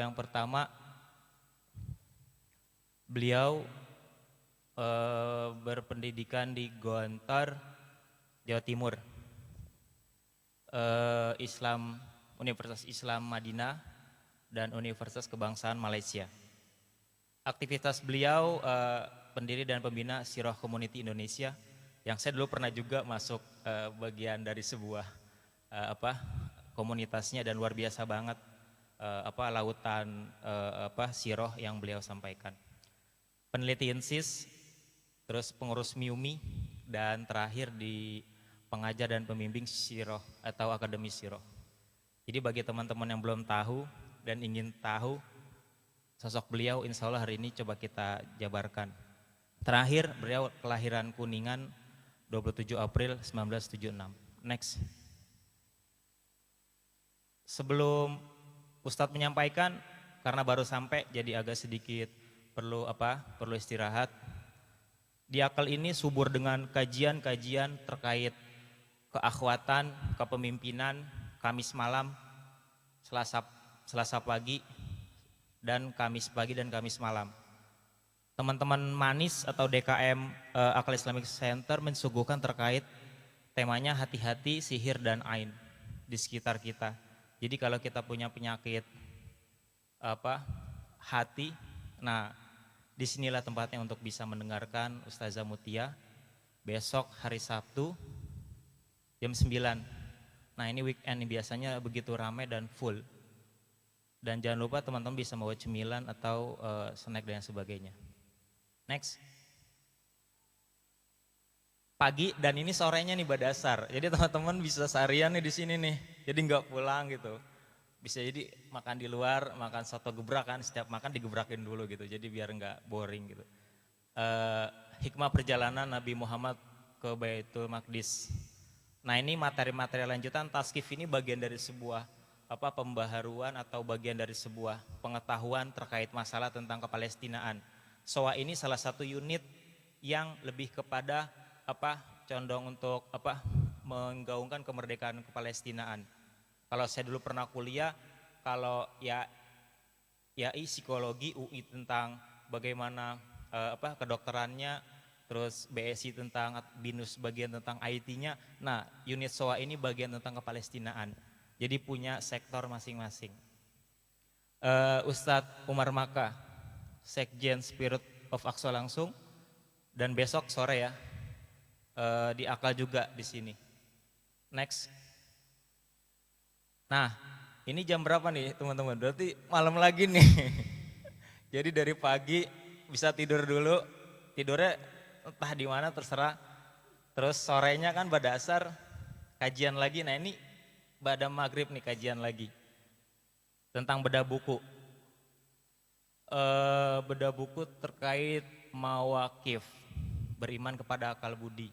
Yang pertama, beliau berpendidikan di Gontor, Jawa Timur, Universitas Islam Madinah dan Universitas Kebangsaan Malaysia. Aktivitas beliau pendiri dan pembina Sirah Community Indonesia, yang saya dulu pernah juga masuk bagian dari sebuah komunitasnya, dan luar biasa banget lautan Sirah yang beliau sampaikan. Peneliti INSIS, terus pengurus MIUMI, dan terakhir di pengajar dan pembimbing Sirah atau Akademi Sirah. Jadi bagi teman-teman yang belum tahu dan ingin tahu sosok beliau, insya Allah hari ini coba kita jabarkan. Terakhir, beliau kelahiran Kuningan 27 April 1976. Next. Sebelum Ustadz menyampaikan, karena baru sampai jadi agak sedikit perlu istirahat. Di Akal ini subur dengan kajian-kajian terkait keakhwatan, kepemimpinan, Kamis malam, Selasa pagi, dan Kamis pagi dan Kamis malam. Teman-teman Manis atau DKM Akal Islamic Center mensuguhkan terkait temanya hati-hati sihir dan ain di sekitar kita. Jadi kalau kita punya penyakit hati, nah disinilah tempatnya untuk bisa mendengarkan Ustazah Mutia besok hari Sabtu jam 9. Nah ini weekend biasanya begitu ramai dan full. Dan jangan lupa teman-teman bisa bawa cemilan atau snack dan sebagainya. Next. Pagi dan ini sorenya nih badasar. Jadi teman-teman bisa seharian nih di sini nih. Jadi nggak pulang gitu. Bisa jadi makan di luar, makan soto gebrak kan, setiap makan digebrakin dulu gitu. Jadi biar nggak boring gitu. Hikmah perjalanan Nabi Muhammad ke Baitul Maqdis. Nah ini materi-materi lanjutan. Taskif ini bagian dari sebuah pembaharuan atau bagian dari sebuah pengetahuan terkait masalah tentang kepalestinaan. SOA ini salah satu unit yang lebih kepada condong untuk menggaungkan kemerdekaan kepalestinaan. Kalau saya dulu pernah kuliah, kalau YAI psikologi, UI tentang bagaimana kedokterannya, terus BSI tentang BINUS bagian tentang IT-nya. Nah, unit SOA ini bagian tentang kepalestinaan. Jadi punya sektor masing-masing. Ustadz Umar Maka, Sekjen Spirit of Aqsa langsung, dan besok sore ya di Akal juga di sini. Next. Nah, ini jam berapa nih teman-teman? Berarti malam lagi nih. Jadi dari pagi bisa tidur dulu, tidurnya entah di mana terserah. Terus sorenya kan badasar kajian lagi. Nah ini pada maghrib nih kajian lagi tentang bedah buku. Bedah buku terkait mawakif, beriman kepada akal budi.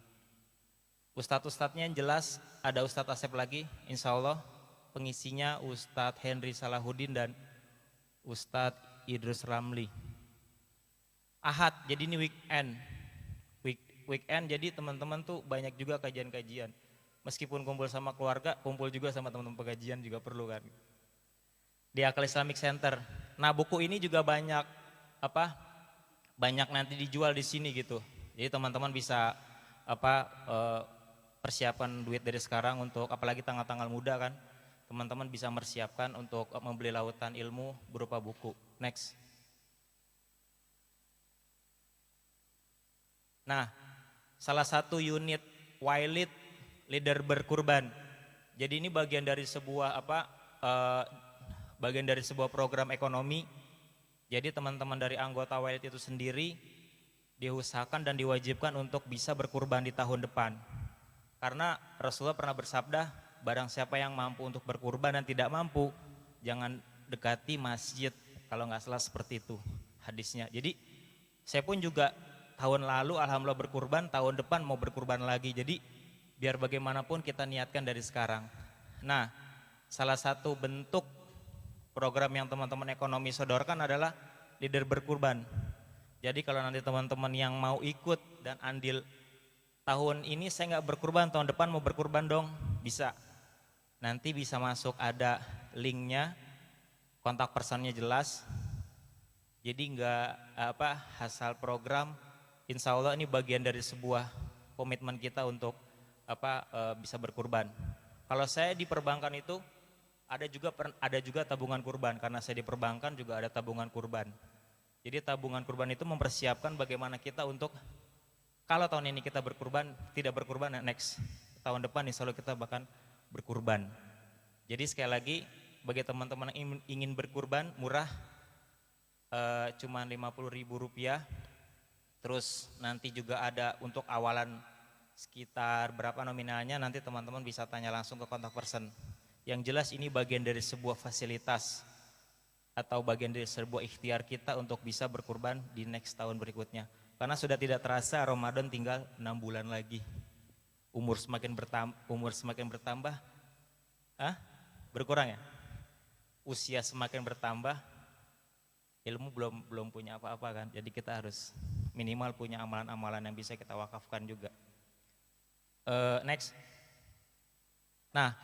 Ustadz-ustadznya yang jelas ada Ustadz Asep lagi, insya Allah. Pengisinya Ustadz Henry Salahuddin dan Ustadz Idrus Ramli. Ahad, jadi ini weekend. Weekend jadi teman-teman tuh banyak juga kajian-kajian. Meskipun kumpul sama keluarga, kumpul juga sama teman-teman pengajian juga perlu kan. Di Akal Islamic Center. Nah buku ini juga banyak banyak nanti dijual di sini gitu. Jadi teman-teman bisa persiapan duit dari sekarang untuk apalagi tanggal-tanggal muda kan. Teman-teman bisa mempersiapkan untuk membeli lautan ilmu berupa buku. Next. Nah, salah satu unit Wilit leader berkurban. Jadi ini bagian dari sebuah bagian dari sebuah program ekonomi. Jadi teman-teman dari anggota Wilit itu sendiri diusahakan dan diwajibkan untuk bisa berkurban di tahun depan. Karena Rasulullah pernah bersabda, barang siapa yang mampu untuk berkurban dan tidak mampu, jangan dekati masjid. Kalau nggak salah seperti itu hadisnya. Jadi saya pun juga tahun lalu alhamdulillah berkurban, tahun depan mau berkurban lagi. Jadi biar bagaimanapun kita niatkan dari sekarang. Nah, salah satu bentuk program yang teman-teman ekonomi sodorkan adalah leader berkurban. Jadi kalau nanti teman-teman yang mau ikut dan andil tahun ini saya nggak berkurban, tahun depan mau berkurban dong, bisa. Nanti bisa masuk ada linknya kontak personnya jelas. Jadi nggak asal program. Insya Allah ini bagian dari sebuah komitmen kita untuk bisa berkurban. Kalau saya di perbankan itu ada juga tabungan kurban, karena saya di perbankan juga ada tabungan kurban. Jadi tabungan kurban itu mempersiapkan bagaimana kita untuk kalau tahun ini kita berkurban, tidak berkurban, next tahun depan insya Allah kita bahkan berkurban. Jadi sekali lagi bagi teman-teman yang ingin berkurban murah, cuma Rp50.000. Terus nanti juga ada untuk awalan sekitar berapa nominalnya, nanti teman-teman bisa tanya langsung ke kontak person. Yang jelas ini bagian dari sebuah fasilitas atau bagian dari sebuah ikhtiar kita untuk bisa berkurban di next tahun berikutnya. Karena sudah tidak terasa Ramadan tinggal 6 bulan lagi. Umur semakin bertambah, berkurang ya? Usia semakin bertambah, ilmu belum punya apa-apa kan. Jadi kita harus minimal punya amalan-amalan yang bisa kita wakafkan juga. Next. Nah,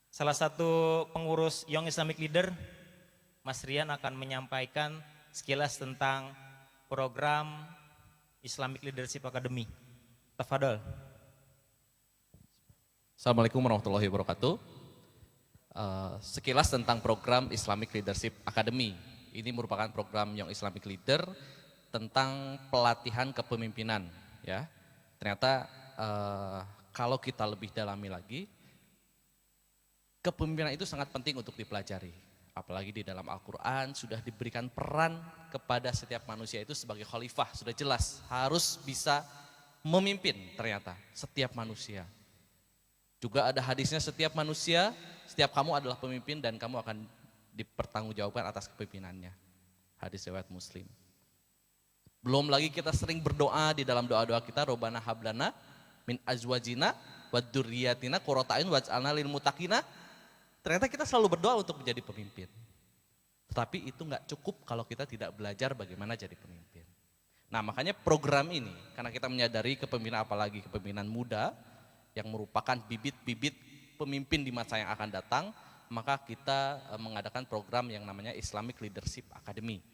salah satu pengurus Young Islamic Leader, Mas Rian akan menyampaikan sekilas tentang program Islamic Leadership Academy. Tafadhol. Assalamualaikum warahmatullahi wabarakatuh. Sekilas tentang program Islamic Leadership Academy. Ini merupakan program Young Islamic Leader tentang pelatihan kepemimpinan. Ya, ternyata kalau kita lebih dalami lagi, kepemimpinan itu sangat penting untuk dipelajari. Apalagi di dalam Al-Quran sudah diberikan peran kepada setiap manusia itu sebagai khalifah. Sudah jelas harus bisa memimpin ternyata setiap manusia. Juga ada hadisnya setiap manusia, setiap kamu adalah pemimpin dan kamu akan dipertanggungjawabkan atas kepemimpinannya. Hadis riwayat Muslim. Belum lagi kita sering berdoa di dalam doa-doa kita, Robbana hablana min azwajina wa dzurriyyatina qurrata a'yun waj'alna lil muttaqina. Ternyata kita selalu berdoa untuk menjadi pemimpin. Tetapi itu nggak cukup kalau kita tidak belajar bagaimana jadi pemimpin. Nah, makanya program ini, karena kita menyadari kepemimpinan, apalagi kepemimpinan muda yang merupakan bibit-bibit pemimpin di masa yang akan datang, maka kita mengadakan program yang namanya Islamic Leadership Academy.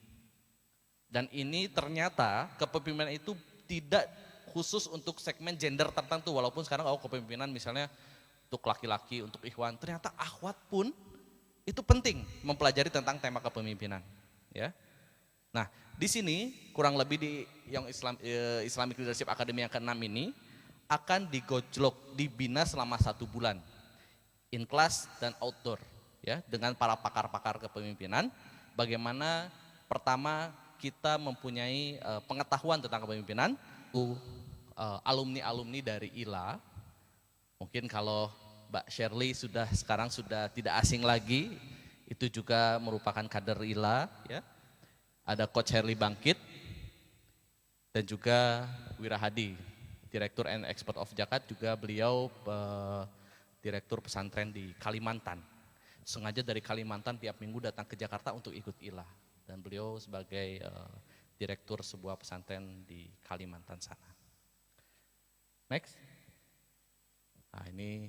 Dan ini ternyata kepemimpinan itu tidak khusus untuk segmen gender tertentu, walaupun sekarang kalau kepemimpinan misalnya untuk laki-laki, untuk ikhwan, ternyata akhwat pun itu penting mempelajari tentang tema kepemimpinan. Ya, nah di sini kurang lebih di yang Islamic Leadership Academy yang ke-6 ini akan digojlok, dibina selama 1 bulan, in class dan outdoor, ya, dengan para pakar-pakar kepemimpinan. Bagaimana pertama kita mempunyai pengetahuan tentang kepemimpinan, alumni-alumni dari ILA. Mungkin kalau Mbak Shirley sekarang sudah tidak asing lagi, itu juga merupakan kader ILA, ya. Ada Coach Herli Bangkit dan juga Wira Hadi, Direktur and Expert of Jakat, juga beliau Direktur pesantren di Kalimantan. Sengaja dari Kalimantan tiap minggu datang ke Jakarta untuk ikut ILA, dan beliau sebagai Direktur sebuah pesantren di Kalimantan sana. Next. Nah, ini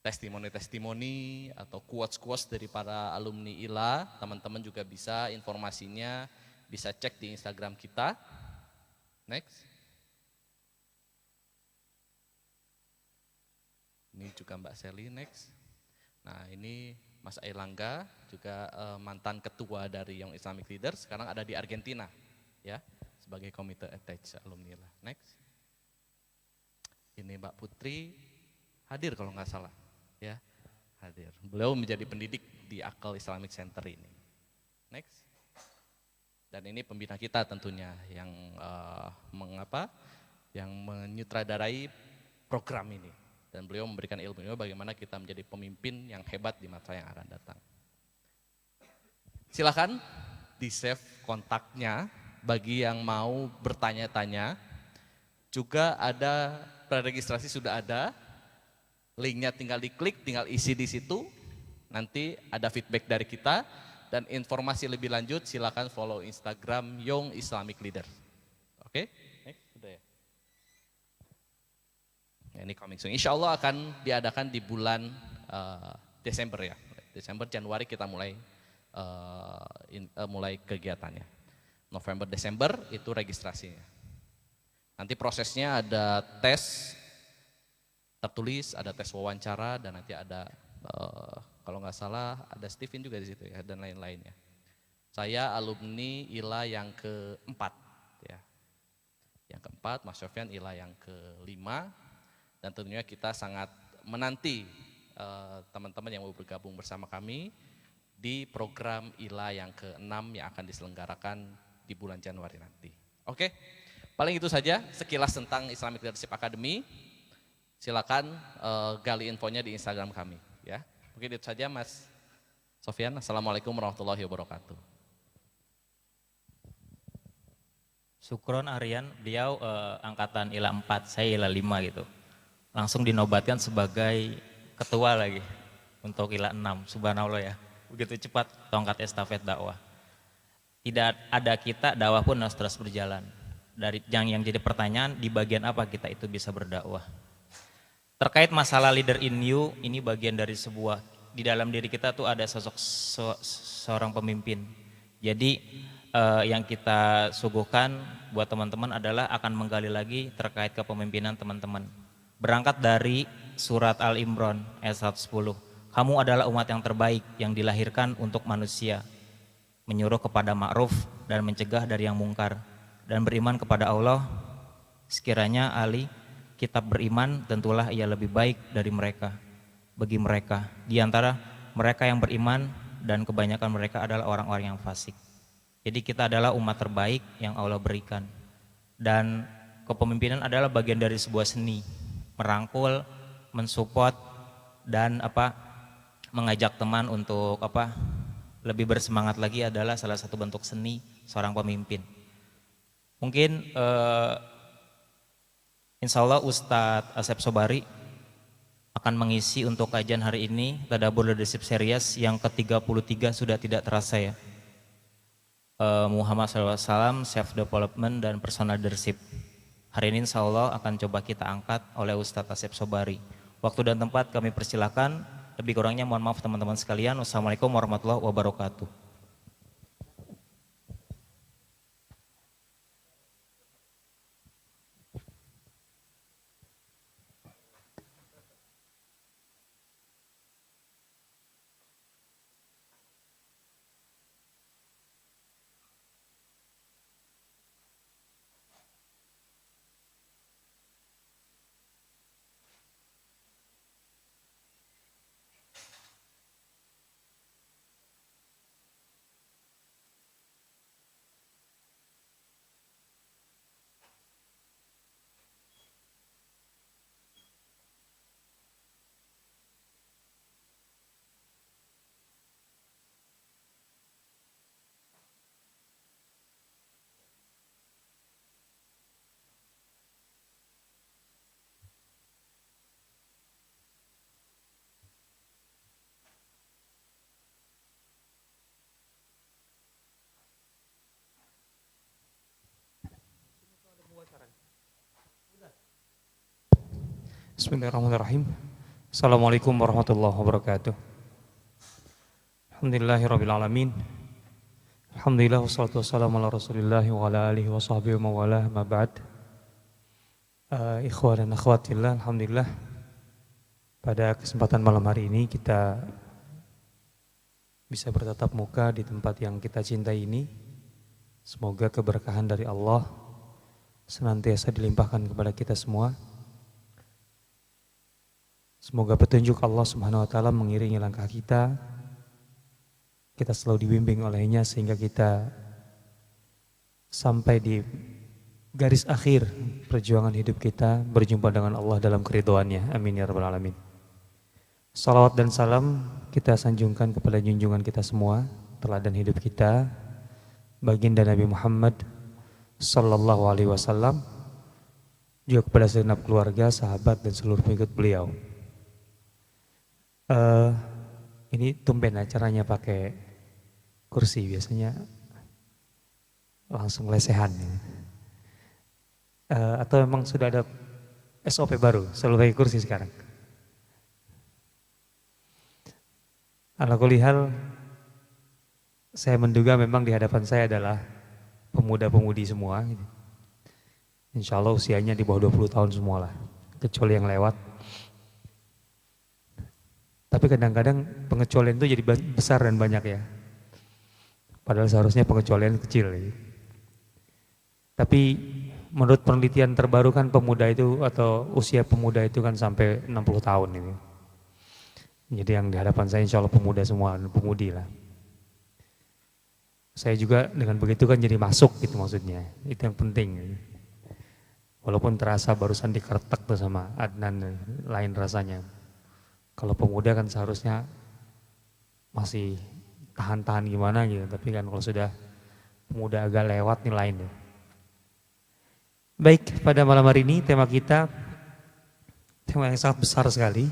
testimoni-testimoni atau quotes-quotes dari para alumni ILA. Teman-teman juga bisa informasinya bisa cek di Instagram kita. Next. Ini juga Mbak Sally. Next. Nah, ini Mas Ailangga, juga mantan ketua dari Young Islamic Leaders, sekarang ada di Argentina, ya, sebagai komite attach alumni ILA. Next. Ini Mbak Putri hadir kalau nggak salah, ya, hadir. Beliau menjadi pendidik di Akal Islamic Center ini. Next. Dan ini pembina kita tentunya yang yang menyutradarai program ini. Dan beliau memberikan ilmu bagaimana kita menjadi pemimpin yang hebat di masa yang akan datang. Silakan di save kontaknya bagi yang mau bertanya-tanya. Juga ada preregistrasi sudah ada, linknya tinggal diklik, tinggal isi di situ. Nanti ada feedback dari kita, dan informasi lebih lanjut silakan follow Instagram Young Islamic Leader. Oke? Next, sudah ya. Ini coming soon. Insya Allah akan diadakan di bulan Desember ya. Desember, Januari kita mulai mulai kegiatannya. November, Desember itu registrasinya. Nanti prosesnya ada tes tertulis, ada tes wawancara, dan nanti ada kalau nggak salah ada Steven juga di situ ya, dan lain-lainnya. Saya alumni ILA yang keempat, ya. Yang keempat, Mas Sofyan ILA yang kelima, dan tentunya kita sangat menanti teman-teman yang mau bergabung bersama kami di program ILA yang keenam yang akan diselenggarakan di bulan Januari nanti. Oke, paling itu saja sekilas tentang Islamic Leadership Academy. Silakan gali infonya di Instagram kami, ya. Mungkin itu saja Mas Sofyan. Assalamualaikum warahmatullahi wabarakatuh. Sukron Aryan, beliau angkatan ILA 4, saya ILA 5 gitu. Langsung dinobatkan sebagai ketua lagi untuk ILA 6, subhanallah ya. Begitu cepat tongkat estafet dakwah. Tidak ada kita, dakwah pun harus terus berjalan. Dari yang jadi pertanyaan, di bagian apa kita itu bisa berdakwah. Terkait masalah leader in you, ini bagian dari sebuah, di dalam diri kita tuh ada sosok seorang pemimpin. Jadi yang kita suguhkan buat teman-teman adalah akan menggali lagi terkait kepemimpinan teman-teman. Berangkat dari surat Al-Imran ayat 110. Kamu adalah umat yang terbaik yang dilahirkan untuk manusia, menyuruh kepada ma'ruf dan mencegah dari yang mungkar, dan beriman kepada Allah. Sekiranya ahli kitab beriman, tentulah ia lebih baik dari mereka. Bagi mereka, di antara mereka yang beriman, dan kebanyakan mereka adalah orang-orang yang fasik. Jadi kita adalah umat terbaik yang Allah berikan. Dan kepemimpinan adalah bagian dari sebuah seni, merangkul, mensupport, dan mengajak teman untuk lebih bersemangat lagi adalah salah satu bentuk seni seorang pemimpin. Mungkin insya Allah Ustadz Asep Sobari akan mengisi untuk kajian hari ini Tadabbur Leadership Series yang ke-33, sudah tidak terasa ya. Muhammad SAW, Self Development dan Personal Leadership. Hari ini insya Allah akan coba kita angkat oleh Ustadz Asep Sobari. Waktu dan tempat kami persilakan, lebih kurangnya mohon maaf teman-teman sekalian. Wassalamualaikum warahmatullahi wabarakatuh. Bismillahirrahmanirrahim. Assalamualaikum warahmatullahi wabarakatuh. Alhamdulillahirrahmanirrahim. Alhamdulillah wassalatu wassalamu ala rasulillah wa ala alihi wa sahbihi wa mawalah ma ba'd. Ikhwan dan akhwatillah, alhamdulillah pada kesempatan malam hari ini kita bisa bertatap muka di tempat yang kita cintai ini. Semoga keberkahan dari Allah senantiasa dilimpahkan kepada kita semua. Semoga petunjuk Allah Subhanahu wa taala mengiringi langkah kita. Kita selalu dibimbing olehnya sehingga kita sampai di garis akhir perjuangan hidup kita berjumpa dengan Allah dalam keridhoannya. Amin ya rabbal alamin. Salawat dan salam kita sanjungkan kepada junjungan kita semua, teladan hidup kita, baginda Nabi Muhammad sallallahu alaihi wasallam, juga kepada segenap keluarga, sahabat dan seluruh pengikut beliau. Ini tumben acaranya pakai kursi, biasanya langsung lesehan. Atau memang sudah ada SOP baru, selalu pakai kursi sekarang. ala kulli hal, saya menduga memang di hadapan saya adalah pemuda-pemudi semua. Gitu. Insya Allah usianya di bawah 20 tahun semua lah, kecuali yang lewat. Tapi kadang-kadang pengecualian itu jadi besar dan banyak ya. Padahal seharusnya pengecualian kecil. Gitu. Tapi menurut penelitian terbaru kan pemuda itu atau usia pemuda itu kan sampai 60 tahun ini. Jadi yang di hadapan saya insya Allah pemuda semua, pemudi lah. Saya juga dengan begitu kan jadi masuk gitu maksudnya. Itu yang penting. Gitu. Walaupun terasa barusan dikertek tuh sama Adnan, lain rasanya. Kalau pemuda kan seharusnya masih tahan-tahan gimana gitu. Tapi kan kalau sudah pemuda agak lewat nih lain ya. Baik, pada malam hari ini tema kita, tema yang sangat besar sekali.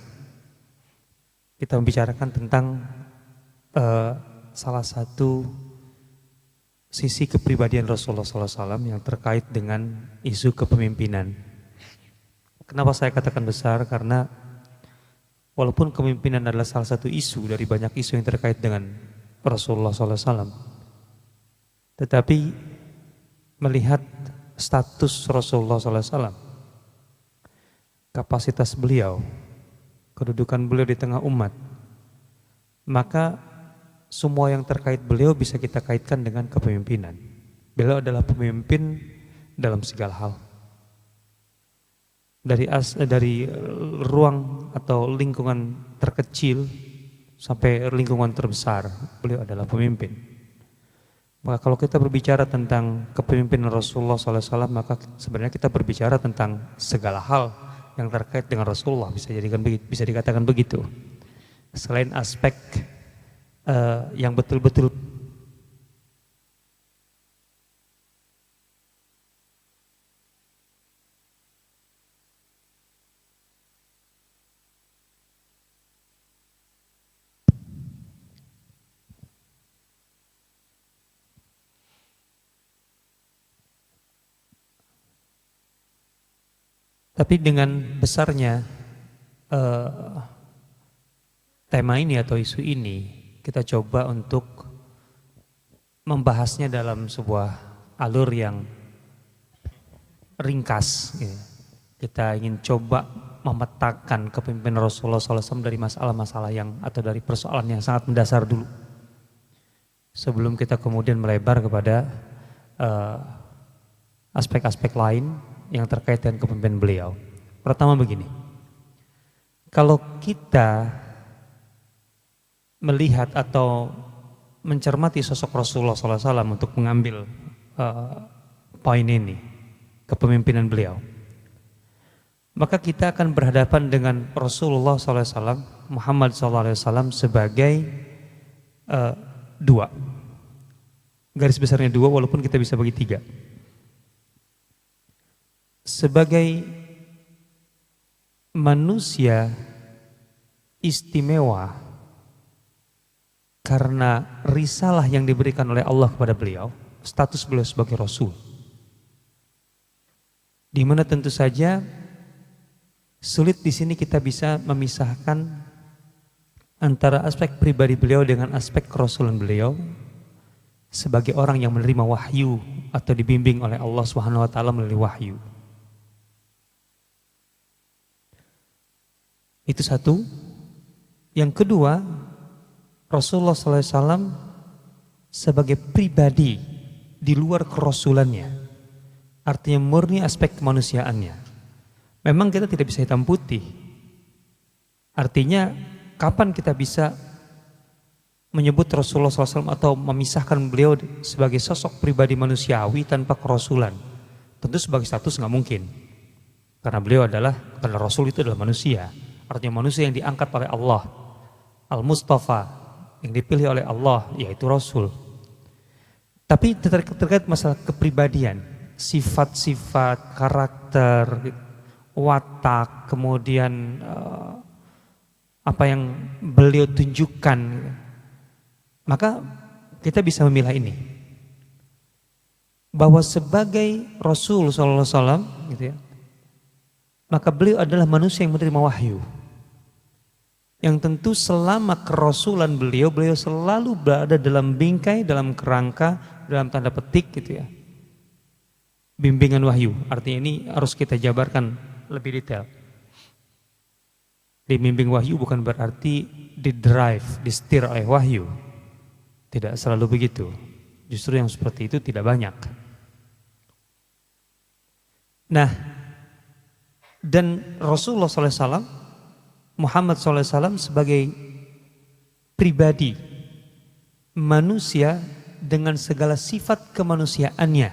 Kita membicarakan tentang salah satu sisi kepribadian Rasulullah SAW yang terkait dengan isu kepemimpinan. Kenapa saya katakan besar? Karena walaupun kepemimpinan adalah salah satu isu dari banyak isu yang terkait dengan Rasulullah SAW, tetapi melihat status Rasulullah SAW, kapasitas beliau, kedudukan beliau di tengah umat, maka semua yang terkait beliau bisa kita kaitkan dengan kepemimpinan. Beliau adalah pemimpin dalam segala hal. Dari ruang atau lingkungan terkecil sampai lingkungan terbesar, beliau adalah pemimpin. Maka kalau kita berbicara tentang kepemimpinan Rasulullah SAW, maka sebenarnya kita berbicara tentang segala hal yang terkait dengan Rasulullah, bisa dikatakan begitu. Selain aspek yang betul-betul tapi dengan besarnya tema ini atau isu ini, kita coba untuk membahasnya dalam sebuah alur yang ringkas. Gitu. Kita ingin coba memetakan kepemimpinan Rasulullah SAW dari masalah-masalah yang atau dari persoalan yang sangat mendasar dulu. Sebelum kita kemudian melebar kepada aspek-aspek lain yang terkait dengan kepemimpinan beliau. Pertama begini, kalau kita melihat atau mencermati sosok Rasulullah SAW untuk mengambil poin ini, kepemimpinan beliau, maka kita akan berhadapan dengan Rasulullah SAW, Muhammad SAW sebagai dua. Garis besarnya dua, walaupun kita bisa bagi tiga. Sebagai manusia istimewa karena risalah yang diberikan oleh Allah kepada beliau, status beliau sebagai Rasul. Di mana tentu saja sulit di sini kita bisa memisahkan antara aspek pribadi beliau dengan aspek kerasulan beliau sebagai orang yang menerima wahyu atau dibimbing oleh Allah Subhanahu wa taala melalui wahyu. Itu satu. Yang kedua, Rasulullah SAW sebagai pribadi di luar kerasulannya, artinya murni aspek kemanusiaannya. Memang kita tidak bisa hitam putih. Artinya kapan kita bisa menyebut Rasulullah SAW atau memisahkan beliau sebagai sosok pribadi manusiawi tanpa kerasulan? Tentu sebagai status nggak mungkin. Karena beliau karena Rasul itu adalah manusia. Artinya manusia yang diangkat oleh Allah, Al-Mustafa, yang dipilih oleh Allah, yaitu Rasul. Tapi terkait masalah kepribadian, sifat-sifat, karakter, watak, kemudian apa yang beliau tunjukkan, maka kita bisa memilah ini. Bahwa sebagai Rasul SAW, gitu ya, maka beliau adalah manusia yang menerima wahyu. Yang tentu selama kerasulan beliau selalu berada dalam bingkai, dalam kerangka, dalam tanda petik gitu ya, bimbingan wahyu. Artinya ini harus kita jabarkan lebih detail. Dibimbing wahyu bukan berarti disetir oleh wahyu. Tidak selalu begitu. Justru yang seperti itu tidak banyak. Nah, dan Rasulullah SAW, Muhammad SAW sebagai pribadi manusia dengan segala sifat kemanusiaannya,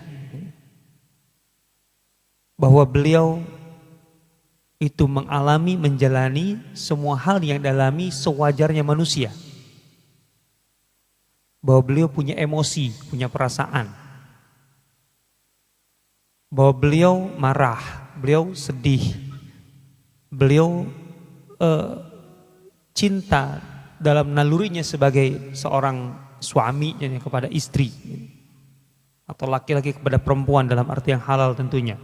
bahwa beliau itu mengalami, menjalani semua hal yang dialami sewajarnya manusia, bahwa beliau punya emosi, punya perasaan, bahwa beliau marah, beliau sedih, beliau cinta dalam nalurinya sebagai seorang suami kepada istri, atau laki-laki kepada perempuan dalam arti yang halal tentunya,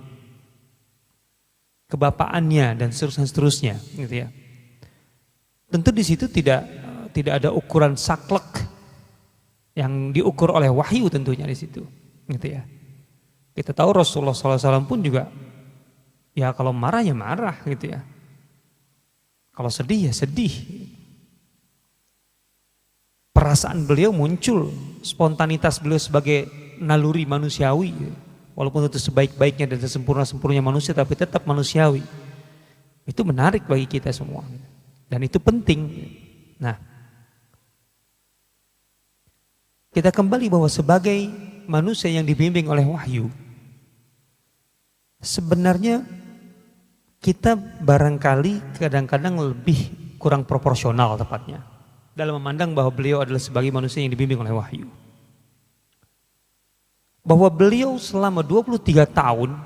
kebapaannya dan seterusnya gitu ya. Tentu di situ tidak ada ukuran saklek yang diukur oleh wahyu tentunya di situ gitu ya. Kita tahu Rasulullah SAW pun juga ya kalau marah ya marah gitu ya. Kalau sedih ya sedih. Perasaan beliau muncul, spontanitas beliau sebagai naluri manusiawi. Walaupun itu sebaik-baiknya dan sesempurna-sempurnanya manusia, tapi tetap manusiawi. Itu menarik bagi kita semua. Dan itu penting. Nah, kita kembali bahwa sebagai manusia yang dibimbing oleh wahyu, sebenarnya kita barangkali kadang-kadang lebih kurang proporsional tepatnya dalam memandang bahwa beliau adalah sebagai manusia yang dibimbing oleh wahyu. Bahwa beliau selama 23 tahun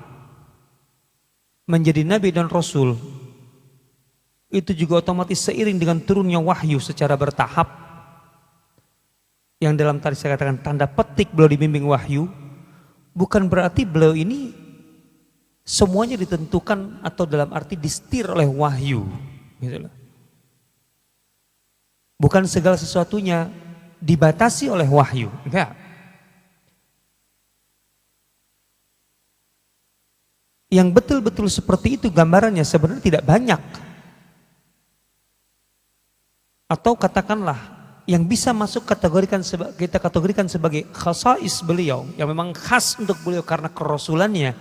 menjadi nabi dan rasul, itu juga otomatis seiring dengan turunnya wahyu secara bertahap, yang dalam tadi saya katakan tanda petik beliau dibimbing wahyu, bukan berarti beliau ini semuanya ditentukan atau dalam arti disetir oleh wahyu gitu loh. Bukan segala sesuatunya dibatasi oleh wahyu, enggak. Yang betul-betul seperti itu gambarannya sebenarnya tidak banyak. Atau katakanlah yang bisa masuk kita kategorikan sebagai khasais beliau, yang memang khas untuk beliau karena kerasulannya,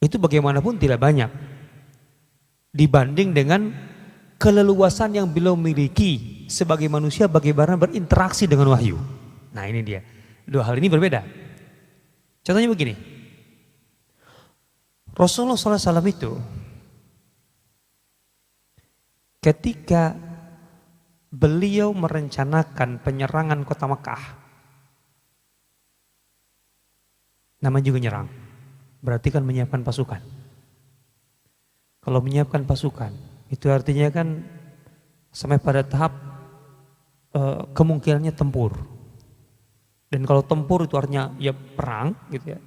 itu bagaimanapun tidak banyak dibanding dengan keleluasan yang beliau miliki sebagai manusia bagaimana berinteraksi dengan wahyu. Nah ini dia, dua hal ini berbeda. Contohnya begini, Rasulullah SAW itu ketika beliau merencanakan penyerangan kota Mekah, namanya juga nyerang, berarti kan menyiapkan pasukan. Kalau menyiapkan pasukan, itu artinya kan sampai pada tahap kemungkinannya tempur. Dan kalau tempur itu artinya ya perang gitu ya.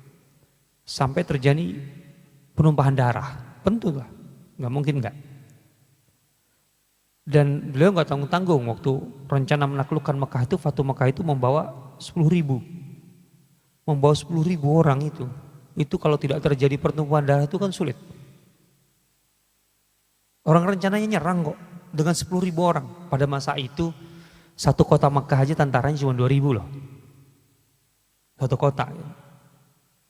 Sampai terjadi penumpahan darah, tentu lah, nggak mungkin nggak. Dan beliau nggak tanggung-tanggung waktu rencana menaklukkan Mekah itu, Fatu Mekah itu membawa 10.000, membawa 10.000 orang itu. Itu kalau tidak terjadi pertumpahan darah itu kan sulit. Orang rencananya nyerang kok dengan 10.000 orang. Pada masa itu satu kota Mekah aja tentaranya cuma 2.000 loh. Satu kota.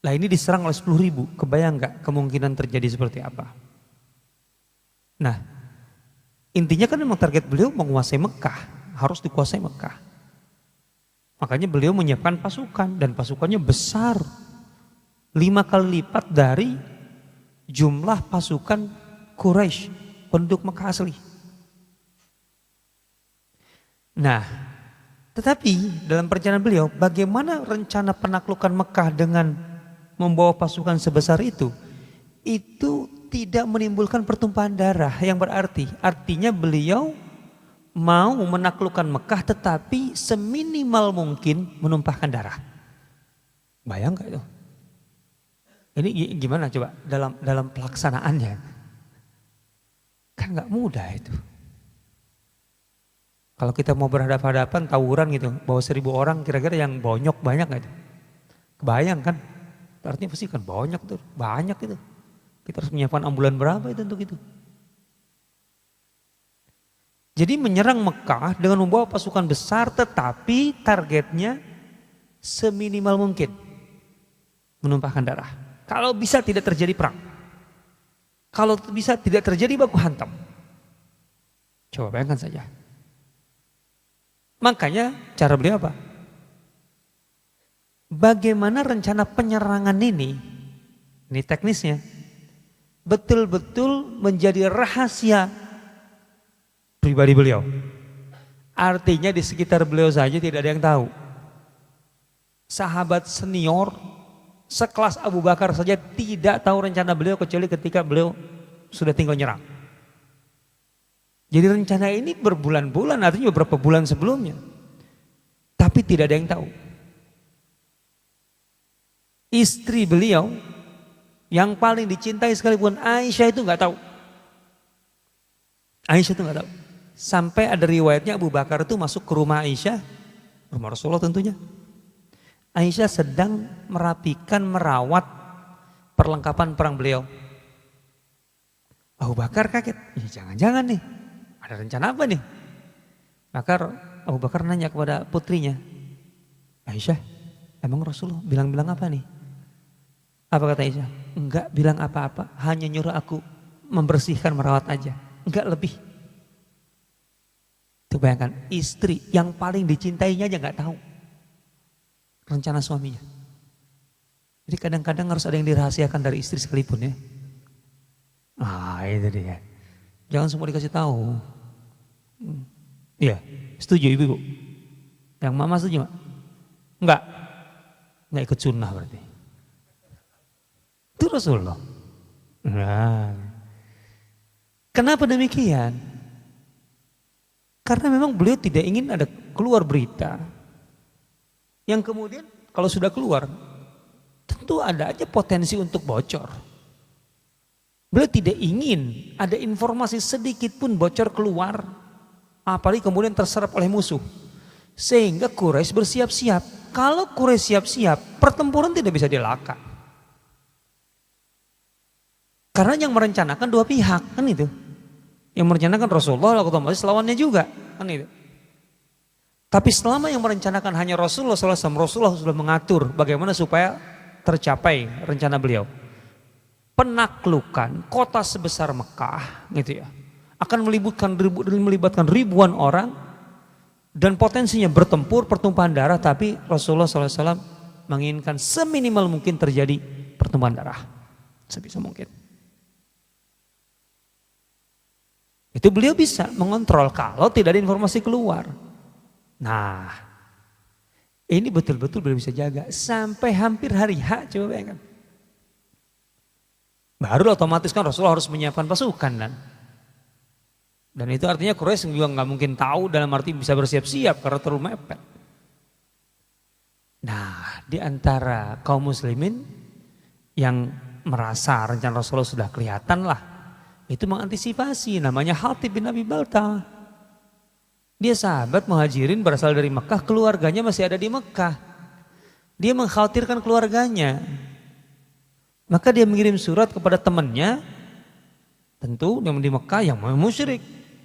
Lah ini diserang oleh 10.000. Kebayang gak kemungkinan terjadi seperti apa? Nah intinya kan memang target beliau menguasai Mekah. Harus dikuasai Mekah. Makanya beliau menyiapkan pasukan dan pasukannya besar. 5 kali lipat dari jumlah pasukan Quraisy, penduduk Mekah asli. Nah, tetapi dalam perencanaan beliau, bagaimana rencana penaklukan Mekah dengan membawa pasukan sebesar itu tidak menimbulkan pertumpahan darah, yang berarti artinya beliau mau menaklukkan Mekah tetapi seminimal mungkin menumpahkan darah. Bayang gak itu? Ini gimana coba dalam pelaksanaannya? Kan gak mudah itu. Kalau kita mau berhadapan-hadapan tawuran gitu, bawa 1.000 orang kira-kira yang bonyok banyak gak itu? Kebayang kan? Artinya pasti kan banyak tuh, banyak itu. Kita harus menyiapkan ambulan berapa itu untuk itu. Jadi menyerang Mekah dengan membawa pasukan besar tetapi targetnya seminimal mungkin. Menumpahkan darah. Kalau bisa tidak terjadi perang. Kalau bisa tidak terjadi baku hantam. Coba bayangkan saja. Makanya cara beliau apa? Bagaimana rencana penyerangan ini teknisnya, betul-betul menjadi rahasia pribadi beliau. Artinya di sekitar beliau saja tidak ada yang tahu. Sahabat senior sekelas Abu Bakar saja tidak tahu rencana beliau kecuali ketika beliau sudah tinggal nyerang. Jadi rencana ini berbulan-bulan, artinya beberapa bulan sebelumnya. Tapi tidak ada yang tahu. Istri beliau yang paling dicintai sekalipun Aisyah itu nggak tahu. Aisyah itu nggak tahu. Sampai ada riwayatnya Abu Bakar itu masuk ke rumah Aisyah, rumah Rasulullah tentunya. Aisyah sedang merapikan, merawat perlengkapan perang beliau. Abu Bakar kaget, jangan-jangan nih, ada rencana apa nih? Maka Abu Bakar nanya kepada putrinya, Aisyah, emang Rasulullah bilang-bilang apa nih? Apa kata Aisyah? Enggak bilang apa-apa, hanya nyuruh aku membersihkan, merawat aja. Enggak lebih. Itu bayangkan, istri yang paling dicintainya aja enggak tahu rencana suaminya. Jadi kadang-kadang harus ada yang dirahasiakan dari istri sekalipun ya. Itu dia. Jangan semua dikasih tahu. Iya, setuju ibu-ibu? Yang mama setuju? Enggak ikut sunnah berarti. Itu Rasulullah. Nah. Kenapa demikian? Karena memang beliau tidak ingin ada keluar berita. Yang kemudian kalau sudah keluar, tentu ada aja potensi untuk bocor. Beliau tidak ingin ada informasi sedikit pun bocor keluar. Apalagi kemudian terserap oleh musuh. Sehingga Quraisy bersiap-siap. Kalau Quraisy siap-siap, pertempuran tidak bisa dilaka. Karena yang merencanakan dua pihak, kan itu. Yang merencanakan Rasulullah, otomatis lawannya juga, kan itu. Tapi selama yang merencanakan hanya Rasulullah SAW, Rasulullah sudah mengatur bagaimana supaya tercapai rencana beliau. Penaklukan kota sebesar Mekah, gitu ya, akan melibatkan ribuan orang dan potensinya bertempur, pertumpahan darah. Tapi Rasulullah SAW menginginkan seminimal mungkin terjadi pertumpahan darah, sebisa mungkin. Itu beliau bisa mengontrol kalau tidak ada informasi keluar. Nah, ini betul-betul beliau bisa jaga sampai hampir hari H, coba bayangkan. Baru otomatis kan Rasulullah harus menyiapkan pasukan kan. Dan itu artinya Quraisy juga nggak mungkin tahu, dalam arti bisa bersiap-siap karena terlalu mepet. Nah, di antara kaum muslimin yang merasa rencana Rasulullah sudah kelihatan lah, itu mengantisipasi, namanya Hatib bin Abi Baltah. Dia sahabat muhajirin berasal dari Mekah, keluarganya masih ada di Mekah. Dia mengkhawatirkan keluarganya. Maka dia mengirim surat kepada temannya, tentu yang di Mekah yang musyrik.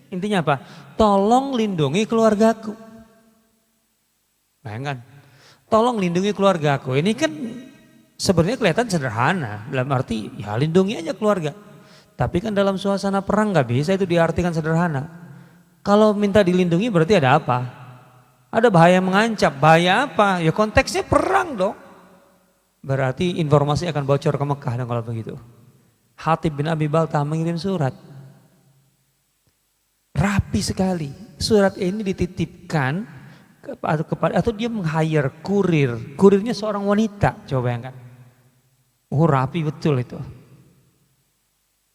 Intinya apa? Tolong lindungi keluargaku. Bayangkan, tolong lindungi keluargaku. Ini kan sebenarnya kelihatan sederhana, dalam arti ya lindungi aja keluarga. Tapi kan dalam suasana perang gak bisa itu diartikan sederhana. Kalau minta dilindungi berarti ada apa? Ada bahaya mengancam. Bahaya apa? Ya konteksnya perang dong. Berarti informasi akan bocor ke Mekah dong kalau begitu. Hatib bin Abi Baltah mengirim surat. Rapi sekali. Surat ini dititipkan kepada atau dia meng-hire kurir. Kurirnya seorang wanita. Coba bayangkan. Rapi betul itu.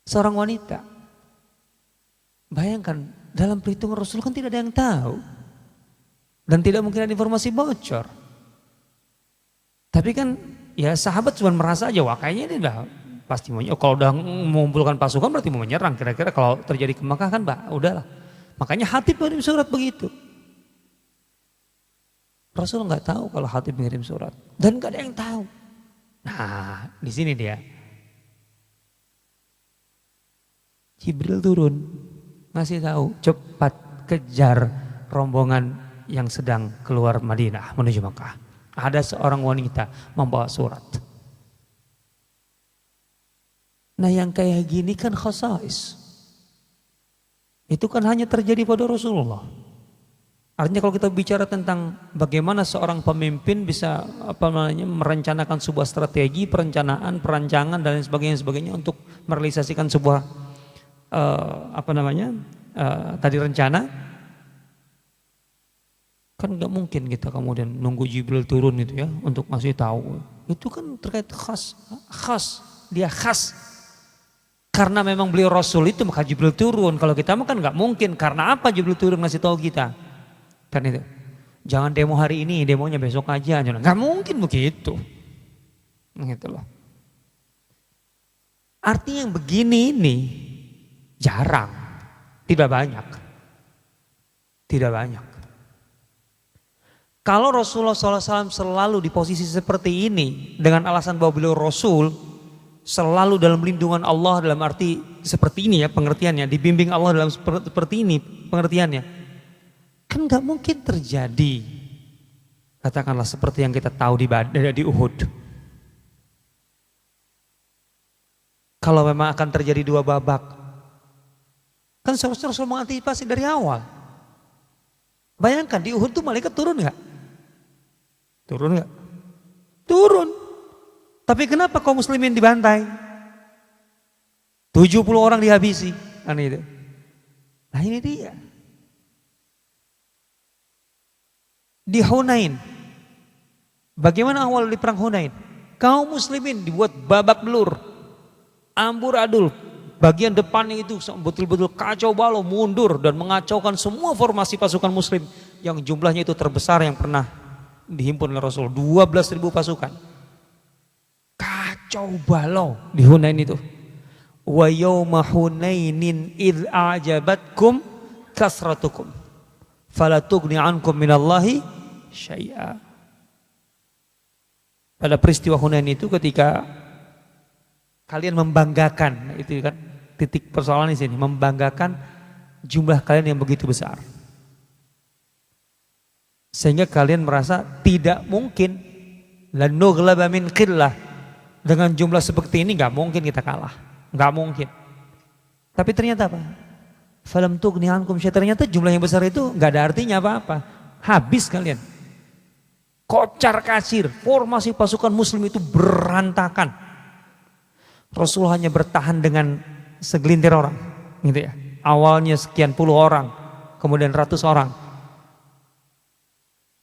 Seorang wanita. Bayangkan, dalam perhitungan Rasul kan tidak ada yang tahu. Dan tidak mungkin ada informasi bocor. Tapi kan ya sahabat cuma merasa aja, wah kayaknya ini udah pasti mau, kalau udah mengumpulkan pasukan berarti mau menyerang. Kira-kira kalau terjadi ke Mekah kan udahlah. Makanya Hatib mengirim surat begitu. Rasul nggak tahu kalau Hatib mengirim surat dan nggak ada yang tahu. Nah, di sini dia. Jibril turun, ngasih tahu, cepat kejar rombongan yang sedang keluar Madinah menuju Makkah. Ada seorang wanita membawa surat. Nah, yang kayak gini kan khasais. Itu kan hanya terjadi pada Rasulullah. Artinya kalau kita bicara tentang bagaimana seorang pemimpin bisa merencanakan sebuah strategi, perancangan dan lain sebagainya untuk merealisasikan sebuah tadi rencana, kan nggak mungkin kita kemudian nunggu Jibril turun itu ya untuk ngasih tahu. Itu kan terkait khas, dia khas. Karena memang beliau Rasul itu maka Jibril turun. Kalau kita mah kan nggak mungkin. Karena apa Jibril turun ngasih tahu kita? Kan itu. Jangan demo hari ini, demonya besok aja. Nggak mungkin begitu. Gitu loh. Artinya yang begini ini jarang, tidak banyak. Tidak banyak. Kalau Rasulullah SAW selalu di posisi seperti ini dengan alasan bahwa beliau Rasul, selalu dalam lindungan Allah dalam arti seperti ini ya pengertiannya, dibimbing Allah dalam seperti ini pengertiannya. Kan gak mungkin terjadi katakanlah seperti yang kita tahu di Uhud. Kalau memang akan terjadi dua babak, kan seharusnya Rasul mengantisipasi dari awal. Bayangkan di Uhud tuh malaikat turun gak? Turun gak? Turun. Tapi kenapa kaum muslimin dibantai? 70 orang dihabisi. Kan itu. Nah ini dia. Di Hunain. Bagaimana awal di perang Hunain? Kaum muslimin dibuat babak belur. Amburadul. Bagian depannya itu betul-betul kacau balau, mundur dan mengacaukan semua formasi pasukan muslim yang jumlahnya itu terbesar yang pernah dihimpun oleh Rasul. 12.000 pasukan. Kacau balau di Hunain itu. Wa yawma Hunainin idh a'jabatkum kasratukum fala tughni ankum minallahi syai'a. Pada peristiwa Hunain itu ketika kalian membanggakan, itu kan titik persoalan di sini, membanggakan jumlah kalian yang begitu besar. Sehingga kalian merasa tidak mungkin lan nughlaba min qillah, dengan jumlah seperti ini nggak mungkin kita kalah, nggak mungkin. Tapi ternyata apa? Falam tughni ankum syai'a, ternyata jumlah yang besar itu nggak ada artinya apa-apa. Habis kalian. Kocar kacir, formasi pasukan muslim itu berantakan. Rasul hanya bertahan dengan segelintir orang, gitu ya. Awalnya sekian puluh orang, kemudian ratus orang.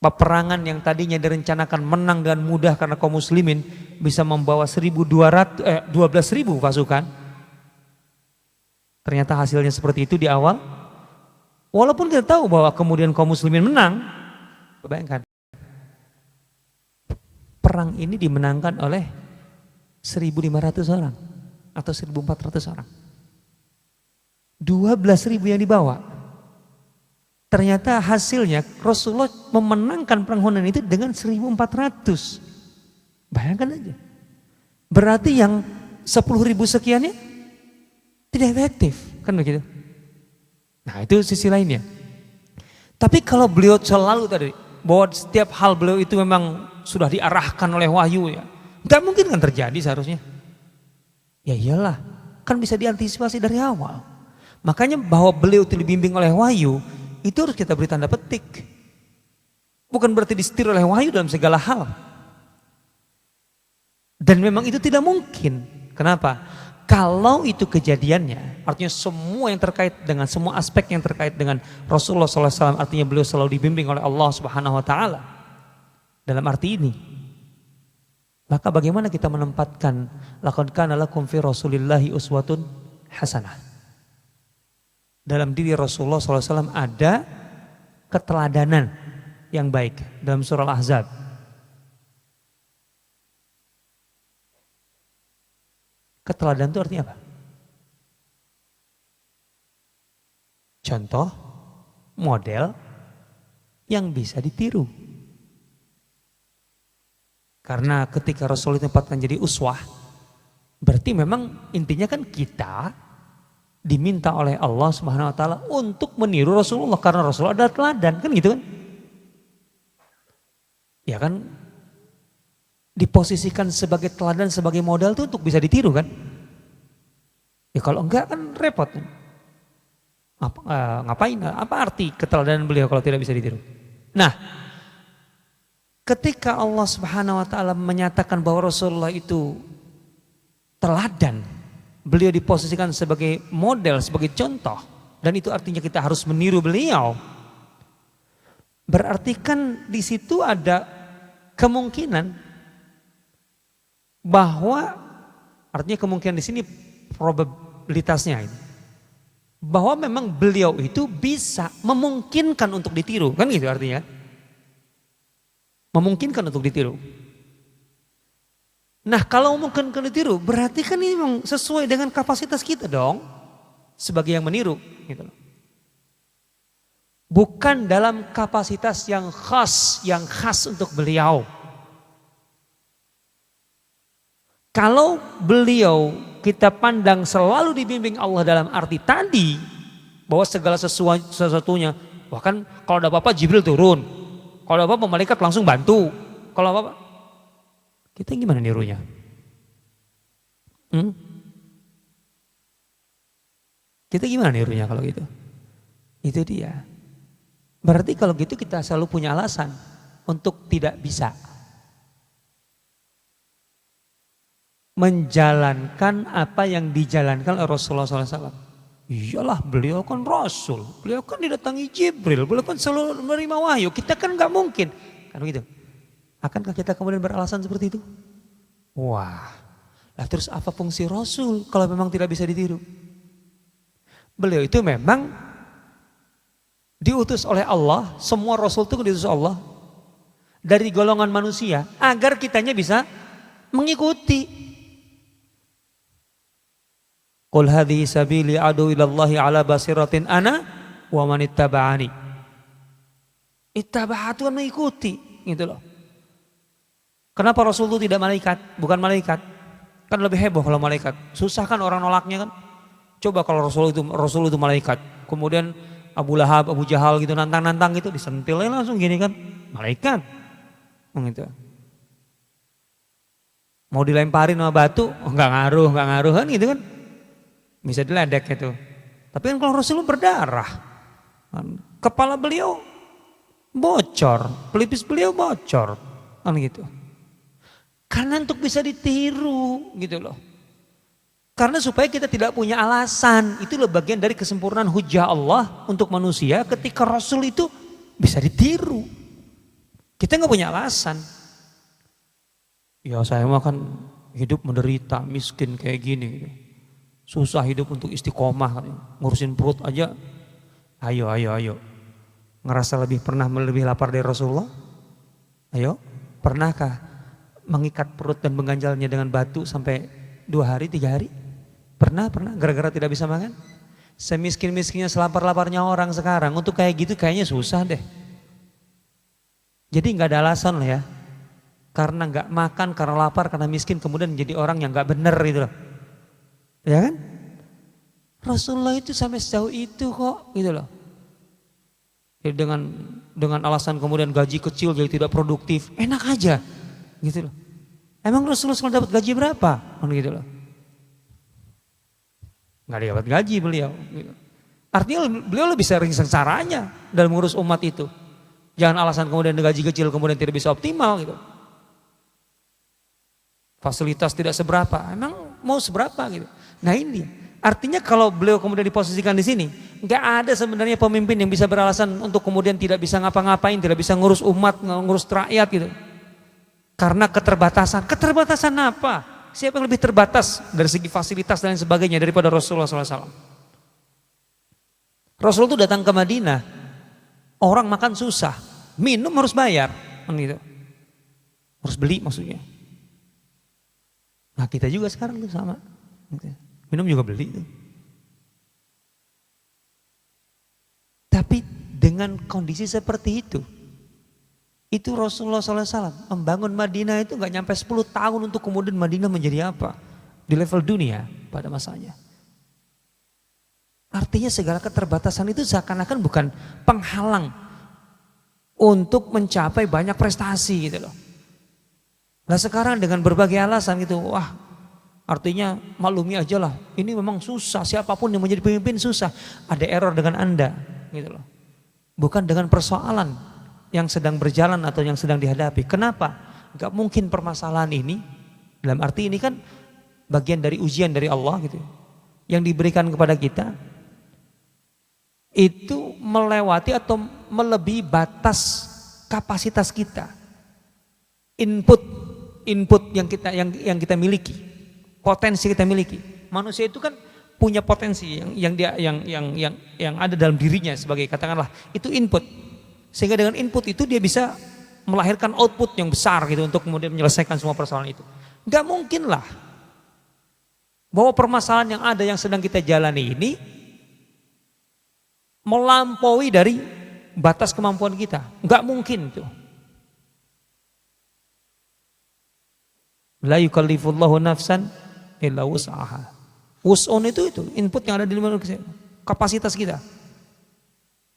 Peperangan yang tadinya direncanakan menang dengan mudah karena kaum muslimin bisa membawa 12.000 pasukan. Ternyata hasilnya seperti itu di awal. Walaupun kita tahu bahwa kemudian kaum muslimin menang. Bayangkan. Perang ini dimenangkan oleh 1.500 orang atau 1.400 orang. 12.000 yang dibawa. Ternyata hasilnya Rasulullah memenangkan perang Hunain itu dengan 1.400. Bayangkan aja. Berarti yang 10.000 sekiannya tidak efektif, kan begitu? Nah itu sisi lainnya. Tapi kalau beliau selalu tadi bahwa setiap hal beliau itu memang sudah diarahkan oleh wahyu ya, nggak mungkin kan terjadi seharusnya. Ya iyalah, kan bisa diantisipasi dari awal. Makanya bahwa beliau itu dibimbing oleh wahyu itu harus kita beri tanda petik. Bukan berarti disetir oleh wahyu dalam segala hal. Dan memang itu tidak mungkin. Kenapa? Kalau itu kejadiannya, artinya semua yang terkait dengan semua aspek yang terkait dengan Rasulullah SAW, artinya beliau selalu dibimbing oleh Allah Subhanahu Wa Taala. Dalam arti ini, maka bagaimana kita menempatkan laqad kana lakum fi Rasulillahi uswatun hasanah. Dalam diri Rasulullah SAW ada keteladanan yang baik dalam surah Al-Ahzab. Keteladanan itu artinya apa? Contoh, model yang bisa ditiru. Karena ketika Rasul ditempatkan jadi uswah, berarti memang intinya kan kita diminta oleh Allah Subhanahu wa taala untuk meniru Rasulullah karena Rasulullah adalah teladan, kan gitu kan? Ya kan, diposisikan sebagai teladan, sebagai modal itu untuk bisa ditiru kan? Ya kalau enggak kan repot. Ngapain? Apa arti keteladanan beliau kalau tidak bisa ditiru? Nah, ketika Allah Subhanahu wa taala menyatakan bahwa Rasulullah itu teladan, beliau diposisikan sebagai model, sebagai contoh, dan itu artinya kita harus meniru beliau. Berarti kan di situ ada kemungkinan bahwa, artinya kemungkinan di sini probabilitasnya ini, bahwa memang beliau itu bisa memungkinkan untuk ditiru, kan gitu artinya. Memungkinkan untuk ditiru. Nah kalau memungkinkan ditiru, berarti kan ini memang sesuai dengan kapasitas kita dong, sebagai yang meniru. Gitu loh. Bukan dalam kapasitas yang khas untuk beliau. Kalau beliau kita pandang selalu dibimbing Allah dalam arti tadi, bahwa segala sesuatunya, bahkan kalau ada apa-apa Jibril turun, kalau ada apa-apa malaikat langsung bantu, kalau apa-apa, kita gimana nirunya? Kita gimana nirunya kalau gitu? Itu dia. Berarti kalau gitu kita selalu punya alasan untuk tidak bisa menjalankan apa yang dijalankan oleh Rasulullah SAW. Iyalah beliau kan Rasul, beliau kan didatangi Jibril, beliau kan selalu menerima wahyu, kita kan gak mungkin. Kan begitu. Akankah kita kemudian beralasan seperti itu? Wah, lah terus apa fungsi Rasul kalau memang tidak bisa ditiru? Beliau itu memang diutus oleh Allah, semua Rasul itu diutus Allah dari golongan manusia agar kitanya bisa mengikuti. Qul hadhihi sabili adu ilallahi ala basiratin ana wa man ittaba'ani. Ittaba'atu kan mengikuti, gitu loh. Kenapa Rasul itu tidak malaikat, bukan malaikat? Kan lebih heboh kalau malaikat. Susah kan orang nolaknya kan? Coba kalau Rasul itu malaikat, kemudian Abu Lahab, Abu Jahal gitu nantang-nantang gitu, disentilnya langsung gini kan, malaikat. Gitu. Mau dilemparin sama batu, enggak ngaruh kan gitu kan. Bisa diledek gitu. Tapi kan kalau Rasulullah berdarah, kepala beliau bocor, pelipis beliau bocor, kan gitu. Karena untuk bisa ditiru gitu loh. Karena supaya kita tidak punya alasan, itulah bagian dari kesempurnaan hujah Allah untuk manusia ketika Rasul itu bisa ditiru. Kita nggak punya alasan. Ya saya mah kan hidup menderita, miskin kayak gini. Susah hidup untuk istiqomah, ngurusin perut aja. Ayo. Ngerasa pernah lebih lapar dari Rasulullah? Ayo, pernahkah mengikat perut dan mengganjalnya dengan batu sampai 2 hari, 3 hari? Pernah, gara-gara tidak bisa makan. Semiskin-miskinnya, selapar-laparnya orang sekarang, untuk kayak gitu kayaknya susah deh. Jadi gak ada alasan lah ya. Karena gak makan, karena lapar, karena miskin, kemudian jadi orang yang gak bener gitu loh. Ya kan? Rasulullah itu sampai sejauh itu kok gitu loh. Jadi dengan alasan kemudian gaji kecil jadi tidak produktif, enak aja gitu loh. Emang Rasulullah dapat gaji berapa? Gitu loh. Nggak dapat gaji beliau. Artinya beliau lebih sering sengsaranya dalam mengurus umat itu. Jangan alasan kemudian gaji kecil kemudian tidak bisa optimal gitu. Fasilitas tidak seberapa, emang mau seberapa gitu. Nah ini artinya kalau beliau kemudian diposisikan di sini, nggak ada sebenarnya pemimpin yang bisa beralasan untuk kemudian tidak bisa ngapa-ngapain, tidak bisa ngurus umat, ngurus rakyat gitu. Karena keterbatasan. Keterbatasan apa? Siapa yang lebih terbatas dari segi fasilitas dan sebagainya daripada Rasulullah SAW? Rasul itu datang ke Madinah, orang makan susah, minum harus bayar, gitu. Harus beli maksudnya. Nah kita juga sekarang tuh sama, minum juga beli tuh. Tapi dengan kondisi seperti itu, Itu Rasulullah SAW membangun Madinah itu nggak nyampe 10 tahun untuk kemudian Madinah menjadi apa? Di level dunia pada masanya. Artinya segala keterbatasan itu seakan-akan bukan penghalang untuk mencapai banyak prestasi gitu loh. Nah sekarang dengan berbagai alasan gitu, wah artinya maklumi aja lah, ini memang susah, siapapun yang menjadi pemimpin susah. Ada error dengan Anda gitu loh. Bukan dengan persoalan yang sedang berjalan atau yang sedang dihadapi. Kenapa? Gak mungkin permasalahan ini, dalam arti ini kan bagian dari ujian dari Allah gitu, yang diberikan kepada kita, itu melewati atau melebihi batas kapasitas kita. Input yang kita miliki, potensi kita miliki. Manusia itu kan punya potensi yang ada dalam dirinya sebagai katakanlah itu input. Sehingga dengan input itu dia bisa melahirkan output yang besar gitu untuk kemudian menyelesaikan semua persoalan itu. Enggak mungkin lah bahwa permasalahan yang ada yang sedang kita jalani ini melampaui dari batas kemampuan kita. Enggak mungkin itu. La yukallifullahu nafsan illa wus'aha. Wus'un itu input yang ada di dalam kapasitas kita.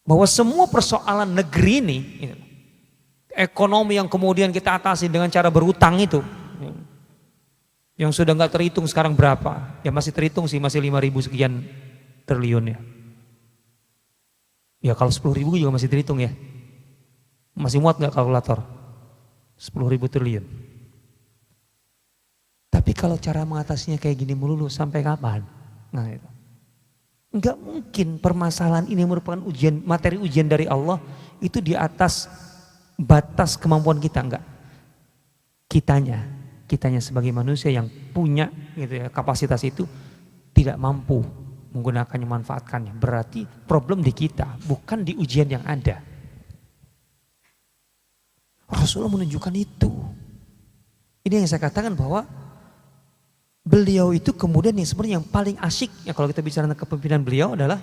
Bahwa semua persoalan negeri ini, ekonomi yang kemudian kita atasi dengan cara berutang itu, yang sudah nggak terhitung sekarang berapa, ya masih terhitung sih, masih 5.000 sekian triliun ya. Ya kalau 10.000 juga masih terhitung ya. Masih muat nggak kalkulator? 10.000 triliun. Tapi kalau cara mengatasinya kayak gini melulu sampai kapan? Nah itu. Enggak mungkin permasalahan ini merupakan ujian, materi ujian dari Allah itu di atas batas kemampuan kita, enggak. Kitanya sebagai manusia yang punya gitu ya, kapasitas itu tidak mampu menggunakannya, memanfaatkannya. Berarti problem di kita, bukan di ujian yang ada. Rasulullah menunjukkan itu. Ini yang saya katakan bahwa beliau itu kemudian yang sebenarnya yang paling asyik ya kalau kita bicara tentang kepemimpinan beliau adalah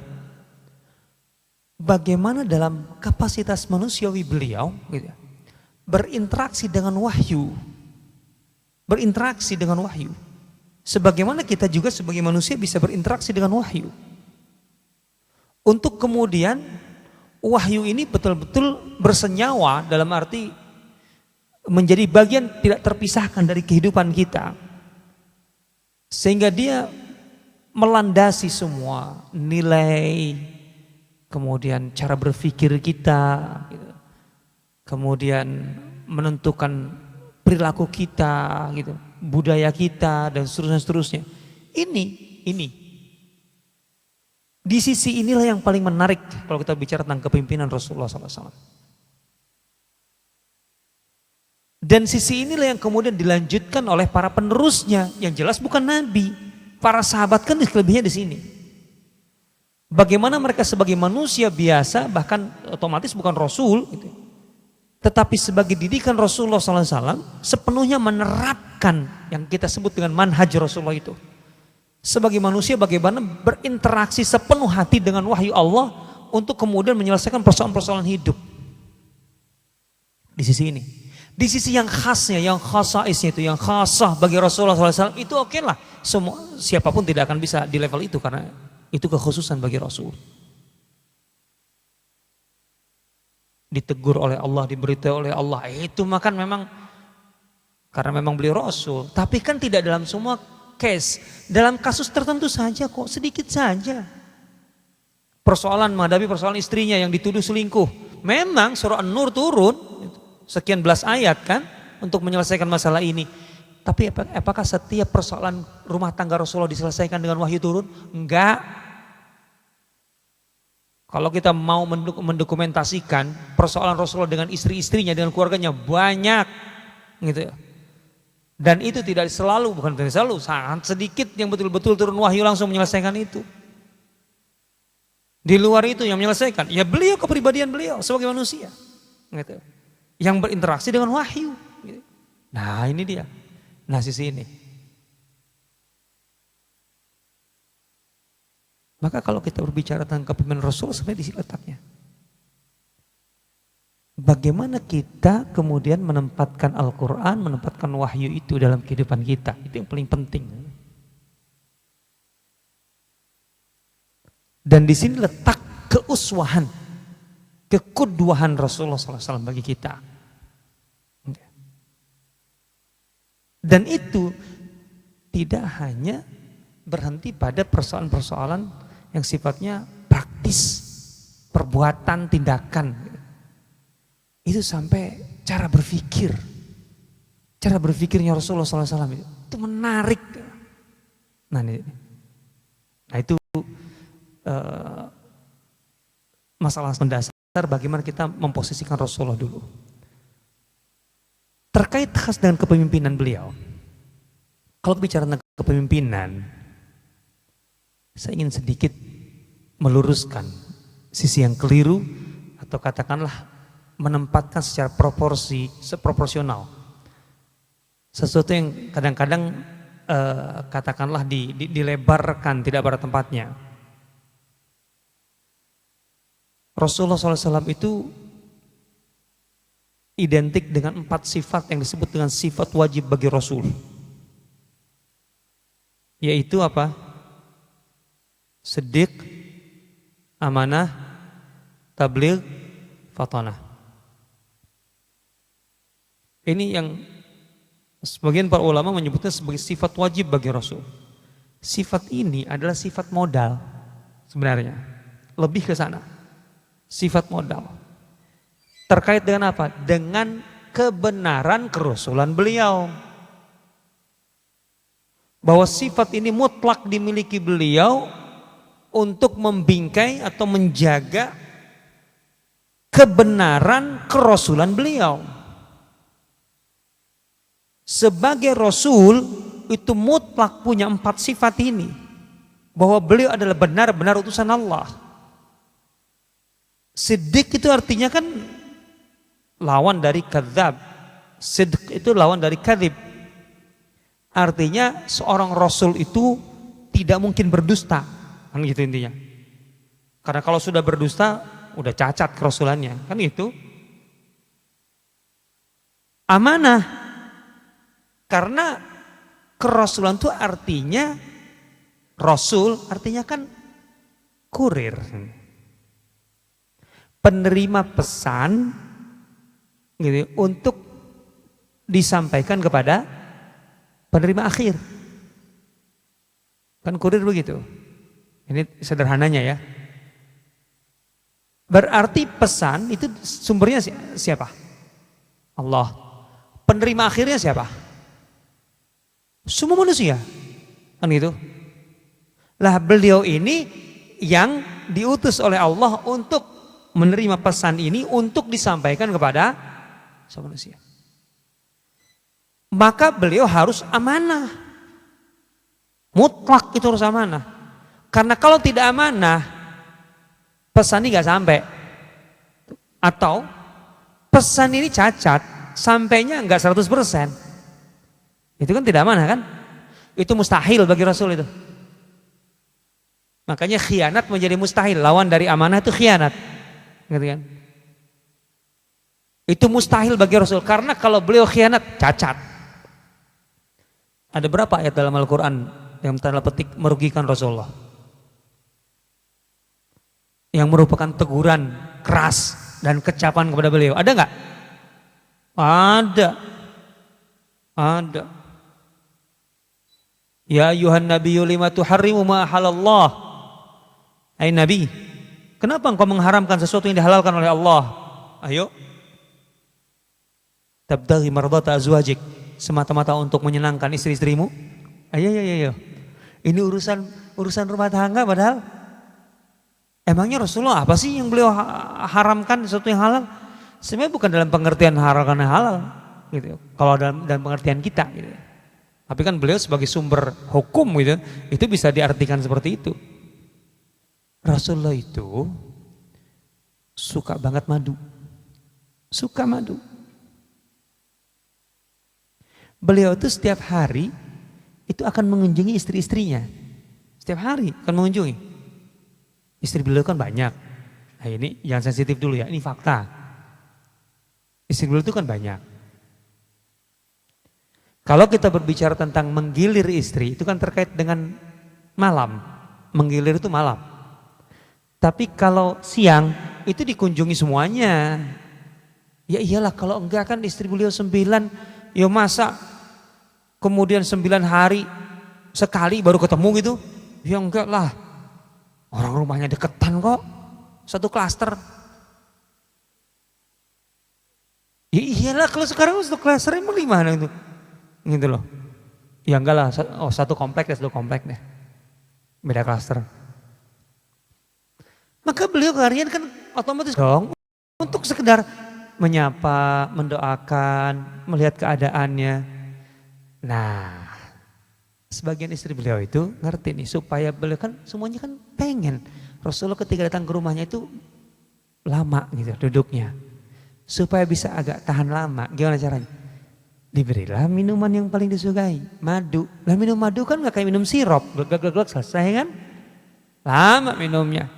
bagaimana dalam kapasitas manusiawi beliau gitu, berinteraksi dengan wahyu. Berinteraksi dengan wahyu. Sebagaimana kita juga sebagai manusia bisa berinteraksi dengan wahyu. Untuk kemudian wahyu ini betul-betul bersenyawa dalam arti menjadi bagian tidak terpisahkan dari kehidupan kita. Sehingga dia melandasi semua nilai, kemudian cara berpikir kita, kemudian menentukan perilaku kita, gitu, budaya kita dan seterusnya. Ini. Di sisi inilah yang paling menarik kalau kita bicara tentang kepemimpinan Rasulullah SAW. Dan sisi inilah yang kemudian dilanjutkan oleh para penerusnya, yang jelas bukan nabi. Para sahabat kan selebihnya di sini. Bagaimana mereka sebagai manusia biasa, bahkan otomatis bukan rasul, gitu. Tetapi sebagai didikan Rasulullah SAW sepenuhnya menerapkan yang kita sebut dengan manhaj Rasulullah itu. Sebagai manusia bagaimana berinteraksi sepenuh hati dengan wahyu Allah untuk kemudian menyelesaikan persoalan-persoalan hidup. Di sisi ini. Di sisi yang khasnya, yang khasaisnya itu, yang khasah bagi Rasulullah SAW itu oke lah. Semua, siapapun tidak akan bisa di level itu karena itu kekhususan bagi Rasul. Ditegur oleh Allah, diberitahu oleh Allah, itu makan memang karena memang beliau Rasul. Tapi kan tidak dalam semua case, dalam kasus tertentu saja kok, sedikit saja. Persoalan menghadapi persoalan istrinya yang dituduh selingkuh. Memang surah An-Nur turun sekian belas ayat kan untuk menyelesaikan masalah ini. Tapi apakah setiap persoalan rumah tangga Rasulullah diselesaikan dengan wahyu turun? Enggak. Kalau kita mau mendokumentasikan persoalan Rasulullah dengan istri-istrinya, dengan keluarganya banyak gitu. Dan itu tidak selalu, bukan tidak selalu, sangat sedikit yang betul-betul turun wahyu langsung menyelesaikan itu. Di luar itu yang menyelesaikan, ya beliau, kepribadian beliau sebagai manusia gitu. Yang berinteraksi dengan wahyu. Nah ini dia. Nah sisi ini. Maka kalau kita berbicara tentang kepemimpinan Rasul sebenarnya di sini letaknya. bagaimana kita kemudian menempatkan Al-Quran, menempatkan wahyu itu dalam kehidupan kita. Itu yang paling penting. Dan di sini letak keuswahan, kekudwahan Rasulullah SAW bagi kita. Dan itu tidak hanya berhenti pada persoalan-persoalan yang sifatnya praktis, perbuatan, tindakan. Itu sampai cara berpikir. Cara berpikirnya Rasulullah SAW itu menarik. Nah itu masalah mendasar bagaimana kita memposisikan Rasulullah dulu. Terkait khas dengan kepemimpinan beliau. Kalau bicara tentang kepemimpinan, saya ingin sedikit meluruskan sisi yang keliru atau katakanlah menempatkan secara seproporsional. Sesuatu yang kadang-kadang katakanlah dilebarkan tidak pada tempatnya. Rasulullah SAW itu identik dengan 4 sifat yang disebut dengan sifat wajib bagi Rasul. Yaitu apa? Siddiq, amanah, tabligh, fatanah. Ini yang sebagian para ulama menyebutnya sebagai sifat wajib bagi Rasul. Sifat ini adalah sifat modal sebenarnya. Lebih ke sana. Sifat modal. Terkait dengan apa? Dengan kebenaran kerasulan beliau. Bahwa sifat ini mutlak dimiliki beliau untuk membingkai atau menjaga kebenaran kerasulan beliau. Sebagai Rasul itu mutlak punya 4 sifat ini. Bahwa beliau adalah benar-benar utusan Allah. Siddiq itu artinya kan lawan dari kadzab. Sidq itu lawan dari kadzib. Artinya seorang Rasul itu tidak mungkin berdusta. Kan gitu intinya. Karena kalau sudah berdusta, udah cacat kerasulannya. Kan gitu. Amanah. Karena kerasulan itu artinya, Rasul artinya kan kurir. Penerima pesan gitu, untuk disampaikan kepada penerima akhir. Kan kurir begitu. Ini sederhananya ya. Berarti pesan itu sumbernya siapa? Allah. Penerima akhirnya siapa? Semua manusia. Kan gitu. Lah beliau ini yang diutus oleh Allah untuk menerima pesan ini untuk disampaikan kepada semua manusia. Maka beliau harus amanah. Mutlak itu harus amanah. Karena kalau tidak amanah, pesan ini gak sampai. Atau pesan ini cacat, sampainya gak 100%. Itu kan tidak amanah kan? Itu mustahil bagi Rasul itu. Makanya khianat menjadi mustahil. Lawan dari amanah itu khianat. Gitu kan? Itu mustahil bagi Rasul. Karena kalau beliau khianat, cacat. Ada berapa ayat dalam Al-Quran yang tanda petik merugikan Rasulullah? Yang merupakan teguran keras dan kecapan kepada beliau. Ada nggak? Ada. Ada. Ya ayuhan nabiyyu lima tuharrimu ma halallah. Hai Nabi, kenapa engkau mengharamkan sesuatu yang dihalalkan oleh Allah? Ayo. Tabtaghi mardata azwajik. Semata-mata untuk menyenangkan istri-istrimu. Ayo. Ini urusan rumah tangga padahal. Emangnya Rasulullah apa sih yang beliau haramkan sesuatu yang halal? Sebenarnya bukan dalam pengertian haramkan yang halal. Gitu. Kalau dalam pengertian kita. Gitu. Tapi kan beliau sebagai sumber hukum gitu, itu bisa diartikan seperti itu. Rasulullah itu suka banget madu. Suka madu. Beliau itu setiap hari itu akan mengunjungi istri-istrinya. Setiap hari akan mengunjungi. Istri beliau kan banyak. Nah ini jangan sensitif dulu ya, ini fakta. Istri beliau itu kan banyak. Kalau kita berbicara tentang menggilir istri, itu kan terkait dengan malam. Menggilir itu malam. Tapi kalau siang, itu dikunjungi semuanya. Ya iyalah, kalau enggak kan istri beliau 9, ya masa kemudian 9 hari sekali baru ketemu gitu? Ya enggak lah. Orang rumahnya deketan kok. Satu klaster. Ya iyalah, kalau sekarang satu klaster emang di mana itu? Gitu loh. Ya enggak lah, satu komplek ya, satu komplek deh. Beda klaster. Maka beliau harian kan otomatis dong untuk sekedar menyapa, mendoakan, melihat keadaannya. Nah, sebagian istri beliau itu ngerti nih, supaya beliau kan semuanya kan pengen Rasulullah ketika datang ke rumahnya itu lama gitu duduknya. Supaya bisa agak tahan lama. Gimana caranya? Diberilah minuman yang paling disukai, madu. Lah minum madu kan gak kayak minum sirup, glek-glek selesai kan? Lama minumnya.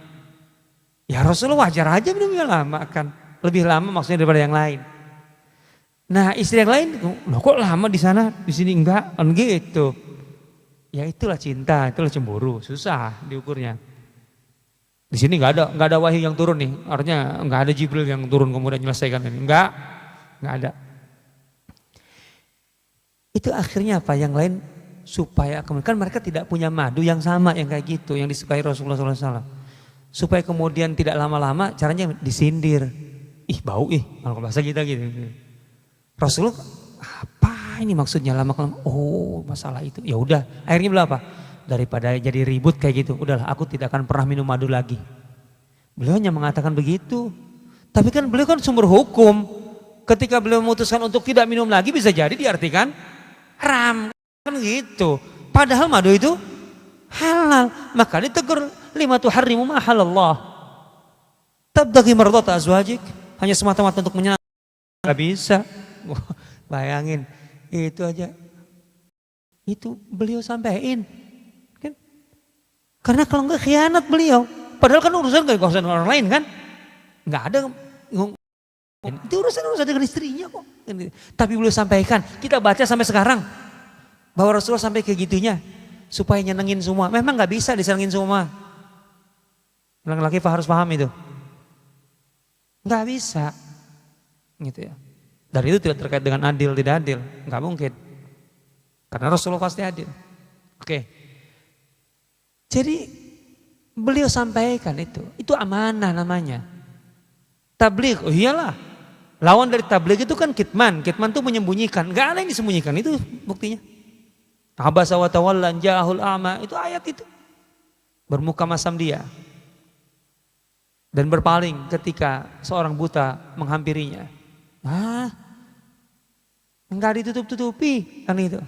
Ya Rasulullah wajar aja minumnya lama kan. Lebih lama maksudnya daripada yang lain. Nah istri yang lain, loh kok lama di sana, di sini enggak, kan gitu. Ya itulah cinta, itulah cemburu, susah diukurnya. Di sini nggak ada wahyu yang turun nih, artinya nggak ada Jibril yang turun kemudian menyelesaikan ini, nggak ada. Itu akhirnya apa? Yang lain supaya kemudian kan mereka tidak punya madu yang sama yang kayak gitu, yang disukai Rasulullah SAW. Supaya kemudian tidak lama-lama caranya disindir. Ih bau kalau bahasa kita gitu. Rasulullah apa ini maksudnya lama-lama? Oh masalah itu. Ya udah, akhirnya beliau apa? Daripada jadi ribut kayak gitu, udahlah aku tidak akan pernah minum madu lagi. Beliau hanya mengatakan begitu. Tapi kan beliau kan sumber hukum. Ketika beliau memutuskan untuk tidak minum lagi bisa jadi diartikan haram kan gitu. Padahal madu itu halal. Maka ditegur lima tuharrimu ma halallah. Tabtaghi mardata azwajik. Hanya semata-mata untuk menyenangkan. Gak bisa. Bayangin itu aja. Itu beliau sampaikan. Kan? Karena kalau enggak khianat beliau. Padahal kan urusan gak urusan orang lain kan. Enggak ada. Itu urusan dengan istrinya kok. Tapi beliau sampaikan, kita baca sampai sekarang bahwa Rasulullah sampai kayak gitunya supaya nyenengin semua. Memang nggak bisa disenengin semua. Laki-laki harus paham itu. Nggak bisa, gitu ya. Dari itu tidak terkait dengan adil tidak adil, nggak mungkin. Karena Rasulullah pasti adil. Oke. Jadi beliau sampaikan itu amanah namanya. Tabligh, oh iyalah. Lawan dari tabligh itu kan kitman. Kitman itu menyembunyikan. Gak ada yang disembunyikan. Itu buktinya. Abasa wa tawalla ja'ahul a'ma. Itu ayat itu. Bermuka masam dia. Dan berpaling ketika seorang buta menghampirinya. Enggak ditutup-tutupi. Kan itu.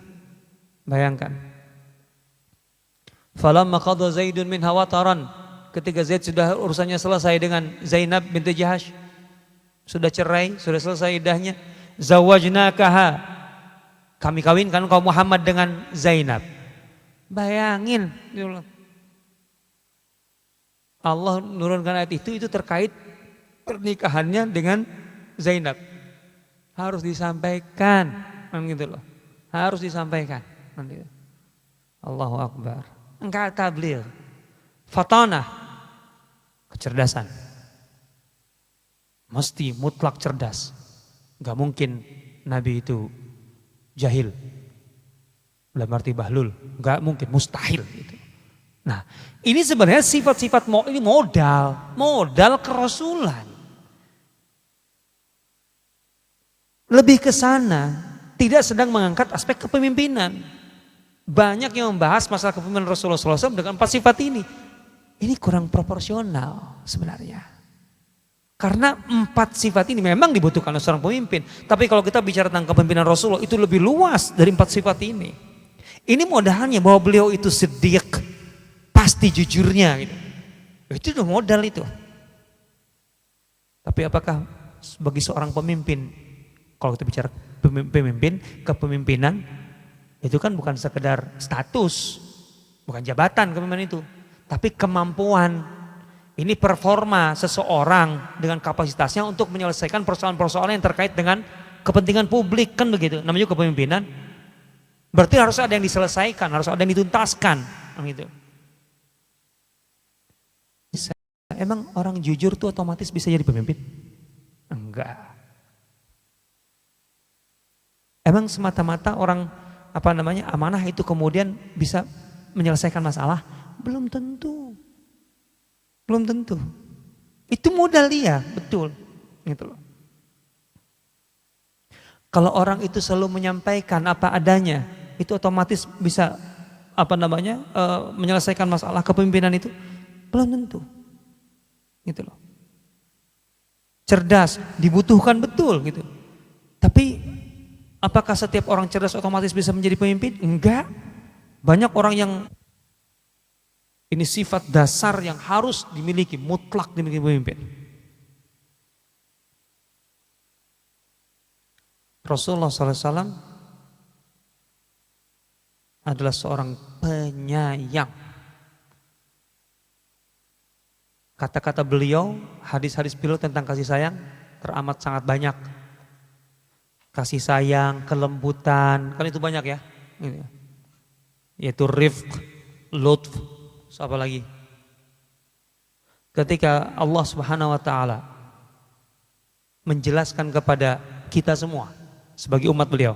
Bayangkan. Falamma qadha Zaidun min hawataran. Ketika Zaid sudah urusannya selesai dengan Zainab binti Jahash. Sudah cerai, sudah selesai idahnya. Zawajnakaha. Kami kawinkan kau Muhammad dengan Zainab. Bayangin. Allah menurunkan ayat itu terkait pernikahannya dengan Zainab. Harus disampaikan. Gitu loh. Harus disampaikan. Allahu Akbar. Enggak tabligh. Fatanah. Kecerdasan. Mesti mutlak cerdas. Gak mungkin Nabi itu jahil. Dalam arti bahlul. Gak mungkin, mustahil. Gitu. Nah ini sebenarnya sifat-sifat ini modal kerasulan. Lebih ke sana, tidak sedang mengangkat aspek kepemimpinan. Banyak yang membahas masalah kepemimpinan Rasulullah SAW dengan 4 sifat ini. Ini kurang proporsional sebenarnya. Karena 4 sifat ini memang dibutuhkan oleh seorang pemimpin. Tapi kalau kita bicara tentang kepemimpinan Rasulullah itu lebih luas dari 4 sifat ini. Ini modalnya bahwa beliau itu siddiq, pasti jujurnya gitu. Itu udah modal itu. Tapi apakah bagi seorang pemimpin, kalau kita bicara pemimpin, kepemimpinan itu kan bukan sekedar status, bukan jabatan kepemimpinan itu, tapi kemampuan Ini performa seseorang dengan kapasitasnya untuk menyelesaikan persoalan-persoalan yang terkait dengan kepentingan publik, kan begitu. Namanya kepemimpinan. Berarti harus ada yang diselesaikan, harus ada yang dituntaskan, gitu. Emang orang jujur tuh otomatis bisa jadi pemimpin? Enggak. Emang semata-mata orang amanah itu kemudian bisa menyelesaikan masalah? Belum tentu. Belum tentu. Itu modal dia, betul. Gitu loh. Kalau orang itu selalu menyampaikan apa adanya, itu otomatis bisa menyelesaikan masalah kepemimpinan itu? Belum tentu. Gitu loh. Cerdas, dibutuhkan betul gitu. Tapi apakah setiap orang cerdas otomatis bisa menjadi pemimpin? Enggak. Banyak orang yang ini sifat dasar yang harus dimiliki, mutlak dimiliki pemimpin. Rasulullah SAW adalah seorang penyayang. Kata-kata beliau, hadis-hadis beliau tentang kasih sayang teramat sangat banyak. Kasih sayang, kelembutan, kan itu banyak ya. Yaitu rifq, lutf, apa lagi? Ketika Allah Subhanahu wa taala menjelaskan kepada kita semua sebagai umat beliau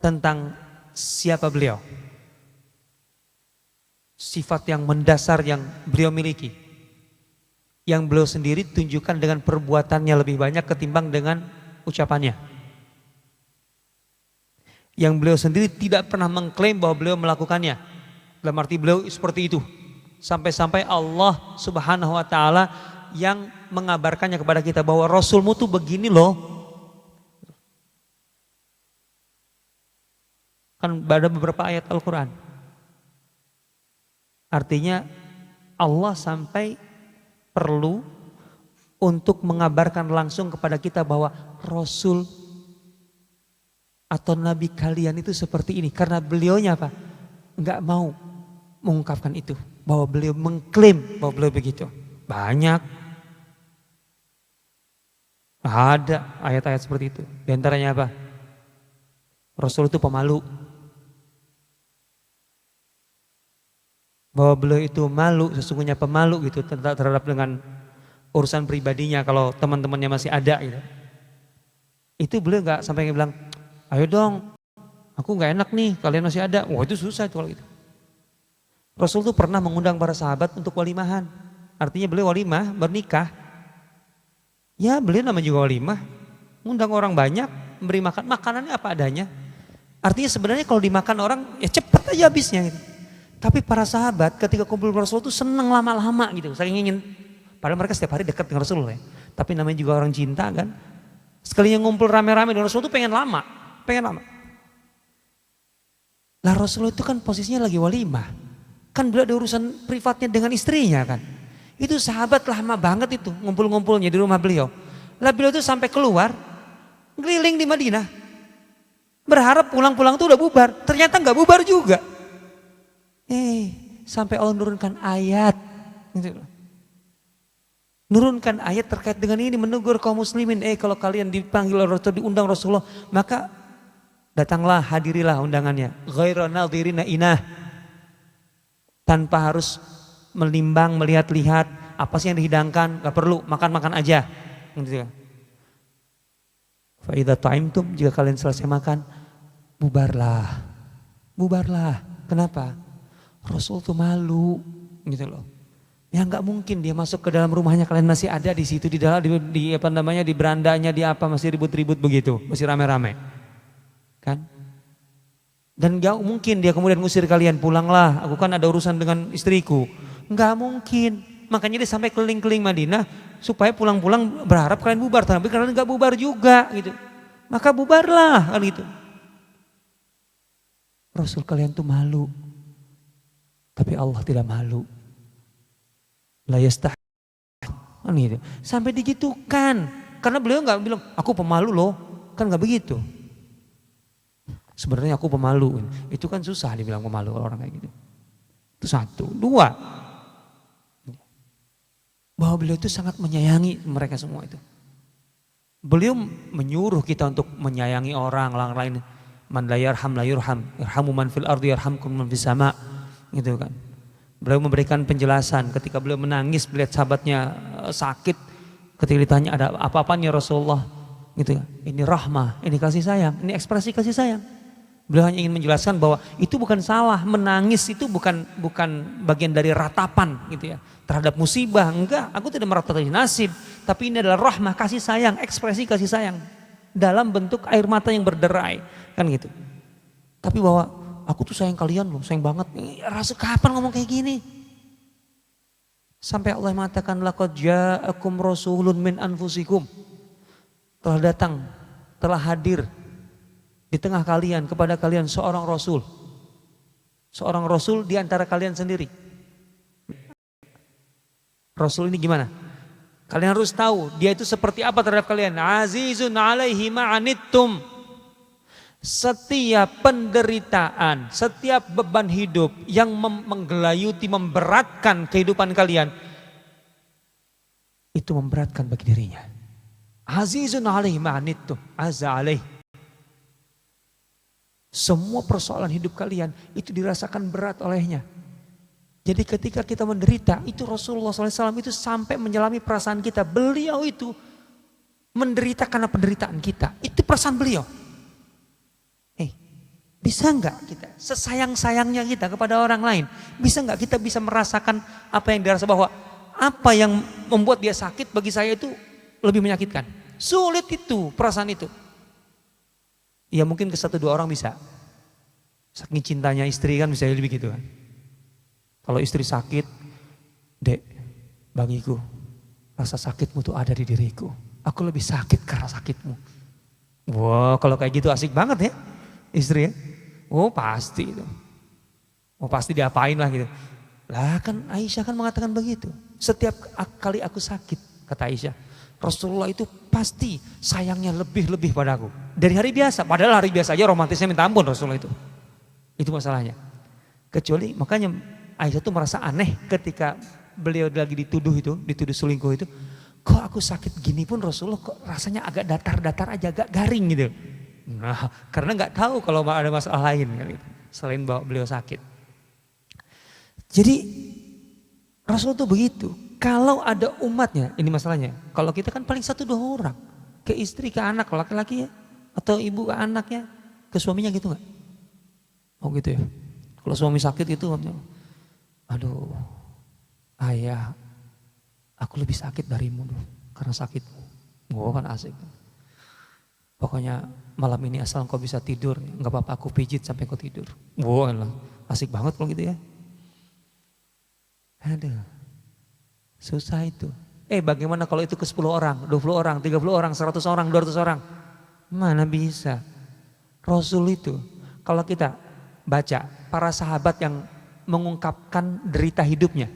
tentang siapa beliau, sifat yang mendasar yang beliau miliki, yang beliau sendiri tunjukkan dengan perbuatannya lebih banyak ketimbang dengan ucapannya. Yang beliau sendiri tidak pernah mengklaim bahwa beliau melakukannya. Dalam arti beliau seperti itu. Sampai-sampai Allah Subhanahu wa taala yang mengabarkannya kepada kita bahwa Rasulmu tuh begini loh. Kan ada beberapa ayat Al-Quran. Artinya Allah sampai perlu untuk mengabarkan langsung kepada kita bahwa Rasul atau Nabi kalian itu seperti ini. Karena beliaunya apa? Enggak mau mengungkapkan itu. Bahwa beliau mengklaim bahwa beliau begitu. Banyak. Ada ayat-ayat seperti itu. Di antaranya apa? Rasul itu pemalu. Bahwa beliau itu malu, sesungguhnya pemalu gitu terhadap dengan urusan pribadinya kalau teman-temannya masih ada gitu. Itu beliau enggak sampai bilang, ayo dong, aku gak enak nih, kalian masih ada. Wah itu susah itu kalau gitu. Rasul tuh pernah mengundang para sahabat untuk walimahan. Artinya beliau walimah, bernikah. Ya beliau namanya juga walimah. Ngundang orang banyak, memberi makan, makanannya apa adanya. Artinya sebenarnya kalau dimakan orang, ya cepat aja habisnya gitu. Tapi para sahabat ketika kumpul Rasul tuh seneng lama-lama gitu. Saking ingin, padahal mereka setiap hari dekat dengan Rasul ya. Tapi namanya juga orang cinta kan. Sekalinya ngumpul rame-rame dengan Rasul tuh pengen lama. Lah Rasul itu kan posisinya lagi walimah. Kan beliau ada urusan privatnya dengan istrinya kan. Itu sahabat lama banget itu ngumpul-ngumpulnya di rumah beliau. Lah beliau itu sampai keluar, keliling di Madinah. Berharap pulang-pulang tuh udah bubar. Ternyata gak bubar juga. Sampai Allah nurunkan ayat. Nurunkan ayat terkait dengan ini, menegur kaum muslimin. Kalau kalian dipanggil atau diundang Rasulullah, maka datanglah, hadirilah undangannya. Ghairu nadhirina inah. Tanpa harus menimbang, melihat-lihat apa sih yang dihidangkan, gak perlu, makan-makan aja. Fa idza ta'imtum, jika kalian selesai makan, bubarlah. Bubarlah. Kenapa? Rasul tuh malu, gitu loh. Ya nggak mungkin dia masuk ke dalam rumahnya kalian masih ada di situ di dalam di berandanya di apa masih ribut-ribut begitu, masih rame-rame. Kan? Dan gak mungkin dia kemudian ngusir kalian, pulanglah, aku kan ada urusan dengan istriku. Nggak mungkin. Makanya dia sampai keliling-keliling Madinah supaya pulang-pulang berharap kalian bubar, tapi kalian nggak bubar juga gitu. Maka bubarlah kan gitu. Rasul kalian tuh malu. Tapi Allah tidak malu. La yastah kan gitu. Sampai digitukan. Karena beliau nggak bilang aku pemalu loh, kan nggak begitu. Sebenarnya aku pemalu. Itu kan susah dibilang pemalu kalau orang kayak gitu. Itu satu. Dua, bahwa beliau itu sangat menyayangi mereka semua itu. Beliau menyuruh kita untuk menyayangi orang lain. Man la yarham la yurham, yarhamu man fil ardi yarhamkum man fis sama. Gitu kan. Beliau memberikan penjelasan ketika beliau menangis melihat sahabatnya sakit. Ketika ditanya ada apa-apanya Rasulullah, gitu kan. Ini rahmah, ini kasih sayang, ini ekspresi kasih sayang. Beliau hanya ingin menjelaskan bahwa itu bukan salah, menangis itu bukan bagian dari ratapan gitu ya. Terhadap musibah, enggak, aku tidak meratapi nasib, tapi ini adalah rahmah, kasih sayang, ekspresi kasih sayang dalam bentuk air mata yang berderai, kan gitu. Tapi bahwa aku tuh sayang kalian loh, sayang banget. Rasa kapan ngomong kayak gini? Sampai Allah mengatakan laqad ja'akum rasulun min anfusikum. Telah datang, telah hadir di tengah kalian, kepada kalian seorang rasul. Seorang rasul di antara kalian sendiri. Rasul ini gimana? Kalian harus tahu dia itu seperti apa terhadap kalian. Azizun alaihi ma'anittum. Setiap penderitaan, setiap beban hidup yang menggelayuti, memberatkan kehidupan kalian, itu memberatkan bagi dirinya. Azizun alaihi ma'anittum. Azza alaihi. Semua persoalan hidup kalian itu dirasakan berat olehnya. Jadi ketika kita menderita, itu Rasulullah SAW itu sampai menyelami perasaan kita. Beliau itu menderita karena penderitaan kita. Itu perasaan beliau. Bisa enggak kita sesayang-sayangnya kita kepada orang lain? Bisa enggak kita bisa merasakan apa yang dirasa, bahwa apa yang membuat dia sakit bagi saya itu lebih menyakitkan. Sulit itu perasaan itu. Ya mungkin ke satu dua orang bisa. Saking cintanya istri kan bisa lebih gitu kan. Kalau istri sakit, Dek, bagiku rasa sakitmu tuh ada di diriku. Aku lebih sakit karena sakitmu. Wah, kalau kayak gitu asik banget ya istri ya. Oh pasti itu. Oh pasti diapain lah gitu. Lah kan Aisyah kan mengatakan begitu. Setiap kali aku sakit, kata Aisyah, Rasulullah itu pasti sayangnya lebih-lebih padaku. Dari hari biasa, padahal hari biasa aja romantisnya minta ampun Rasulullah itu. Itu masalahnya. Kecuali makanya Aisyah tuh merasa aneh ketika beliau lagi dituduh selingkuh itu. Kok aku sakit gini pun Rasulullah kok rasanya agak datar-datar aja, agak garing gitu. Nah, karena nggak tahu kalau ada masalah lain kan gitu, selain bahwa beliau sakit. Jadi Rasul tuh begitu. Kalau ada umatnya, ini masalahnya. Kalau kita kan paling satu dua orang, ke istri, ke anak, laki-laki ya, atau ibu ke anaknya, ke suaminya gitu nggak? Oh gitu ya. Kalau suami sakit itu, aduh, ayah, aku lebih sakit darimu dulu karena sakitmu. Wah kan asik. Pokoknya malam ini asal engkau bisa tidur, nggak apa-apa aku pijit sampai kau tidur. Wah lah, asik banget kalau gitu ya. Aduh, susah itu. Bagaimana kalau itu ke 10 orang, 20 orang, 30 orang, 100 orang, 200 orang? Mana bisa. Rasul itu, kalau kita baca para sahabat yang mengungkapkan derita hidupnya,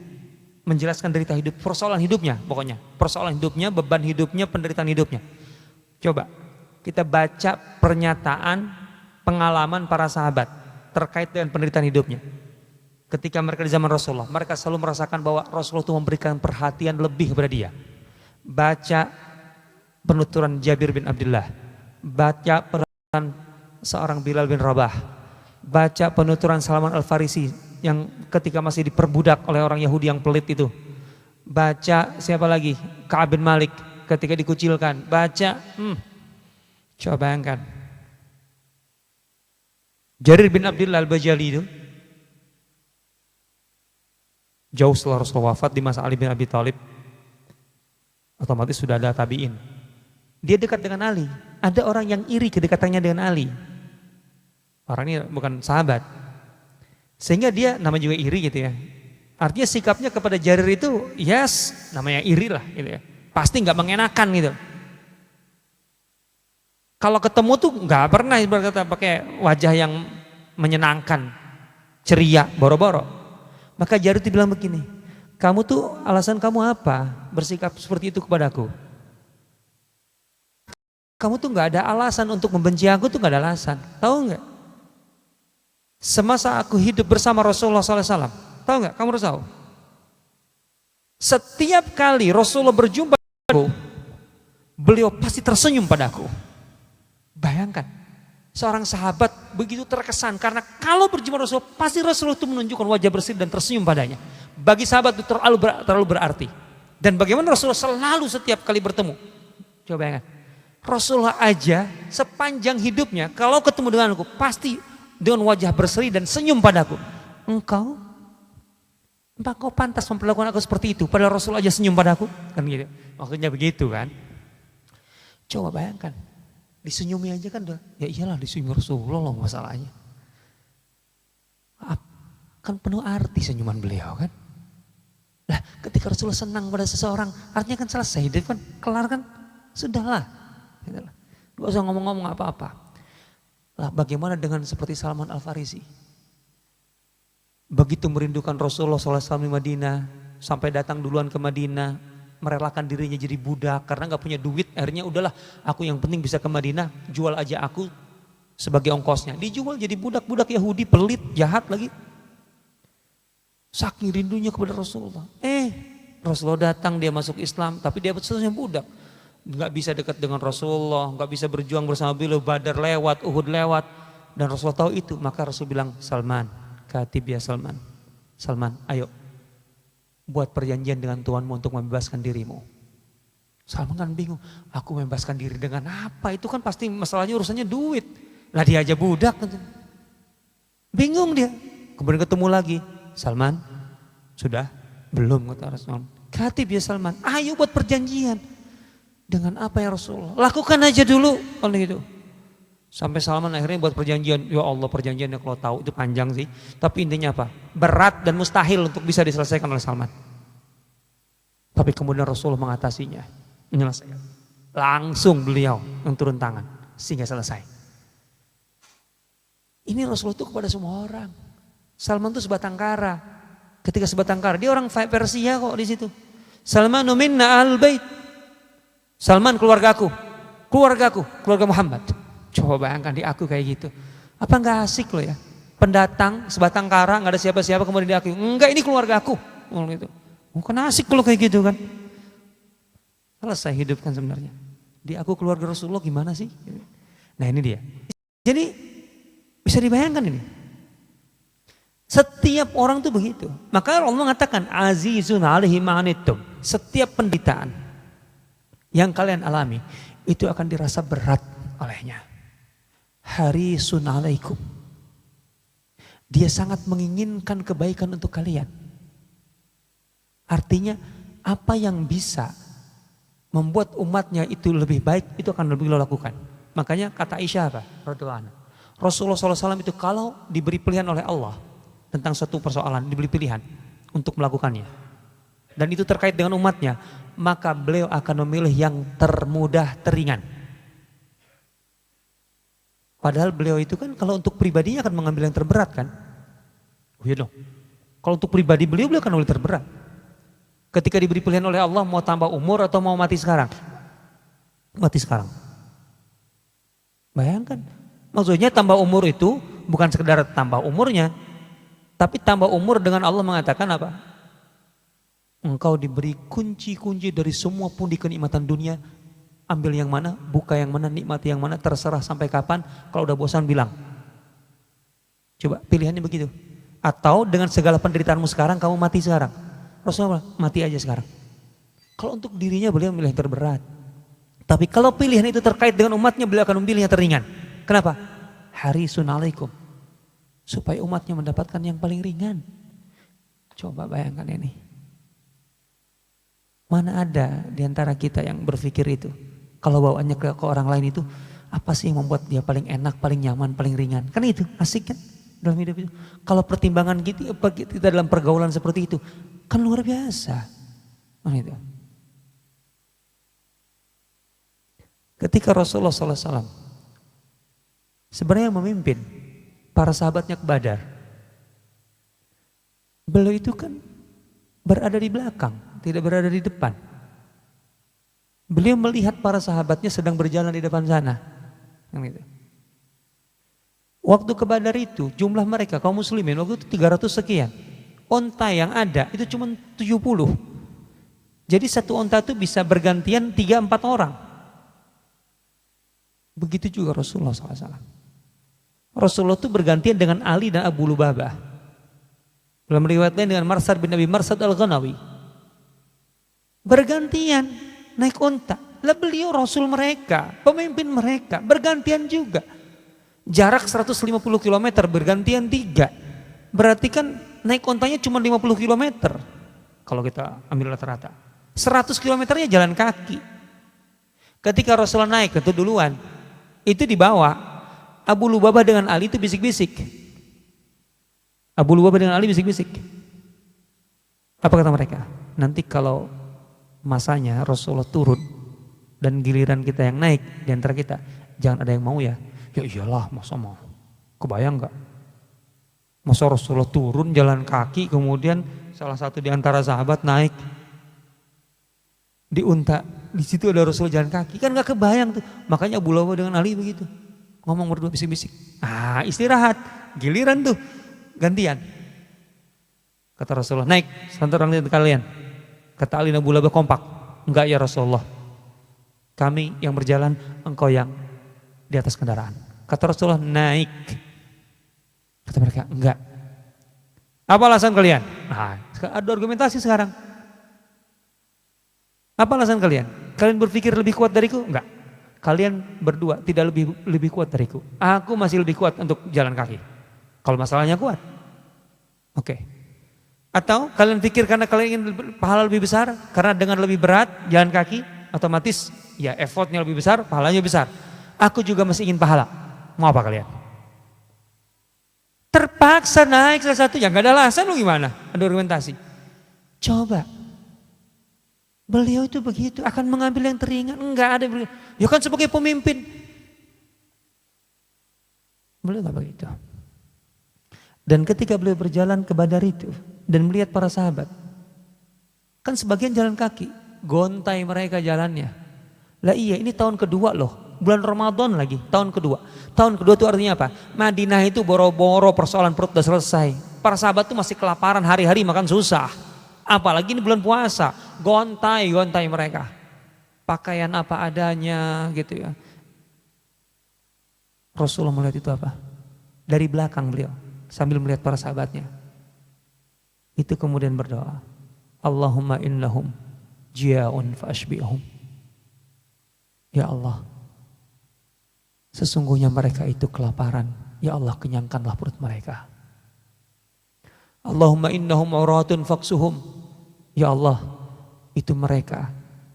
menjelaskan derita hidup, persoalan hidupnya pokoknya. Persoalan hidupnya, beban hidupnya, penderitaan hidupnya. Coba kita baca pernyataan pengalaman para sahabat terkait dengan penderitaan hidupnya. Ketika mereka di zaman Rasulullah, mereka selalu merasakan bahwa Rasulullah itu memberikan perhatian lebih kepada dia. Baca penuturan Jabir bin Abdullah, baca penuturan seorang Bilal bin Rabah, baca penuturan Salman Al-Farisi yang ketika masih diperbudak oleh orang Yahudi yang pelit itu. Baca siapa lagi? Ka'ab bin Malik ketika dikucilkan. Baca, coba bayangkan. Jarir bin Abdullah Al-Bajali itu jauh setelah Rasulullah wafat di masa Ali bin Abi Thalib. Otomatis sudah ada tabi'in. Dia dekat dengan Ali. Ada orang yang iri kedekatannya dengan Ali. Orang ini bukan sahabat. Sehingga dia namanya juga iri gitu ya. Artinya sikapnya kepada Jarir itu namanya iri lah gitu ya. Pasti nggak mengenakan gitu. Kalau ketemu tuh nggak pernah berkata pakai wajah yang menyenangkan, ceria, boro-boro. Maka Jarir itu bilang begini, kamu tuh alasan kamu apa bersikap seperti itu kepadaku? Kamu tuh nggak ada alasan untuk membenci aku tuh nggak ada alasan, tahu nggak? Semasa aku hidup bersama Rasulullah SAW, Tahu nggak? Kamu harus tahu. Setiap kali Rasulullah berjumpa denganku, beliau pasti tersenyum padaku. Bayangkan, seorang sahabat begitu terkesan karena kalau berjumpa Rasulullah, pasti Rasulullah itu menunjukkan wajah bersih dan tersenyum padanya. Bagi sahabat itu terlalu berarti. Dan bagaimana Rasulullah selalu setiap kali bertemu. Coba bayangkan, Rasulullah aja sepanjang hidupnya kalau ketemu denganku pasti dengan wajah berseri dan senyum padaku. Engkau pantas memperlakukan aku seperti itu, padahal Rasul aja senyum padaku, kan gitu. Maksudnya begitu kan. Coba bayangkan, disenyumi aja kan udah, ya iyalah disenyumi Rasulullah loh masalahnya. Kan penuh arti senyuman beliau kan. Lah ketika Rasulullah senang pada seseorang, artinya kan selesai, dia kan kelar kan, sudahlah. Gitu lah. Gak usah ngomong-ngomong apa-apa. Lah bagaimana dengan seperti Salman Al-Farisi? Begitu merindukan Rasulullah SAW di Madinah, sampai datang duluan ke Madinah, merelakan dirinya jadi budak karena gak punya duit. Akhirnya udahlah, aku yang penting bisa ke Madinah, jual aja aku sebagai ongkosnya. Dijual jadi budak Yahudi, pelit, jahat lagi. Saking rindunya kepada Rasulullah. Rasulullah datang, dia masuk Islam, tapi dia statusnya budak. Gak bisa dekat dengan Rasulullah, gak bisa berjuang bersama beliau. Badar lewat, Uhud lewat, dan Rasulullah tahu itu. Maka Rasul bilang, Salman, katib ya Salman. Salman, ayo buat perjanjian dengan Tuhanmu untuk membebaskan dirimu. Salman kan bingung, aku membebaskan diri dengan apa? Itu kan pasti masalahnya urusannya duit. Lah dia aja budak. Bingung dia. Kemudian ketemu lagi, Salman, sudah? Belum, kata Rasulullah. Katib ya Salman, ayo buat perjanjian. Dengan apa ya Rasulullah? Lakukan aja dulu. Kalau gitu. Sampai Salman akhirnya buat perjanjian. Ya Allah, perjanjiannya kalau tahu itu panjang sih. Tapi intinya apa? Berat dan mustahil untuk bisa diselesaikan oleh Salman. Tapi kemudian Rasulullah mengatasinya, menyelesaikan. Langsung beliau yang turun tangan sehingga selesai. Ini Rasulullah itu kepada semua orang. Salman itu sebatang kara. Ketika sebatang kara, dia orang Persia kok di situ. Salmanu minna al-bait. Salman keluargaku, keluarga Muhammad. Coba bayangkan di aku kayak gitu. Apa enggak asik loh ya? Pendatang sebatang kara, enggak ada siapa-siapa kemudian diakui. Enggak, ini keluarga aku. Gitu. Bukan asik kalau kayak gitu kan. Selesai hidup kan sebenarnya. Di aku keluarga Rasulullah gimana sih? Nah ini dia. Jadi bisa dibayangkan ini. Setiap orang tuh begitu. Maka Allah mengatakan azizun alaihi ma'anittum. Setiap penderitaan yang kalian alami itu akan dirasa berat olehnya. Harisun alaikum. Dia sangat menginginkan kebaikan untuk kalian. Artinya apa yang bisa membuat umatnya itu lebih baik itu akan lebih lo lakukan. Makanya kata Aisyah apa? Rasulullah SAW itu kalau diberi pilihan oleh Allah tentang suatu persoalan, diberi pilihan untuk melakukannya. Dan itu terkait dengan umatnya, maka beliau akan memilih yang termudah, teringan. Padahal beliau itu kan kalau untuk pribadinya akan mengambil yang terberat kan. Oh iya dong. Kalau untuk pribadi beliau akan mengambil terberat. Ketika diberi pilihan oleh Allah mau tambah umur atau mau mati sekarang. Mati sekarang. Bayangkan. Maksudnya tambah umur itu bukan sekedar tambah umurnya. Tapi tambah umur dengan Allah mengatakan apa? Engkau diberi kunci-kunci dari semua pundi kenikmatan dunia. Ambil yang mana, buka yang mana, nikmati yang mana, terserah sampai kapan. Kalau udah bosan bilang. Coba pilihannya begitu. Atau dengan segala penderitaanmu sekarang kamu mati sekarang. Rasulullah mati aja sekarang. Kalau untuk dirinya beliau memilih yang terberat. Tapi kalau pilihan itu terkait dengan umatnya beliau akan memilih yang teringan. Kenapa? Harisun alaikum. Supaya umatnya mendapatkan yang paling ringan. Coba bayangkan ini. Mana ada di antara kita yang berpikir itu. Kalau bawaannya ke orang lain itu, apa sih yang membuat dia paling enak, paling nyaman, paling ringan? Kan itu, asik kan dalam hidup itu. Kalau pertimbangan kita dalam pergaulan seperti itu, kan luar biasa. Nah, itu. Ketika Rasulullah SAW sebenarnya memimpin para sahabatnya ke Badar, beliau itu kan berada di belakang, tidak berada di depan. Beliau melihat para sahabatnya sedang berjalan di depan sana. Waktu ke Badar itu jumlah mereka kaum muslimin waktu itu 300 sekian. Onta yang ada itu cuma 70. Jadi satu onta itu bisa bergantian 3-4 orang. Begitu juga Rasulullah SAW. Rasulullah itu bergantian dengan Ali dan Abu Lubabah. Dalam riwayat lain dengan Marsad bin Nabi Marsad al-Ghanawi. Bergantian naik onta. Lah beliau Rasul mereka, pemimpin mereka, bergantian juga. Jarak 150 km bergantian 3. Berarti kan naik ontanya cuma 50 km. Kalau kita ambil rata-rata. 100 km-nya jalan kaki. Ketika Rasulullah naik itu duluan, itu dibawa Abu Lubabah dengan Ali itu bisik-bisik. Abu Lubabah dengan Ali bisik-bisik. Apa kata mereka? Nanti kalau masanya Rasulullah turun dan giliran kita yang naik di antara kita, jangan ada yang mau ya. Ya iyalah, masa mau? Kebayang nggak? Masa Rasulullah turun jalan kaki, kemudian salah satu di antara sahabat naik di unta, di situ ada Rasulullah jalan kaki, kan nggak kebayang tuh. Makanya Abu Lubabah dengan Ali begitu, ngomong berdua bisik-bisik. Istirahat, giliran tuh gantian. Kata Rasulullah, naik satu orang di kalian. Kata Ali dan Abu Lubabah kompak, enggak ya Rasulullah, kami yang berjalan, engkau yang di atas kendaraan. Kata Rasulullah, naik. Kata mereka, enggak. Apa alasan kalian? Ada argumentasi sekarang. Apa alasan kalian? Kalian berpikir lebih kuat dariku? Enggak. Kalian berdua tidak lebih kuat dariku. Aku masih lebih kuat untuk jalan kaki. Kalau masalahnya kuat. Oke. Atau kalian pikir karena kalian ingin pahala lebih besar, karena dengan lebih berat jalan kaki, otomatis ya effortnya lebih besar, pahalanya besar. Aku juga masih ingin pahala. Mau apa kalian? Terpaksa naik salah satu, ya nggak ada alasan, lu gimana? Ada argumentasi. Coba. Beliau itu begitu, akan mengambil yang teringat. Enggak ada. Ya kan sebagai pemimpin. Beliau nggak begitu. Dan ketika beliau berjalan ke Badar itu dan melihat para sahabat, kan sebagian jalan kaki, gontai mereka jalannya. Lah iya, ini tahun kedua loh. Bulan Ramadan lagi, tahun kedua. Tahun kedua itu artinya apa? Madinah itu boro-boro persoalan perut udah selesai. Para sahabat tuh masih kelaparan, hari-hari makan susah. Apalagi ini bulan puasa, gontai mereka. Pakaian apa adanya gitu ya. Rasulullah melihat itu apa? Dari belakang beliau, sambil melihat para sahabatnya. Itu kemudian berdoa, Allahumma innahum jia'un fa'ashbihum. Ya Allah, sesungguhnya mereka itu kelaparan. Ya Allah, kenyangkanlah perut mereka. Allahumma innahum auratun faksuhum. Ya Allah, itu mereka,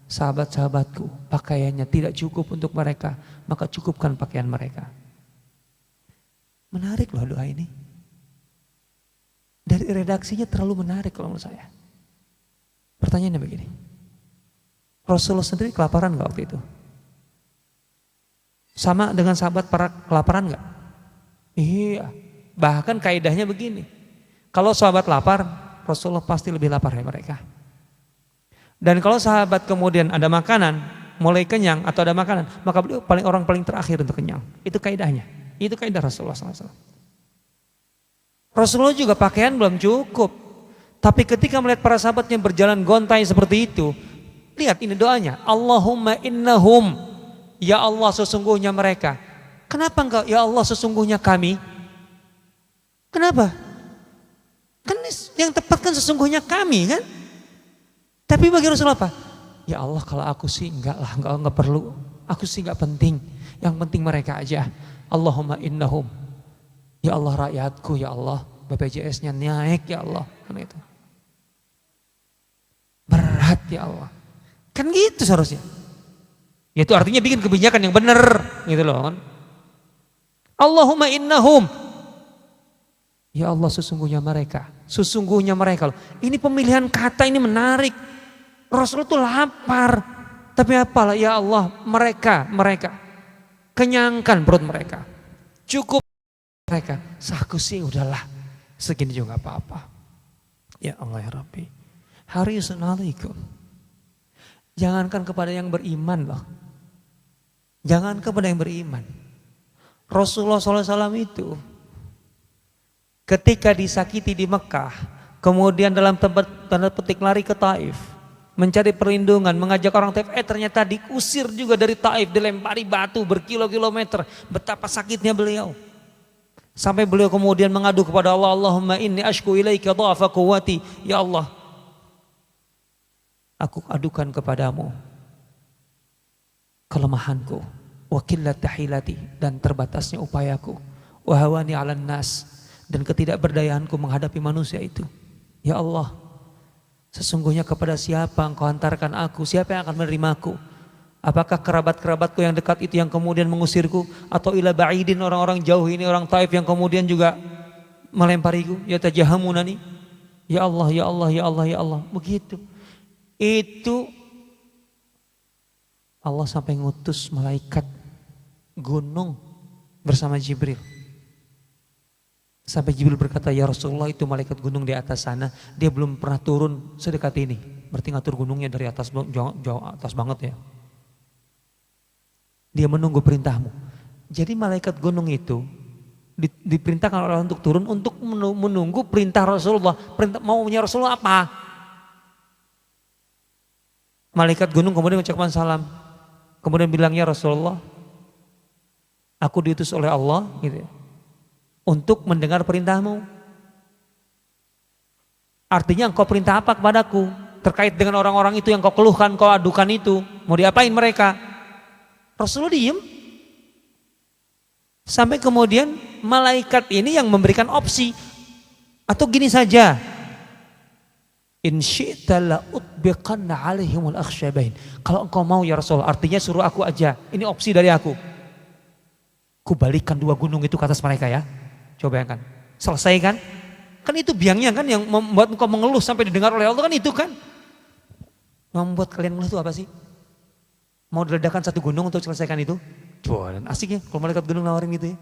sahabat-sahabatku, pakaiannya tidak cukup untuk mereka, maka cukupkan pakaian mereka. Menarik loh doa ini. Dari redaksinya terlalu menarik kalau menurut saya. Pertanyaannya begini, Rasulullah sendiri kelaparan gak waktu itu? Sama dengan sahabat para kelaparan gak? Iya, bahkan kaidahnya begini. Kalau sahabat lapar, Rasulullah pasti lebih lapar dari mereka. Dan kalau sahabat kemudian ada makanan, mulai kenyang atau ada makanan, maka beliau orang paling terakhir untuk kenyang. Itu kaidahnya. Itu kaidah Rasulullah SAW. Rasulullah juga pakaian belum cukup. Tapi ketika melihat para sahabat yang berjalan gontai seperti itu, lihat ini doanya. Allahumma innahum. Ya Allah, sesungguhnya mereka. Kenapa enggak ya Allah sesungguhnya kami? Kenapa? Kan yang tepat kan sesungguhnya kami kan. Tapi bagi Rasulullah apa? Ya Allah, kalau aku sih enggak perlu. Aku sih enggak penting. Yang penting mereka aja. Allahumma innahum. Ya Allah, rakyatku ya Allah. BPJS-nya naik ya Allah. Kan itu. Berat ya Allah. Kan gitu seharusnya. Ya itu artinya bikin kebijakan yang benar gitu loh kan. Allahumma innahum. Ya Allah, sesungguhnya mereka. Sesungguhnya mereka. Ini pemilihan kata ini menarik. Rasulullah itu lapar. Tapi apalah ya Allah, mereka. Kenyangkan perut mereka. Cukup mereka. Saku sih udahlah. Segini juga gak apa-apa. Ya Allah ya Rabbi. Harisun alaikum. Jangankan kepada yang beriman loh. Jangan kepada yang beriman. Rasulullah SAW itu ketika disakiti di Mekah, kemudian dalam tempat tanda petik lari ke Taif, mencari perlindungan, mengajak orang Taif, ternyata diusir juga dari Taif, dilempari batu berkilo-kilometer. Betapa sakitnya beliau. Sampai beliau kemudian mengadu kepada Allah, Allahumma inni ashku ilaika dha'fa quwwati. Ya Allah, aku adukan kepadamu kelemahanku, wa qillata hilati, dan terbatasnya upayaku, wa hawani 'alan nas, dan ketidakberdayaanku menghadapi manusia itu. Ya Allah, sesungguhnya kepada siapa engkau hantarkan aku, siapa yang akan menerimaku? Apakah kerabat-kerabatku yang dekat itu yang kemudian mengusirku, atau ila ba'idin, orang-orang jauh ini, orang Taif yang kemudian juga melempariku? Ya tajahamunani. Ya Allah, ya Allah, ya Allah, ya Allah. Begitu. Itu Allah sampai ngutus malaikat gunung bersama Jibril. Sampai Jibril berkata, ya Rasulullah, itu malaikat gunung di atas sana, dia belum pernah turun sedekat ini. Berarti ngatur gunungnya dari atas, jauh atas banget ya. Dia menunggu perintahmu. Jadi malaikat gunung itu diperintahkan oleh Allah untuk turun untuk menunggu perintah Rasulullah. Perintah maunya Rasulullah apa? Malaikat gunung kemudian mengucapkan salam. Kemudian bilangnya, Rasulullah, aku diutus oleh Allah gitu ya, untuk mendengar perintahmu. Artinya engkau perintah apa kepadaku terkait dengan orang-orang itu yang kau keluhkan, kau adukan itu. Mau diapain mereka? Rasulullah diem. Sampai kemudian malaikat ini yang memberikan opsi. Atau gini saja, in syi'ta la utbiqanna 'alaihimul akhsyabain. Kalau engkau mau ya Rasul, artinya suruh aku aja. Ini opsi dari aku. Kubalikan 2 gunung itu ke atas mereka ya. Coba bayangkan. Selesai kan? Kan itu biangnya kan yang membuat engkau mengeluh sampai didengar oleh Allah kan itu kan. Membuat kalian mengeluh itu apa sih? Mau diledakkan 1 gunung untuk selesaikan itu? Coba, dan asik ya kalau malaikat gunung nawarin gitu ya.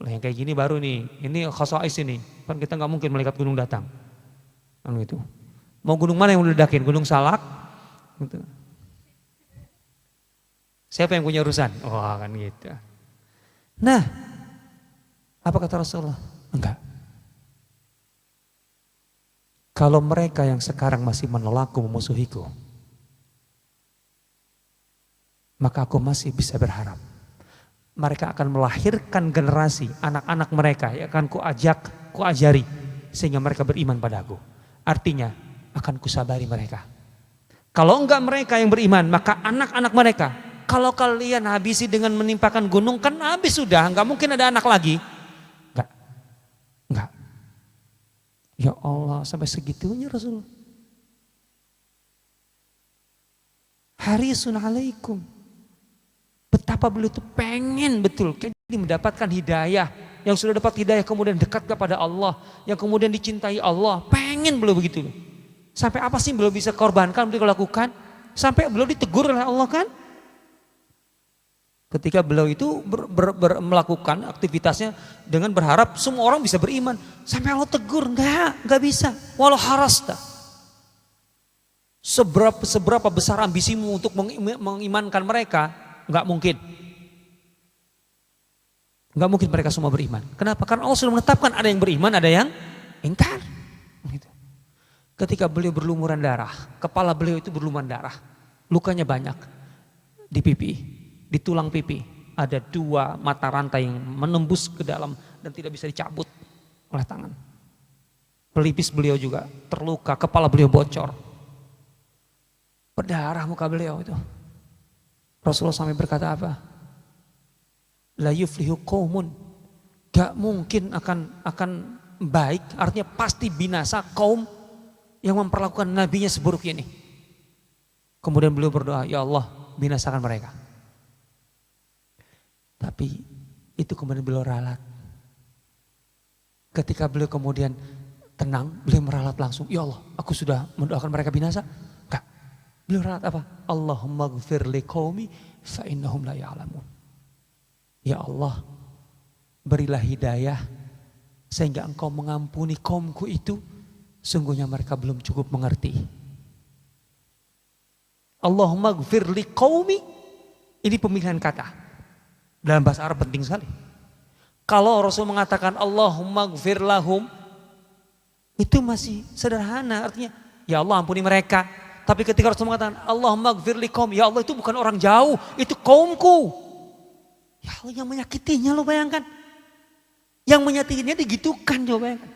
Lah yang kayak gini baru nih, ini khasais ini. Kan kita nggak mungkin malaikat gunung datang. Kan gitu. Mau gunung mana yang mau diledakin? Gunung Salak? Gitu. Siapa yang punya urusan? Wah kan gitu. Nah, apa kata Rasulullah? Enggak. Kalau mereka yang sekarang masih menolakku, memusuhiku, maka aku masih bisa berharap. Mereka akan melahirkan generasi anak-anak mereka yang akan kuajari sehingga mereka beriman padaku. Artinya akan kusabari mereka. Kalau enggak mereka yang beriman, maka anak-anak mereka. Kalau kalian habisi dengan menimpakan gunung, kan habis sudah, enggak mungkin ada anak lagi. Enggak. Ya Allah, sampai segitunya Rasulullah. Harisun alaikum. Betapa beliau itu pengen betul jadi mendapatkan hidayah. Yang sudah dapat hidayah kemudian dekat kepada Allah, yang kemudian dicintai Allah, pengen beliau begitu. Sampai apa sih beliau bisa korbankan, beliau lakukan? Sampai beliau ditegur oleh Allah kan? Ketika beliau itu melakukan aktivitasnya dengan berharap semua orang bisa beriman. Sampai Allah tegur, enggak bisa. Walau harasta. Seberapa besar ambisimu untuk mengimankan mereka, enggak mungkin. Enggak mungkin mereka semua beriman. Kenapa? Karena Allah sudah menetapkan ada yang beriman, ada yang ingkar. Gitu. Ketika beliau berlumuran darah, kepala beliau itu berlumuran darah. Lukanya banyak di pipi, di tulang pipi. Ada 2 mata rantai yang menembus ke dalam dan tidak bisa dicabut oleh tangan. Pelipis beliau juga terluka, kepala beliau bocor. Berdarah muka beliau itu. Rasulullah sampai berkata apa? La yuflihu qaumun. Gak mungkin akan baik, artinya pasti binasa kaum yang memperlakukan nabinya seburuk ini. Kemudian beliau berdoa, ya Allah binasakan mereka. Tapi itu kemudian beliau ralat. Ketika beliau kemudian tenang, beliau meralat langsung, ya Allah aku sudah mendoakan mereka binasa. Enggak. Beliau ralat apa? Allahumma gfir li qaumi fa innahum la ya'lamun. Ya Allah, berilah hidayah sehingga engkau mengampuni kaumku itu, sungguhnya mereka belum cukup mengerti. Allahumma gfir li qaumi, ini pemilihan kata. Dalam bahasa Arab penting sekali. Kalau Rasul mengatakan Allahumma gfir lahum, Itu masih sederhana, artinya ya Allah ampuni mereka. Tapi ketika Rasul mengatakan Allahumma gfirli qaum, ya Allah itu bukan orang jauh, itu kaumku. Ya Allah yang menyakitinya, lo bayangkan. Yang menyakitinya digitukan, coba bayangkan.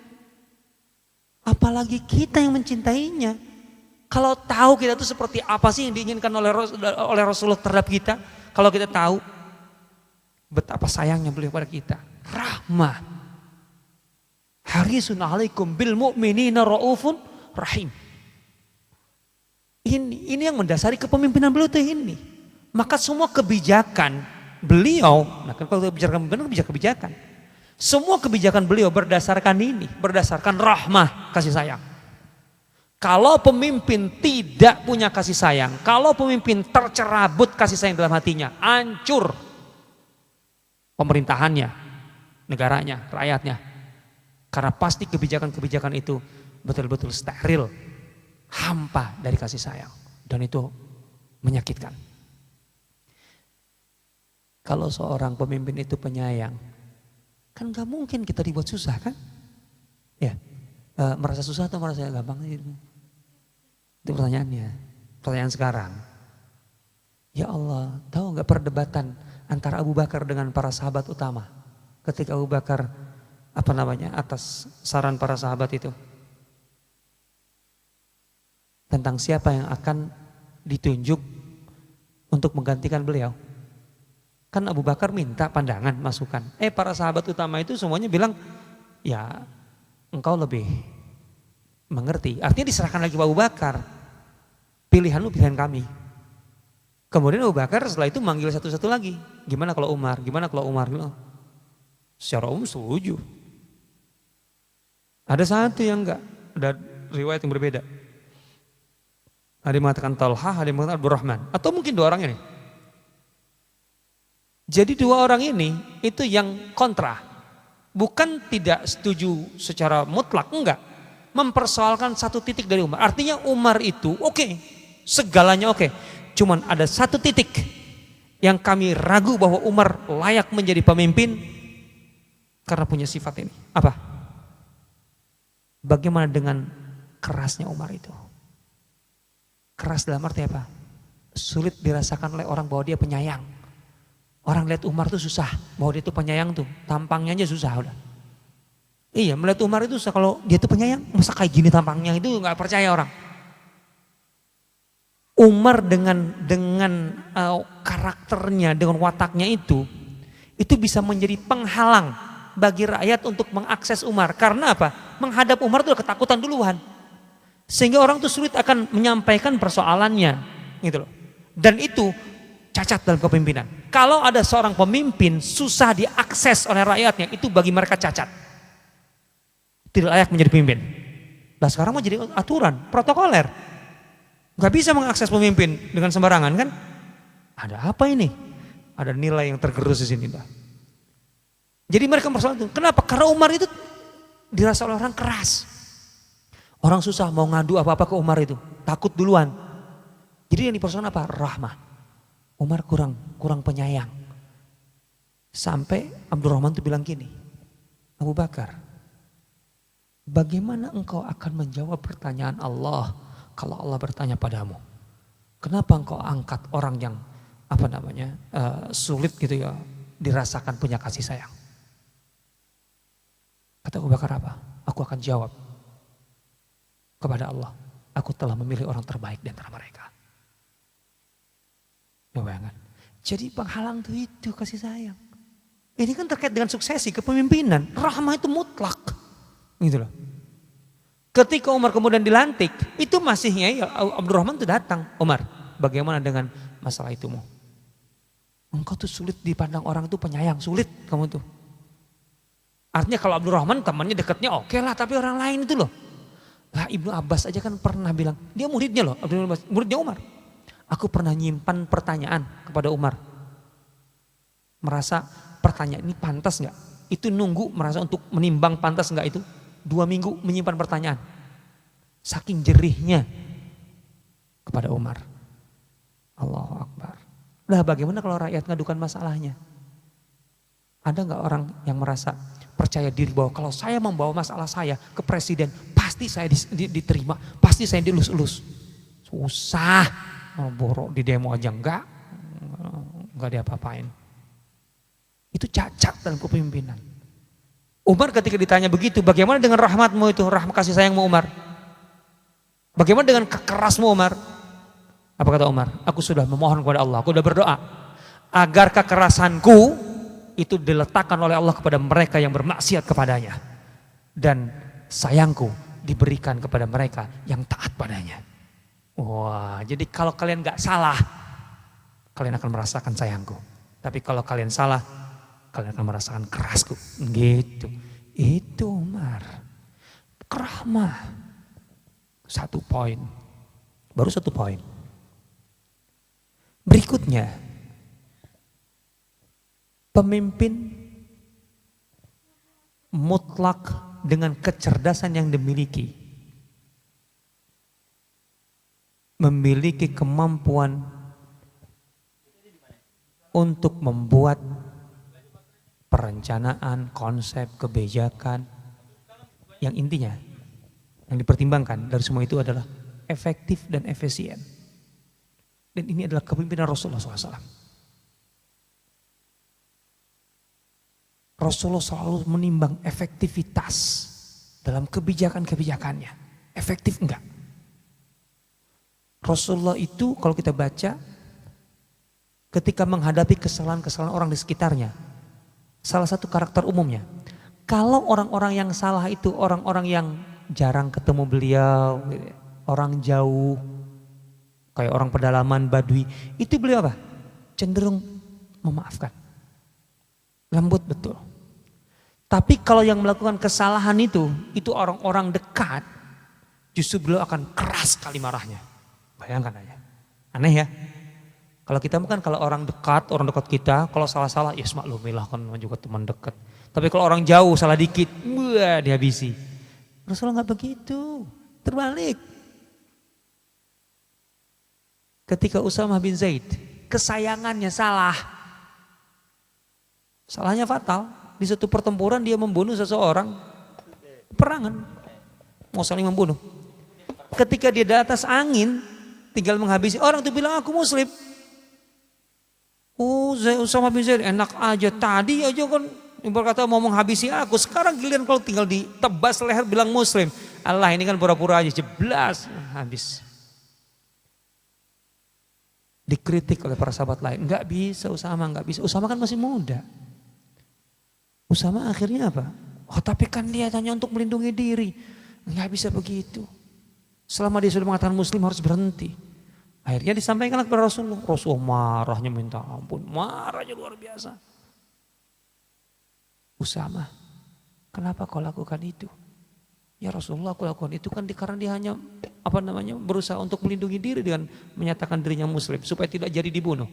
Apalagi kita yang mencintainya. Kalau tahu kita itu seperti apa sih yang diinginkan oleh Rasulullah terhadap kita. Kalau kita tahu betapa sayangnya beliau pada kita. Rahmah. Harisun alaikum bil mu'minina ra'ufun rahim. Ini yang mendasari kepemimpinan beliau itu ini. Maka semua kebijakan beliau, nah kalau kebijakan benar kebijakan. Semua kebijakan beliau berdasarkan ini, berdasarkan rahmah, kasih sayang. Kalau pemimpin tidak punya kasih sayang, kalau pemimpin tercerabut kasih sayang dalam hatinya, hancur pemerintahannya, negaranya, rakyatnya. Karena pasti kebijakan-kebijakan itu betul-betul steril, hampa dari kasih sayang. Dan itu menyakitkan. Kalau seorang pemimpin itu penyayang, kan gak mungkin kita dibuat susah kan? Ya, merasa susah atau merasa gampang? Itu pertanyaannya. Pertanyaan sekarang. Ya Allah, tahu gak perdebatan antara Abu Bakar dengan para sahabat utama? Ketika Abu Bakar atas saran para sahabat itu tentang siapa yang akan ditunjuk untuk menggantikan beliau. Kan Abu Bakar minta pandangan, masukan. Para sahabat utama itu semuanya bilang, ya engkau lebih mengerti. Artinya diserahkan lagi ke Abu Bakar. Pilihan lu, pilihan kami. Kemudian Abu Bakar setelah itu manggil satu-satu lagi. Gimana kalau Umar? Gimana kalau Umar? Secara umum setuju. Ada satu yang enggak, ada riwayat yang berbeda. Ada yang mengatakan Talhah, ada yang mengatakan Abdurrahman. Atau mungkin dua orang ini. Jadi dua orang ini itu yang kontra. Bukan tidak setuju secara mutlak, enggak. Mempersoalkan satu titik dari Umar. Artinya Umar itu oke, segalanya oke. Cuman ada satu titik yang kami ragu bahwa Umar layak menjadi pemimpin karena punya sifat ini. Apa? Bagaimana dengan kerasnya Umar itu? Keras dalam arti apa? Sulit dirasakan oleh orang bahwa dia penyayang. Orang lihat Umar tuh susah, bahwa dia tuh penyayang tuh. Tampangnya aja susah udah. Iya, melihat Umar itu susah, kalau dia tuh penyayang, masa kayak gini tampangnya, itu gak percaya orang. Umar dengan karakternya, dengan wataknya itu bisa menjadi penghalang bagi rakyat untuk mengakses Umar. Karena apa? Menghadap Umar itu ketakutan duluan. Sehingga orang tuh sulit akan menyampaikan persoalannya, gitu loh. Dan itu cacat dalam kepemimpinan. Kalau ada seorang pemimpin susah diakses oleh rakyatnya, itu bagi mereka cacat. Tidak layak menjadi pemimpin. Nah sekarang mau jadi aturan, protokoler. Gak bisa mengakses pemimpin dengan sembarangan kan? Ada apa ini? Ada nilai yang tergerus di sini, Mbak. Jadi mereka persoalan itu. Kenapa? Karena Umar itu dirasa oleh orang keras. Orang susah mau ngadu apa-apa ke Umar itu. Takut duluan. Jadi yang dipersoalkan apa? Rahmah. Umar kurang penyayang. Sampai Abdurrahman itu bilang gini. Abu Bakar, bagaimana engkau akan menjawab pertanyaan Allah kalau Allah bertanya padamu? Kenapa engkau angkat orang yang sulit gitu ya, dirasakan punya kasih sayang? Kata Abu Bakar apa? Aku akan jawab kepada Allah, aku telah memilih orang terbaik di antara mereka. Bayangkan. Jadi penghalang itu kasih sayang. Ini kan terkait dengan suksesi kepemimpinan. Rahmah itu mutlak. Gitu loh. Ketika Umar kemudian dilantik, itu masihnya ya Abdurrahman itu datang. Umar, bagaimana dengan masalah itumu? Engkau tuh sulit dipandang orang itu penyayang, sulit kamu tuh. Artinya kalau Abdurrahman temannya dekatnya oke lah, tapi orang lain itu loh. Lah Ibnu Abbas aja kan pernah bilang, dia muridnya loh, Ibnu Abbas, muridnya Umar. Aku pernah nyimpan pertanyaan kepada Umar. Merasa pertanyaan ini pantas gak? Itu nunggu merasa untuk menimbang pantas gak itu. 2 minggu menyimpan pertanyaan. Saking jerihnya kepada Umar. Allahu Akbar. Lah bagaimana kalau rakyat ngadukan masalahnya? Ada gak orang yang merasa percaya diri bahwa kalau saya membawa masalah saya ke presiden, pasti pasti saya diterima, pasti saya dilus-elus. Susah, borok di demo aja enggak diapa-apain. Itu cacat dalam kepemimpinan. Umar ketika ditanya begitu, bagaimana dengan rahmatmu itu, rahmat kasih sayangmu Umar? Bagaimana dengan kekerasmu Umar? Apa kata Umar? Aku sudah memohon kepada Allah, aku sudah berdoa agar kekerasanku itu diletakkan oleh Allah kepada mereka yang bermaksiat kepadanya, dan sayangku diberikan kepada mereka yang taat padanya. Wah, jadi kalau kalian gak salah, kalian akan merasakan sayangku. Tapi kalau kalian salah, kalian akan merasakan kerasku. Gitu. Itu Umar. Kerahmah. Satu poin. Baru satu poin. Berikutnya, pemimpin mutlak dengan kecerdasan yang dimiliki, memiliki kemampuan untuk membuat perencanaan, konsep, kebijakan yang intinya yang dipertimbangkan dari semua itu adalah efektif dan efisien. Dan ini adalah kepemimpinan Rasulullah SAW. Rasulullah selalu menimbang efektivitas dalam kebijakan-kebijakannya. Efektif enggak? Rasulullah itu kalau kita baca, ketika menghadapi kesalahan-kesalahan orang di sekitarnya, salah satu karakter umumnya, kalau orang-orang yang salah itu orang-orang yang jarang ketemu beliau, orang jauh, kayak orang pedalaman, badui, itu beliau apa? Cenderung memaafkan. Lembut betul. Tapi kalau yang melakukan kesalahan itu orang-orang dekat, justru beliau akan keras kali marahnya. Bayangkan aja. Aneh ya. Kalau kita bukan, kalau orang dekat kita, kalau salah-salah, ya maklumilah kan juga teman dekat. Tapi kalau orang jauh salah dikit, wah dihabisi. Rasulullah nggak begitu, terbalik. Ketika Usamah bin Zaid, kesayangannya salah. Salahnya fatal. Di satu pertempuran dia membunuh seseorang. Perangan. Mau saling membunuh. Ketika dia di atas angin, tinggal menghabisi. Orang itu bilang aku muslim. Oh Usamah bin Zaid enak aja. Tadi aja kan berkata mau menghabisi aku. Sekarang giliran kalau tinggal ditebas leher bilang muslim. Allah ini kan pura-pura aja. Jeblas. Habis. Dikritik oleh para sahabat lain. Enggak bisa Usamah, enggak bisa. Usamah kan masih muda. Usamah akhirnya apa? Oh tapi kan dia hanya untuk melindungi diri. Enggak bisa begitu. Selama dia sudah mengatakan muslim harus berhenti. Akhirnya disampaikan kepada Rasulullah. Rasulullah marahnya minta ampun. Marahnya luar biasa. Usamah, kenapa kau lakukan itu? Ya Rasulullah aku lakukan itu kan karena dia hanya berusaha untuk melindungi diri dengan menyatakan dirinya muslim supaya tidak jadi dibunuh.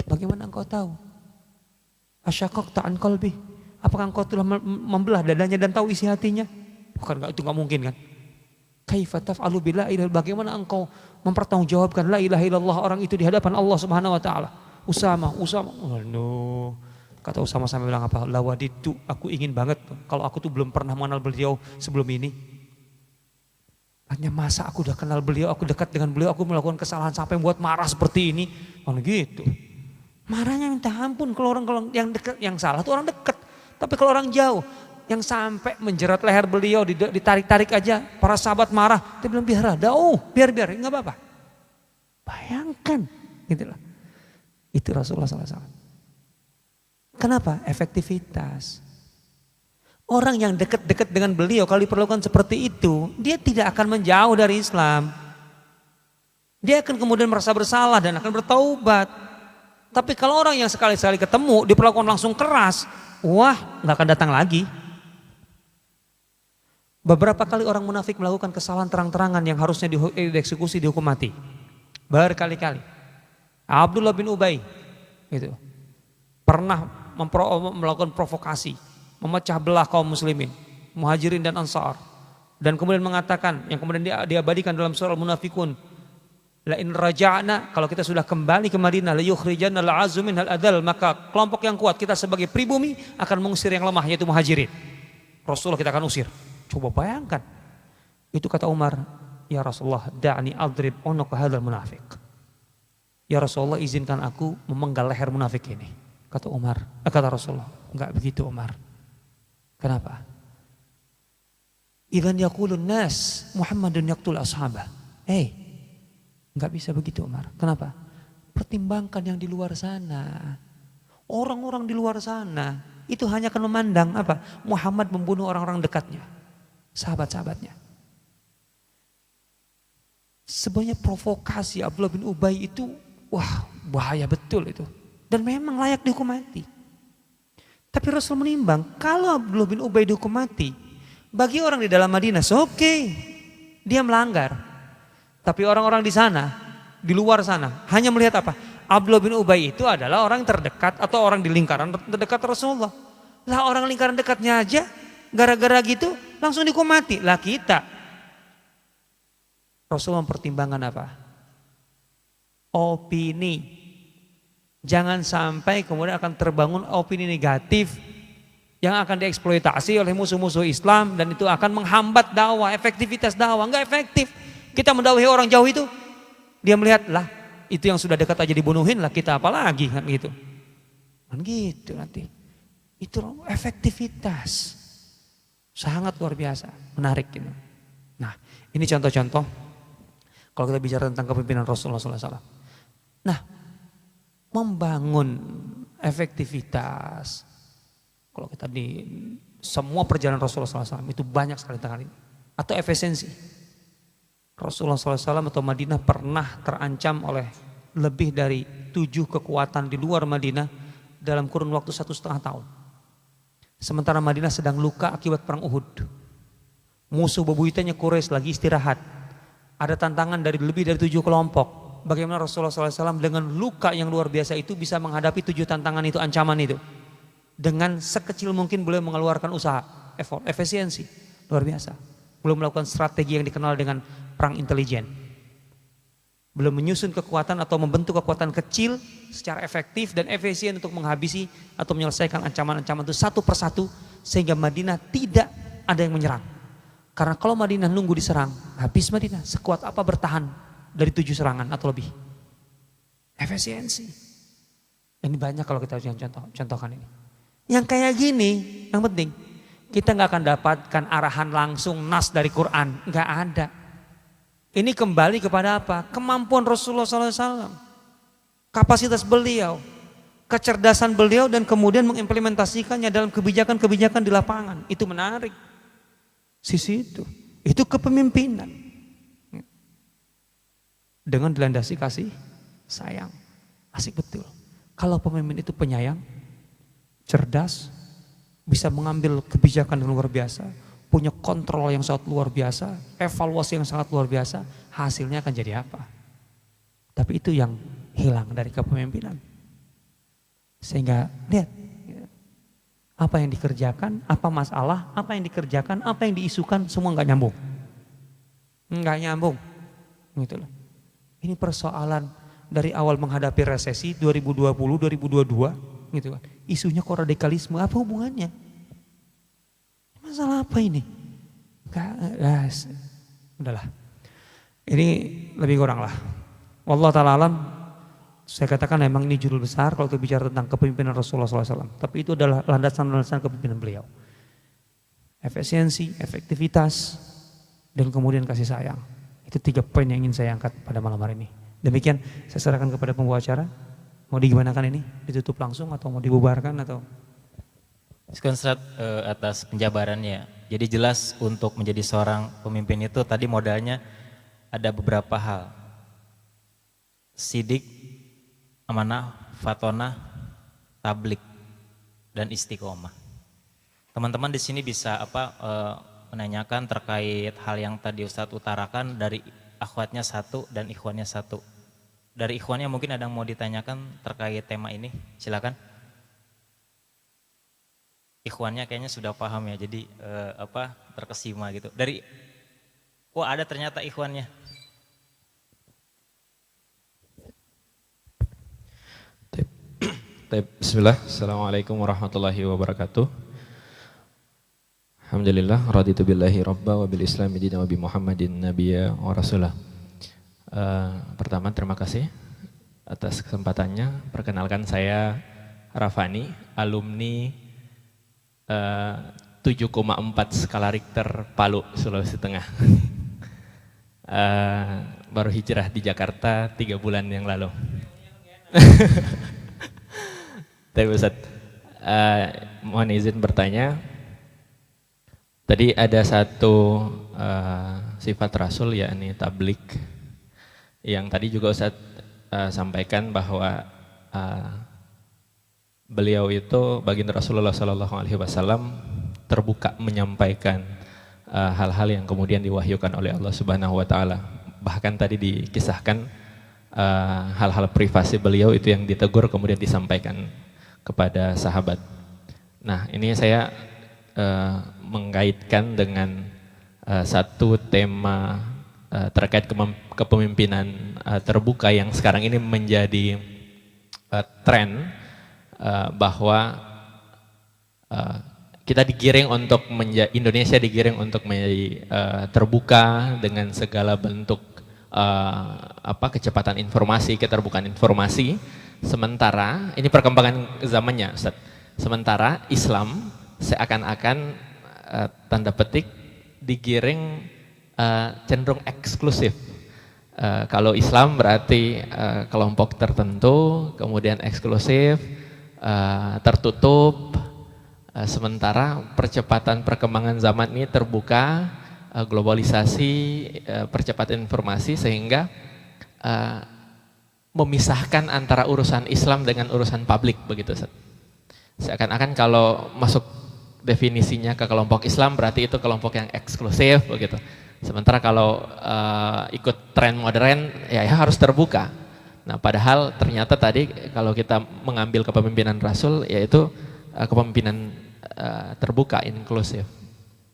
Bagaimana engkau tahu? Asyaqaqta an qalbi. Apakah engkau telah membelah dadanya dan tahu isi hatinya? Bukan, itu enggak mungkin kan? Kaifa taf'alu bila ilaha, bagaimana engkau mempertanggungjawabkan la ilaha illallah orang itu di hadapan Allah Subhanahu wa taala? Usamah. Aduh. Kata Usamah sampai bilang apa? Lawaditu, aku ingin banget kalau aku tuh belum pernah mengenal beliau sebelum ini. Hanya masa aku udah kenal beliau, aku dekat dengan beliau, aku melakukan kesalahan sampai buat marah seperti ini. Oh gitu. Marahnya minta ampun kalau orang yang dekat, yang salah tuh orang dekat. Tapi kalau orang jauh, yang sampai menjerat leher beliau, ditarik-tarik aja, para sahabat marah. Dia bilang biar biar, enggak apa-apa. Bayangkan, gitu loh. Itu Rasulullah SAW. Kenapa? Efektivitas. Orang yang dekat-dekat dengan beliau kalau diperlakukan seperti itu, dia tidak akan menjauh dari Islam. Dia akan kemudian merasa bersalah dan akan bertaubat. Tapi kalau orang yang sekali-sekali ketemu diperlakukan langsung keras, wah nggak akan datang lagi. Beberapa kali orang munafik melakukan kesalahan terang-terangan yang harusnya dieksekusi, dihukum mati. Berkali-kali. Abdullah bin Ubay gitu, pernah melakukan provokasi, memecah belah kaum muslimin, muhajirin dan ansar. Dan kemudian mengatakan, yang kemudian diabadikan dalam surah Al-Munafikun, la in raja'na, kalau kita sudah kembali ke Madinah, la yukhrijanna al-'azzu minhal adal, maka kelompok yang kuat kita sebagai pribumi akan mengusir yang lemah, yaitu muhajirin. Rasulullah kita akan usir. Coba bayangkan, Itu kata Umar, ya Rasulullah, da'ni adrib unuq hadzal munafiq. Ya Rasulullah, izinkan aku memenggal leher munafik ini. Kata Umar, kata Rasulullah, enggak begitu Umar. Kenapa? Idzan yaqulun nas Muhammadun yaqtul ashabah. Enggak bisa begitu Umar. Kenapa? Pertimbangkan yang di luar sana. Orang-orang di luar sana itu hanya akan memandang apa? Muhammad membunuh orang-orang dekatnya, sahabat-sahabatnya. Sebenarnya provokasi Abdullah bin Ubay itu, wah bahaya betul itu. Dan memang layak dihukum mati. Tapi Rasul menimbang, kalau Abdullah bin Ubay dihukum mati, bagi orang di dalam Madinah, oke, dia melanggar. Tapi orang-orang di sana, di luar sana, hanya melihat apa? Abdullah bin Ubay itu adalah orang terdekat atau orang di lingkaran terdekat Rasulullah. Lah orang lingkaran dekatnya aja, gara-gara gitu langsung dihukum mati. Lah kita, Rasul mempertimbangkan apa? Opini. Jangan sampai kemudian akan terbangun opini negatif yang akan dieksploitasi oleh musuh-musuh Islam dan itu akan menghambat dakwah, efektivitas dakwah. Enggak efektif. Kita mendakwahi orang jauh itu, dia melihat lah itu yang sudah dekat aja dibunuhin lah, kita apalagi kan gitu. Kan gitu nanti. Itu efektivitas. Sangat luar biasa, menarik gitu. Nah, ini contoh-contoh kalau kita bicara tentang kepemimpinan Rasulullah SAW. Nah, membangun efektivitas. Kalau kita di semua perjalanan Rasulullah SAW itu banyak sekali tentang ini. Atau efisiensi. Rasulullah SAW atau Madinah pernah terancam oleh lebih dari 7 kekuatan di luar Madinah dalam kurun waktu 1,5 tahun. Sementara Madinah sedang luka akibat perang Uhud. Musuh bebuyutannya Quraisy lagi istirahat. Ada tantangan dari lebih dari 7 kelompok. Bagaimana Rasulullah SAW dengan luka yang luar biasa itu bisa menghadapi 7 tantangan itu, ancaman itu. Dengan sekecil mungkin beliau mengeluarkan usaha, effort, efisiensi. Luar biasa. Belum melakukan strategi yang dikenal dengan perang intelijen. Belum menyusun kekuatan atau membentuk kekuatan kecil secara efektif dan efisien untuk menghabisi atau menyelesaikan ancaman-ancaman itu satu persatu sehingga Madinah tidak ada yang menyerang. Karena kalau Madinah nunggu diserang, habis Madinah. Sekuat apa bertahan dari 7 serangan atau lebih. Efisiensi. Ini banyak kalau kita contohkan ini. Yang kayak gini, yang penting kita nggak akan dapatkan arahan langsung nas dari Quran, nggak ada. Ini kembali kepada apa? Kemampuan Rasulullah SAW, kapasitas beliau, kecerdasan beliau dan kemudian mengimplementasikannya dalam kebijakan-kebijakan di lapangan. Itu menarik. Sisi itu kepemimpinan. Dengan dilandasi kasih sayang, asik betul. Kalau pemimpin itu penyayang, cerdas, bisa mengambil kebijakan yang luar biasa, punya kontrol yang sangat luar biasa, evaluasi yang sangat luar biasa, hasilnya akan jadi apa? Tapi itu yang hilang dari kepemimpinan. Sehingga lihat, apa yang dikerjakan, apa masalah, apa yang dikerjakan, apa yang diisukan, semua nggak nyambung. Nggak nyambung. Gitu loh. Ini persoalan dari awal menghadapi resesi 2020-2022, gitu kan. Isunya kok radikalisme, apa hubungannya? Masalah apa ini? Udahlah. Ini lebih kurang lah. Wallahu ta'ala alam, saya katakan memang ini judul besar kalau kita bicara tentang kepemimpinan Rasulullah SAW. Tapi itu adalah landasan-landasan kepemimpinan beliau. Efisiensi, efektivitas, dan kemudian kasih sayang. Itu 3 poin yang ingin saya angkat pada malam hari ini. Demikian saya serahkan kepada pembawa acara. Mau digimanakan ini? Ditutup langsung atau mau dibubarkan atau? Sekian Ustaz atas penjabarannya. Jadi jelas untuk menjadi seorang pemimpin itu tadi modalnya ada beberapa hal. Sidik, amanah, fatonah, tablik, dan istiqomah. Teman-teman di sini bisa menanyakan terkait hal yang tadi Ustadz utarakan dari akhwatnya 1 dan ikhwannya 1. Dari ikhwannya mungkin ada yang mau ditanyakan terkait tema ini, silakan. Ikhwannya kayaknya sudah paham ya, jadi terkesima gitu. Ada ternyata ikhwannya. Bismillah, Assalamualaikum warahmatullahi wabarakatuh. Alhamdulillah, raditu billahi rabba wa bil islami dina wa bi Muhammadin nabiyya wa rasulah. Pertama terima kasih atas kesempatannya. Perkenalkan saya Rafani, alumni 7,4 skala Richter Palu, Sulawesi Tengah. Baru hijrah di Jakarta 3 bulan yang lalu. Tapi Ustaz, mohon izin bertanya. Tadi ada satu sifat Rasul, yakni tablik, yang tadi juga Ustaz sampaikan bahwa beliau itu, baginda Rasulullah SAW, terbuka menyampaikan hal-hal yang kemudian diwahyukan oleh Allah Subhanahu Wa Taala. Bahkan tadi dikisahkan hal-hal privasi beliau itu yang ditegur kemudian disampaikan kepada sahabat. Nah, ini saya mengaitkan dengan satu tema terkait kepemimpinan terbuka yang sekarang ini menjadi tren, bahwa kita digiring untuk Indonesia digiring untuk menjadi terbuka dengan segala bentuk kecepatan informasi, keterbukaan informasi. Sementara ini perkembangan zamannya, Ustaz. Sementara Islam seakan-akan tanda petik digiring cenderung eksklusif. Kalau Islam berarti kelompok tertentu, kemudian eksklusif, tertutup. Sementara percepatan perkembangan zaman ini terbuka, globalisasi, percepatan informasi, sehingga memisahkan antara urusan Islam dengan urusan publik, begitu Ustaz. Seakan-akan kalau masuk definisinya ke kelompok Islam berarti itu kelompok yang eksklusif, begitu. Sementara kalau ikut tren modern ya harus terbuka. Nah, padahal ternyata tadi kalau kita mengambil kepemimpinan Rasul, yaitu kepemimpinan terbuka, inklusif.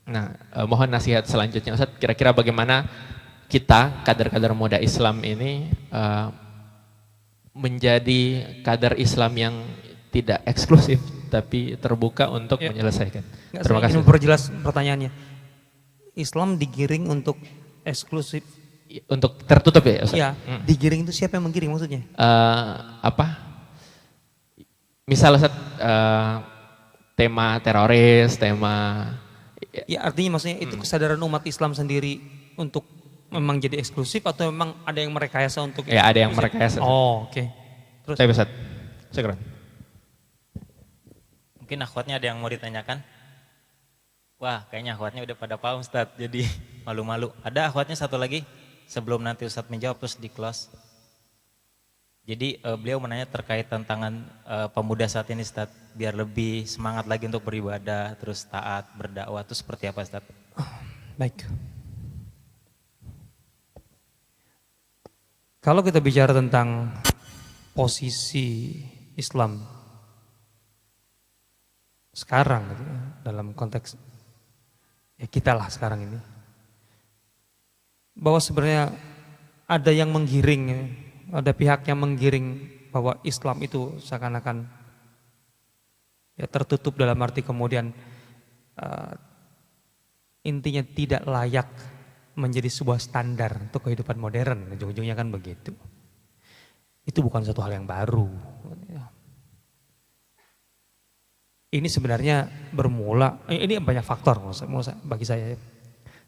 Nah, mohon nasihat selanjutnya Ustaz, kira-kira bagaimana kita kader-kader muda Islam ini menjadi kader Islam yang tidak eksklusif tapi terbuka untuk menyelesaikan. Terima kasih. Ingin memperjelas pertanyaannya. Islam digiring untuk eksklusif, untuk tertutup ya Ustaz? Iya, digiring itu siapa yang menggiring maksudnya? Misal Ustaz, tema teroris, tema... Ya artinya maksudnya itu kesadaran umat Islam sendiri untuk memang jadi eksklusif atau memang ada yang merekayasa untuk... Ya ada yang merekayasa. Oh oke. Terus? Tapi Ustaz, syukran. Mungkin akhwatnya ada yang mau ditanyakan? Wah, kayaknya akhwatnya udah pada paham Ustaz, jadi malu-malu. Ada akhwatnya satu lagi sebelum nanti Ustaz menjawab terus di close. Jadi beliau menanya terkait tantangan pemuda saat ini Ustaz, biar lebih semangat lagi untuk beribadah, terus taat, berdakwah, itu seperti apa Ustaz? Baik. Kalau kita bicara tentang posisi Islam sekarang gitu ya, dalam konteks ya kita lah sekarang ini, bahwa sebenarnya ada yang menggiring ya, ada pihak yang menggiring bahwa Islam itu seakan-akan ya tertutup, dalam arti kemudian intinya tidak layak menjadi sebuah standar untuk kehidupan modern, ujung-ujungnya kan begitu. Itu bukan satu hal yang baru. Ini sebenarnya bermula, ini banyak faktor bagi saya,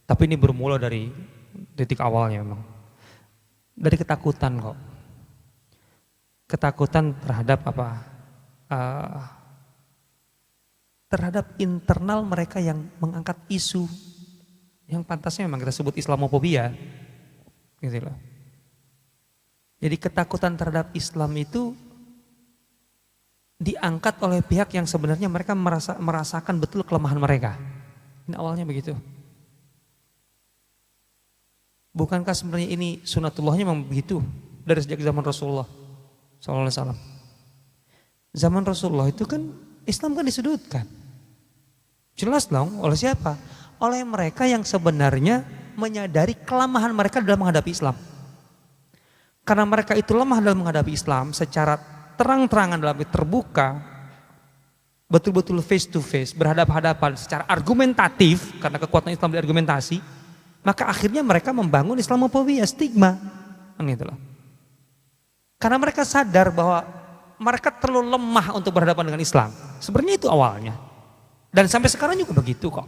tapi ini bermula dari titik awalnya memang. Dari ketakutan kok. Ketakutan terhadap apa? Terhadap internal mereka yang mengangkat isu yang pantasnya memang kita sebut Islamofobia, gitu loh. Jadi ketakutan terhadap Islam itu diangkat oleh pihak yang sebenarnya mereka merasakan betul kelemahan mereka. Ini awalnya begitu. Bukankah sebenarnya ini sunatullahnya memang begitu dari sejak zaman Rasulullah SAW. Zaman Rasulullah itu kan Islam kan disudutkan. Jelas dong, oleh siapa? Oleh mereka yang sebenarnya menyadari kelemahan mereka dalam menghadapi Islam. Karena mereka itu lemah dalam menghadapi Islam secara terang-terangan, dalam terbuka, betul-betul face to face, berhadapan-hadapan secara argumentatif, karena kekuatan Islam di argumentasi, maka akhirnya mereka membangun Islamofobia, stigma. Gitu loh. Karena mereka sadar bahwa mereka terlalu lemah untuk berhadapan dengan Islam. Sebenarnya itu awalnya. Dan sampai sekarang juga begitu kok.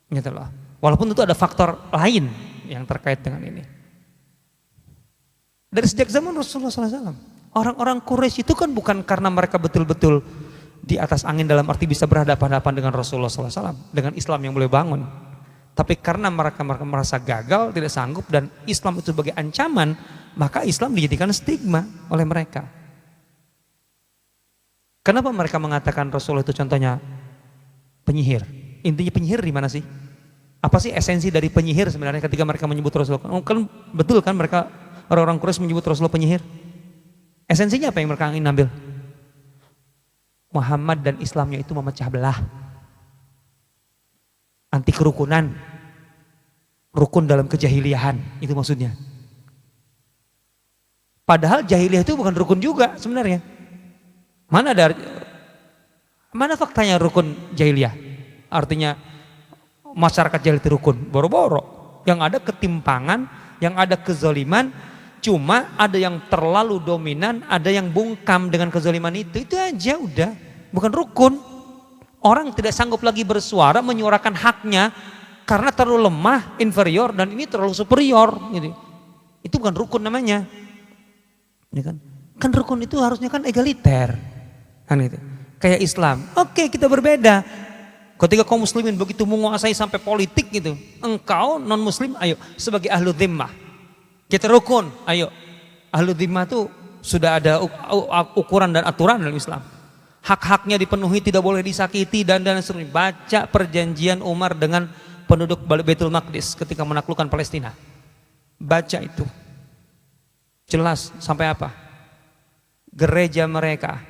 Gitu loh. Walaupun itu ada faktor lain yang terkait dengan ini. Dari sejak zaman Rasulullah SAW, orang-orang Quraisy itu kan bukan karena mereka betul-betul di atas angin dalam arti bisa berhadapan-hadapan dengan Rasulullah SAW, dengan Islam yang boleh bangun. Tapi karena mereka merasa gagal, tidak sanggup, dan Islam itu sebagai ancaman, maka Islam dijadikan stigma oleh mereka. Kenapa mereka mengatakan Rasulullah itu contohnya penyihir? Intinya penyihir di mana sih? Apa sih esensi dari penyihir sebenarnya ketika mereka menyebut Rasulullah? Kan betul kan mereka orang-orang Quraisy menyebut Rasulullah penyihir? Esensinya apa yang mereka ingin ambil? Muhammad dan Islamnya itu memecah belah. Anti kerukunan. Rukun dalam kejahiliahan, itu maksudnya. Padahal jahiliyah itu bukan rukun juga sebenarnya. Mana faktanya rukun jahiliyah? Artinya masyarakat jahil itu rukun, boro-boro. Yang ada ketimpangan, yang ada kezaliman, cuma ada yang terlalu dominan, ada yang bungkam dengan kezaliman itu aja udah. Bukan rukun. Orang tidak sanggup lagi bersuara, menyuarakan haknya karena terlalu lemah, inferior, dan ini terlalu superior. Gitu. Itu bukan rukun namanya. Ya kan rukun itu harusnya kan egaliter. Kan gitu. Kayak Islam. Oke, kita berbeda. Ketika kaum muslimin begitu menguasai sampai politik gitu, engkau non muslim, ayo sebagai ahlu dhimmah. Kita rukun, ayo. Ahlu dhimmah itu sudah ada ukuran dan aturan dalam Islam. Hak-haknya dipenuhi, tidak boleh disakiti dan seterusnya. Baca perjanjian Umar dengan penduduk Baitul Maqdis ketika menaklukkan Palestina. Baca itu. Jelas sampai apa? Gereja mereka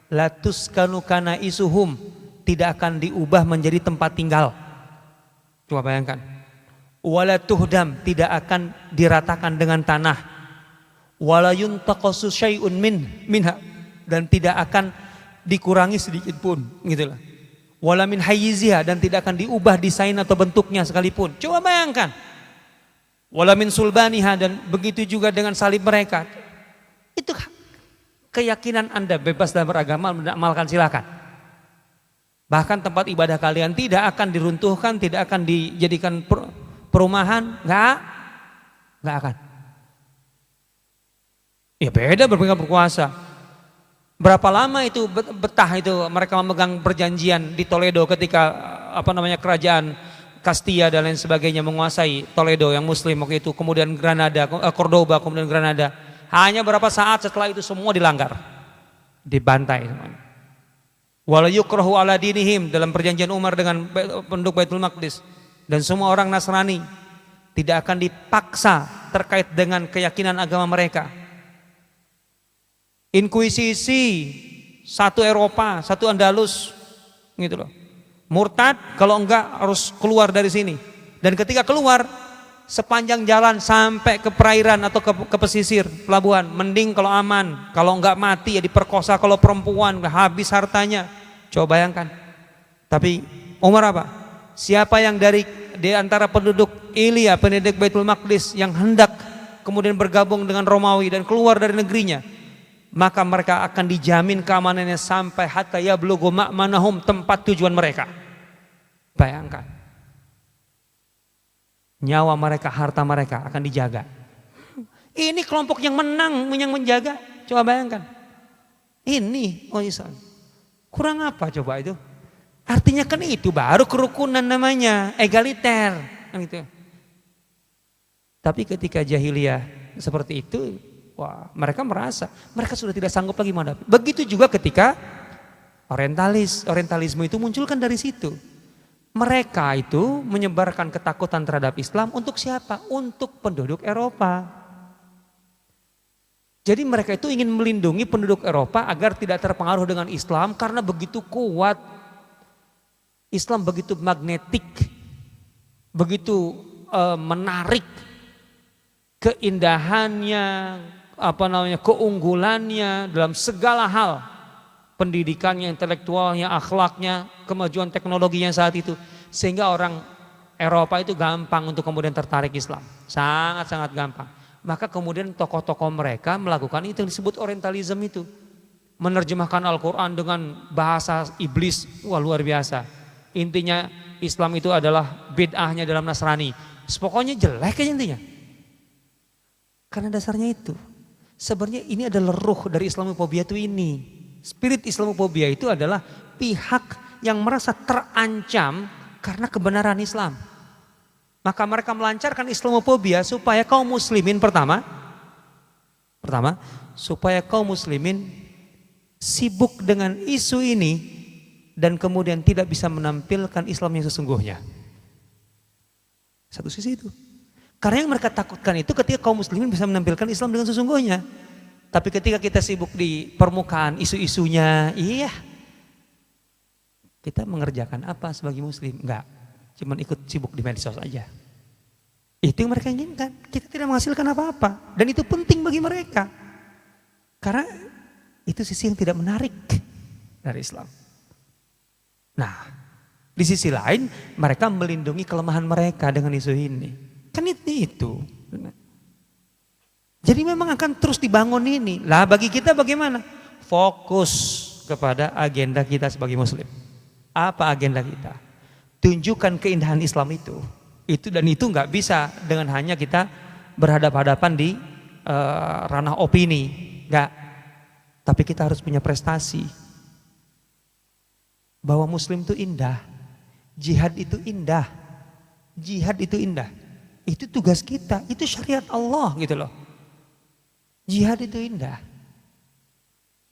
la tuskanu kana isuhum, tidak akan diubah menjadi tempat tinggal. Coba bayangkan. Wala tuhdam, tidak akan diratakan dengan tanah. Wala yuntaqasu syai'un minha, dan tidak akan dikurangi sedikit pun, gitu lah. Wala min hayyiziha, dan tidak akan diubah desain atau bentuknya sekalipun. Coba bayangkan. Wala min sulbaniha, dan begitu juga dengan salib mereka. Itu keyakinan Anda, bebas dalam beragama, mengamalkan silakan. Bahkan tempat ibadah kalian tidak akan diruntuhkan, tidak akan dijadikan perumahan, nggak akan. Ya beda berpegang berkuasa. Berapa lama itu betah itu mereka memegang perjanjian di Toledo ketika kerajaan Castilla dan lain sebagainya menguasai Toledo yang muslim waktu itu, kemudian Granada, Cordoba, kemudian Granada. Hanya berapa saat setelah itu semua dilanggar, dibantai semuanya. Wala yukrahu ala dinihim, dalam perjanjian Umar dengan penduduk Baitul Maqdis, dan semua orang Nasrani tidak akan dipaksa terkait dengan keyakinan agama mereka. Inkuisisi, satu Eropa, satu Andalus, gitu loh. Murtad, kalau enggak harus keluar dari sini. Dan ketika keluar, sepanjang jalan sampai ke perairan atau ke pesisir pelabuhan, mending kalau aman, kalau enggak mati ya diperkosa, kalau perempuan habis hartanya. Coba bayangkan. Tapi Umar apa? Siapa yang di antara penduduk Ilya, penduduk Baitul Maqdis yang hendak kemudian bergabung dengan Romawi dan keluar dari negerinya, maka mereka akan dijamin keamanannya sampai hatta yablughu ma'manahum, tempat tujuan mereka. Bayangkan. Nyawa mereka, harta mereka akan dijaga. Ini kelompok yang menang, yang menjaga. Coba bayangkan. Ini Islam. Kurang apa coba itu? Artinya kan itu baru kerukunan namanya, egaliter. Gitu. Tapi ketika jahiliyah seperti itu, wah, mereka merasa mereka sudah tidak sanggup lagi menghadapi. Begitu juga ketika orientalisme itu munculkan dari situ. Mereka itu menyebarkan ketakutan terhadap Islam untuk siapa? Untuk penduduk Eropa. Jadi mereka itu ingin melindungi penduduk Eropa agar tidak terpengaruh dengan Islam karena begitu kuat. Islam begitu magnetik, begitu menarik keindahannya, keunggulannya dalam segala hal. pendidikannya, intelektualnya, akhlaknya, kemajuan teknologinya saat itu. Sehingga orang Eropa itu gampang untuk kemudian tertarik Islam. Sangat-sangat gampang. Maka kemudian tokoh-tokoh mereka melakukan itu yang disebut orientalism itu. Menerjemahkan Al-Quran dengan bahasa iblis. Wah, luar biasa. Intinya Islam itu adalah bid'ahnya dalam Nasrani. Pokoknya jelek aja intinya. Karena dasarnya itu. Sebenarnya ini adalah ruh dari Islamophobia itu ini. Spirit Islamophobia itu adalah pihak yang merasa terancam karena kebenaran Islam. Maka mereka melancarkan Islamophobia supaya kaum muslimin pertama supaya kaum muslimin sibuk dengan isu ini dan kemudian tidak bisa menampilkan Islam yang sesungguhnya. Satu sisi itu. Karena yang mereka takutkan itu ketika kaum muslimin bisa menampilkan Islam dengan sesungguhnya. Tapi ketika kita sibuk di permukaan isu-isunya, iya. Kita mengerjakan apa sebagai muslim? Enggak. Cuman ikut sibuk di medsos aja. Itu yang mereka inginkan. Kita tidak menghasilkan apa-apa. Dan itu penting bagi mereka. Karena itu sisi yang tidak menarik dari Islam. Nah, di sisi lain mereka melindungi kelemahan mereka dengan isu ini. Kan itu. Jadi memang akan terus dibangun ini. Lah bagi kita bagaimana? Fokus kepada agenda kita sebagai muslim. Apa agenda kita? Tunjukkan keindahan Islam itu. Dan itu nggak bisa dengan hanya kita berhadap-hadapan di ranah opini. Nggak. Tapi kita harus punya prestasi. Bahwa muslim itu indah. Jihad itu indah. Jihad itu indah. Itu tugas kita. Itu syariat Allah gitu loh. Jihad itu indah.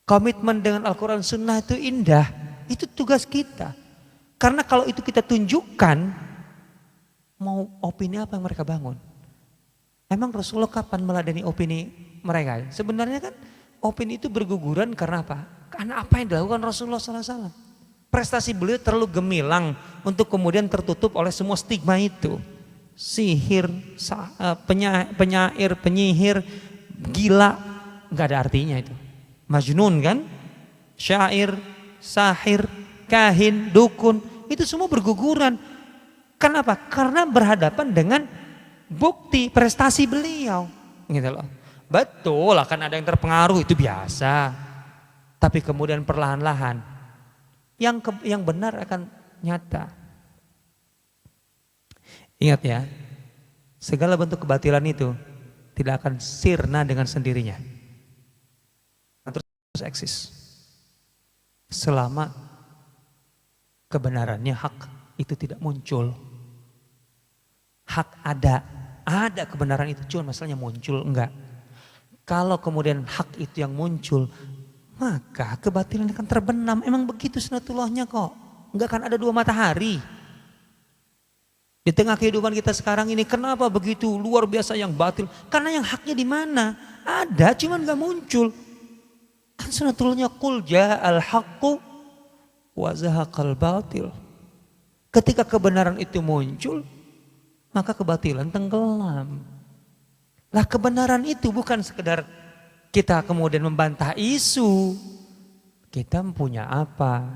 Komitmen dengan Al-Quran Sunnah itu indah. Itu tugas kita. Karena kalau itu kita tunjukkan, mau opini apa yang mereka bangun? Emang Rasulullah kapan meladeni opini mereka? Sebenarnya kan opini itu berguguran karena apa? Karena apa yang dilakukan Rasulullah SAW. Prestasi beliau terlalu gemilang untuk kemudian tertutup oleh semua stigma itu. Sihir, penyair, penyihir, gila, nggak ada artinya itu. Majnun kan, syair, sahir, kahin, dukun, itu semua berguguran. Kenapa? Karena berhadapan dengan bukti prestasi beliau, gitu loh. Betul, akan ada yang terpengaruh, itu biasa. Tapi kemudian perlahan-lahan, yang benar akan nyata. Ingat ya, segala bentuk kebatilan itu tidak akan sirna dengan sendirinya. Terus eksis. Selama kebenarannya hak itu tidak muncul. Hak ada kebenaran itu, cuma masalahnya muncul enggak. Kalau kemudian hak itu yang muncul, maka kebatilan akan terbenam. Emang begitu sunatullahnya kok. Enggak akan ada dua matahari. Di tengah kehidupan kita sekarang ini, kenapa begitu luar biasa yang batil? Karena yang haknya di mana? Ada, cuman nggak muncul. Kan sunatullahnya qul ja'al haqqu wa zahaqal batil. Ketika kebenaran itu muncul, maka kebatilan tenggelam. Lah kebenaran itu bukan sekedar kita kemudian membantah isu. Kita punya apa?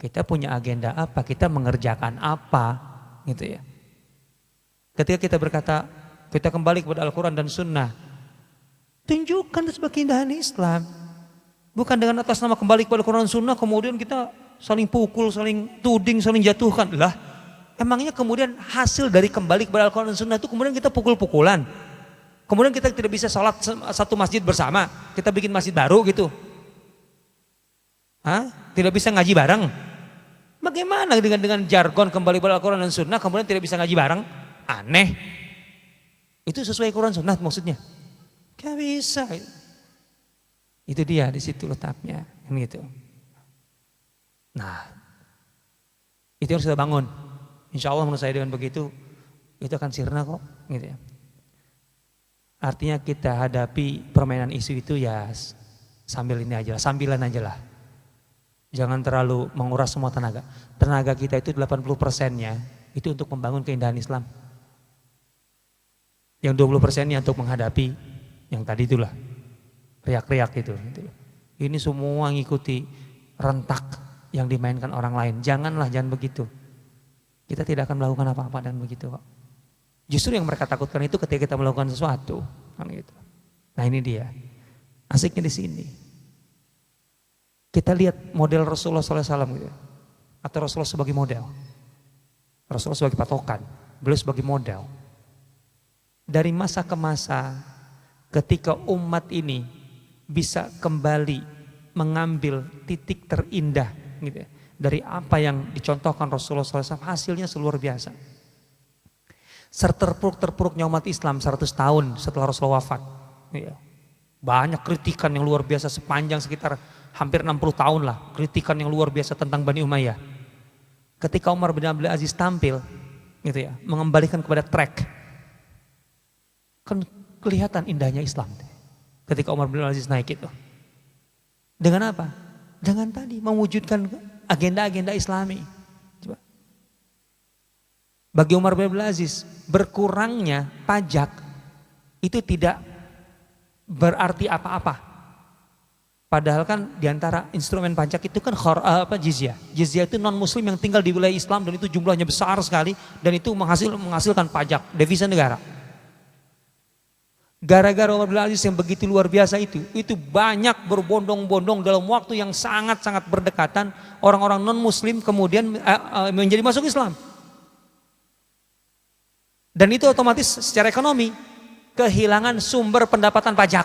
Kita punya agenda apa? Kita mengerjakan apa? Gitu ya. Ketika kita berkata, kita kembali kepada Al-Quran dan Sunnah, tunjukkan sebagai keindahan Islam. Bukan dengan atas nama kembali kepada Al-Quran dan Sunnah, kemudian kita saling pukul, saling tuding, saling jatuhkan. Lah, emangnya kemudian hasil dari kembali kepada Al-Quran dan Sunnah itu kemudian kita pukul-pukulan. Kemudian kita tidak bisa sholat satu masjid bersama, kita bikin masjid baru gitu. Hah? Tidak bisa ngaji bareng. Bagaimana dengan jargon kembali kepada Al-Quran dan Sunnah, kemudian tidak bisa ngaji bareng? Aneh. Itu sesuai Quran Sunnah maksudnya? Gak bisa. Itu dia, di situ letaknya. Gitu. Nah, itu yang kita bangun. Insya Allah menurut saya dengan begitu, itu akan sirna kok. Gitu ya. Artinya kita hadapi permainan isu itu ya sambil ini aja lah, sambilan aja lah. Jangan terlalu menguras semua tenaga. Tenaga kita itu 80%-nya itu untuk membangun keindahan Islam. Yang 20%-nya untuk menghadapi yang tadi itulah riak-riak itu. Ini semua ngikuti rentak yang dimainkan orang lain. Jangan begitu. Kita tidak akan melakukan apa-apa dan begitu kok. Justru yang mereka takutkan itu ketika kita melakukan sesuatu, kan gitu. Nah ini dia, asiknya di sini. Kita lihat model Rasulullah SAW gitu, atau Rasulullah sebagai model, Rasulullah sebagai patokan, beliau sebagai model. Dari masa ke masa, ketika umat ini bisa kembali mengambil titik terindah, gitu ya, dari apa yang dicontohkan Rasulullah SAW, hasilnya luar biasa. Terpuruk-terpuruknya umat Islam 100 tahun setelah Rasulullah wafat. Ya. Banyak kritikan yang luar biasa sepanjang sekitar hampir 60 tahun lah. Kritikan yang luar biasa tentang Bani Umayyah. Ketika Umar bin Abdul Aziz tampil, gitu ya, mengembalikan kepada track. Kan kelihatan indahnya Islam. Ketika Umar bin Abdul Aziz naik itu. Dengan apa? Dengan tadi mewujudkan agenda-agenda Islami. Coba. Bagi Umar bin Abdul Aziz, berkurangnya pajak itu tidak berarti apa-apa. Padahal kan diantara instrumen pajak itu kan jizyah. Jizyah itu non muslim yang tinggal di wilayah Islam dan itu jumlahnya besar sekali dan itu menghasilkan pajak, devisa negara. Gara-gara Umar bin Abdul Aziz yang begitu luar biasa itu banyak berbondong-bondong dalam waktu yang sangat-sangat berdekatan orang-orang non muslim kemudian menjadi masuk Islam. Dan itu otomatis secara ekonomi kehilangan sumber pendapatan pajak.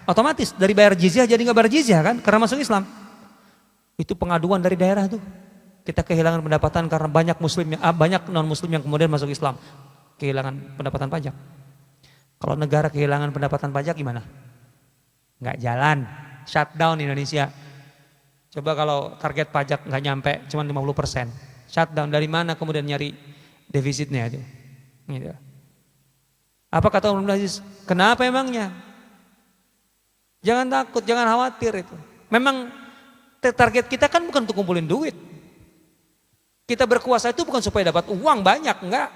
Otomatis dari bayar jizyah jadi nggak bayar jizyah kan karena masuk Islam. Itu pengaduan dari daerah tuh. Kita kehilangan pendapatan karena banyak non muslim yang kemudian masuk Islam. Kehilangan pendapatan pajak. Kalau negara kehilangan pendapatan pajak gimana? Nggak jalan, shutdown Indonesia. Coba kalau target pajak nggak nyampe, cuma 50%. Shutdown, dari mana kemudian nyari defisitnya itu? Gitu. Apa kata Umar bin Aziz? Kenapa emangnya? Jangan takut, jangan khawatir itu. Memang target kita kan bukan untuk kumpulin duit. Kita berkuasa itu bukan supaya dapat uang banyak, enggak.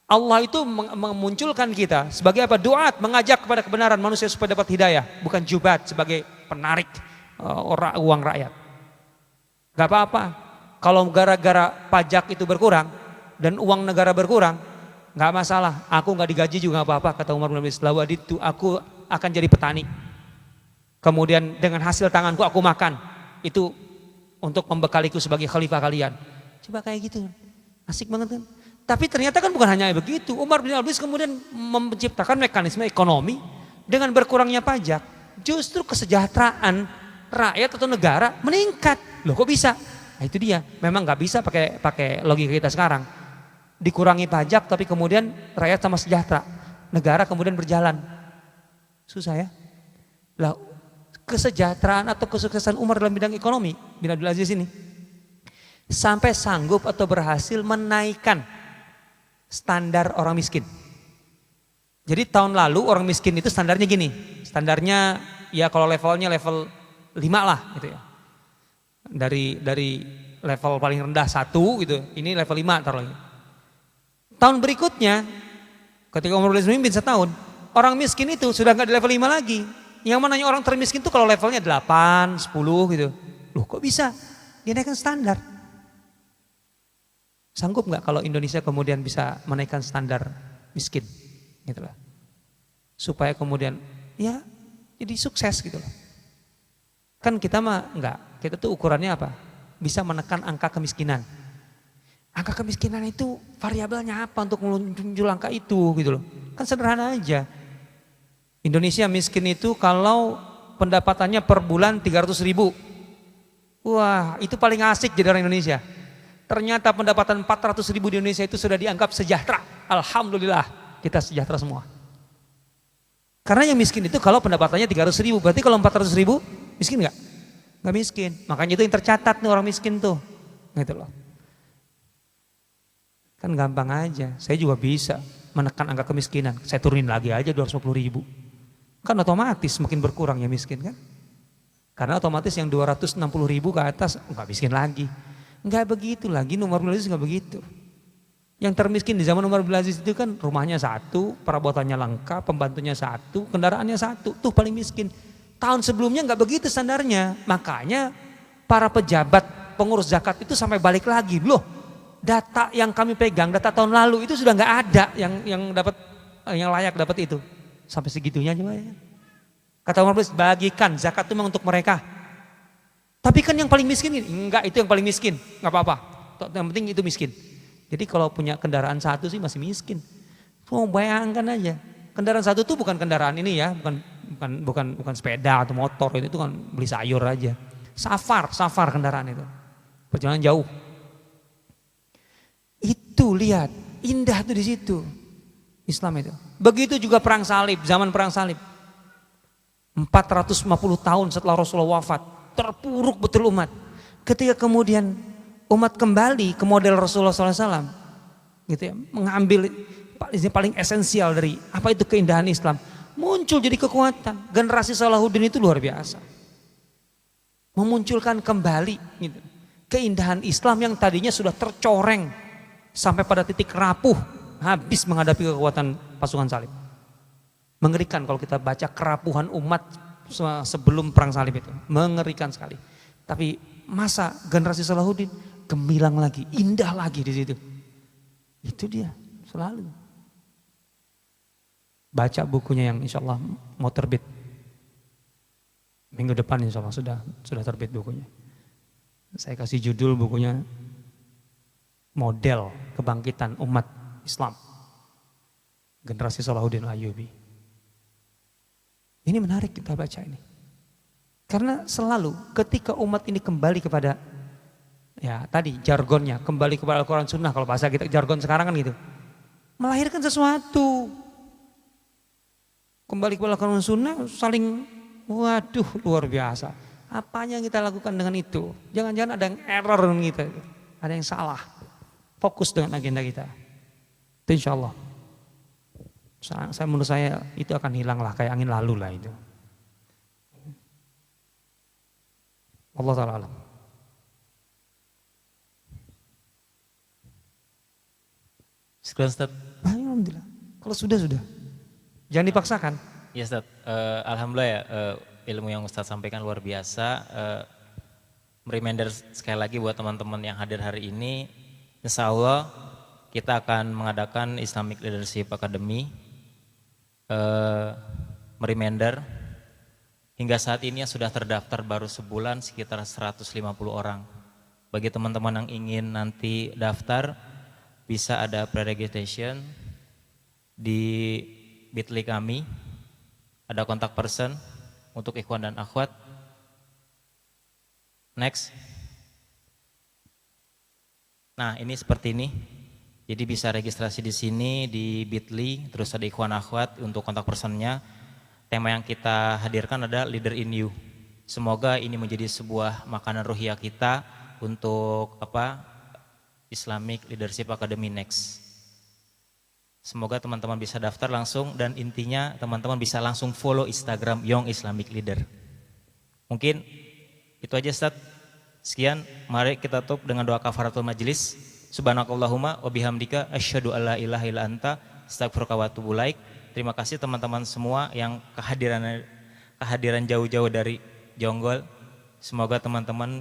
Allah itu memunculkan kita sebagai apa? Duat, mengajak kepada kebenaran manusia supaya dapat hidayah, bukan jubat sebagai penarik uang rakyat. Gak apa-apa. Kalau gara-gara pajak itu berkurang dan uang negara berkurang, gak masalah. Aku gak digaji juga gak apa-apa, kata Umar bin Abdul Aziz. Itu aku akan jadi petani. Kemudian dengan hasil tanganku aku makan. Itu untuk membekaliku sebagai khalifah kalian. Coba kayak gitu. Asik banget kan? Tapi ternyata kan bukan hanya begitu. Umar bin Abdul Aziz kemudian menciptakan mekanisme ekonomi dengan berkurangnya pajak. Justru kesejahteraan rakyat atau negara meningkat. Loh kok bisa? Nah itu dia. Memang nggak bisa pakai logika kita sekarang. Dikurangi pajak tapi kemudian rakyat sama sejahtera. Negara kemudian berjalan. Susah ya? Lah kesejahteraan atau kesuksesan Umar dalam bidang ekonomi bin Abdul Aziz ini sampai sanggup atau berhasil menaikkan standar orang miskin. Jadi tahun lalu orang miskin itu standarnya gini. Standarnya ya kalau levelnya level 5 lah gitu ya. Dari level paling rendah 1 gitu. Ini level 5 taruhnya. Tahun berikutnya ketika Umar bin Abdul Aziz memimpin setahun, orang miskin itu sudah enggak di level 5 lagi. Yang mananya orang termiskin itu kalau levelnya 8, 10 gitu. Loh kok bisa? Dia naikkan standar. Sanggup nggak kalau Indonesia kemudian bisa menaikkan standar miskin, gitu loh. Supaya kemudian ya jadi sukses gitu loh. Kan kita mah enggak, kita tuh ukurannya apa? Bisa menekan angka kemiskinan. Angka kemiskinan itu variabelnya apa untuk menunjuk angka itu gitu loh. Kan sederhana aja. Indonesia miskin itu kalau pendapatannya per bulan 300.000. Wah itu paling asik jadi orang Indonesia. Ternyata pendapatan 400.000 di Indonesia itu sudah dianggap sejahtera. Alhamdulillah kita sejahtera semua. Karena yang miskin itu kalau pendapatannya 300.000, berarti kalau 400.000 miskin nggak? Nggak miskin. Makanya itu yang tercatat nih orang miskin tuh, gitu loh. Kan gampang aja. Saya juga bisa menekan angka kemiskinan. Saya turunin lagi aja 250.000. Kan otomatis semakin berkurang ya miskin kan? Karena otomatis yang 260.000 ke atas nggak miskin lagi. Nggak begitu lagi, Umar bin Aziz nggak begitu. Yang termiskin di zaman Umar bin Aziz itu kan rumahnya 1, perabotannya lengkap, pembantunya 1, kendaraannya 1, tuh paling miskin. Tahun sebelumnya nggak begitu standarnya, makanya para pejabat pengurus zakat itu sampai balik lagi, loh data yang kami pegang, data tahun lalu itu sudah nggak ada yang dapat, yang layak dapat itu. Sampai segitunya aja. Kata Umar bin, bagikan zakat itu memang untuk mereka. Tapi kan yang paling miskin ini, enggak, itu yang paling miskin, nggak apa-apa. Yang penting itu miskin. Jadi kalau punya kendaraan satu sih masih miskin. Oh, bayangkan aja, kendaraan satu itu bukan kendaraan ini ya, bukan sepeda atau motor, itu kan beli sayur aja. Safar kendaraan itu, perjalanan jauh. Itu lihat, indah tuh di situ Islam itu. Begitu juga perang salib, zaman perang salib. 450 tahun setelah Rasulullah wafat, terpuruk betul umat. Ketika kemudian umat kembali ke model Rasulullah SAW, gitu ya, mengambil paling esensial dari apa itu keindahan Islam, muncul jadi kekuatan. Generasi Salahuddin itu luar biasa, memunculkan kembali gitu, keindahan Islam yang tadinya sudah tercoreng sampai pada titik rapuh, habis menghadapi kekuatan pasukan salib. Mengerikan kalau kita baca kerapuhan umat sebelum perang salib itu, mengerikan sekali. Tapi masa generasi Salahuddin gemilang lagi, indah lagi di situ. Itu dia selalu. Baca bukunya yang insya Allah mau terbit minggu depan, insya Allah sudah terbit bukunya. Saya kasih judul bukunya Model Kebangkitan Umat Islam, generasi Salahuddin Ayyubi. Ini menarik kita baca ini. Karena selalu ketika umat ini kembali kepada, ya tadi jargonnya, kembali kepada Al-Quran Sunnah, kalau bahasa kita jargon sekarang kan gitu, melahirkan sesuatu. Kembali kepada Al-Quran Sunnah saling, waduh luar biasa. Apanya yang kita lakukan dengan itu? Jangan-jangan ada yang error dengan kita, ada yang salah. Fokus dengan agenda kita. Itu insya Allah. Menurut saya itu akan hilang lah, kayak angin lalu lah itu. Allah Ta'ala alam. Sekian Ustaz. Alhamdulillah. Kalau sudah. Jangan dipaksakan. Ya Ustaz, alhamdulillah ya, ilmu yang Ustaz sampaikan luar biasa. Reminder sekali lagi buat teman-teman yang hadir hari ini, insya Allah kita akan mengadakan Islamic Leadership Academy. Reminder, hingga saat ini yang sudah terdaftar baru sebulan sekitar 150 orang. Bagi teman-teman yang ingin nanti daftar, bisa ada pre-registration di Bitly kami, ada kontak person untuk ikhwan dan akhwat. Next. Nah, ini seperti ini. Jadi bisa registrasi di sini di Bitly, terus ada ikhwan akhwat untuk kontak personnya. Tema yang kita hadirkan adalah Leader in You. Semoga ini menjadi sebuah makanan ruhiyah kita untuk Islamic Leadership Academy Next. Semoga teman-teman bisa daftar langsung, dan intinya teman-teman bisa langsung follow Instagram Young Islamic Leader. Mungkin itu aja Ustaz. Sekian, mari kita tutup dengan doa kafaratul majlis. Subhanakallahumma wa bihamdika asyhadu alla ilaha illa anta astaghfiruka wa atubu ilaik. Terima kasih teman-teman semua yang kehadiran jauh-jauh dari Jonggol. Semoga teman-teman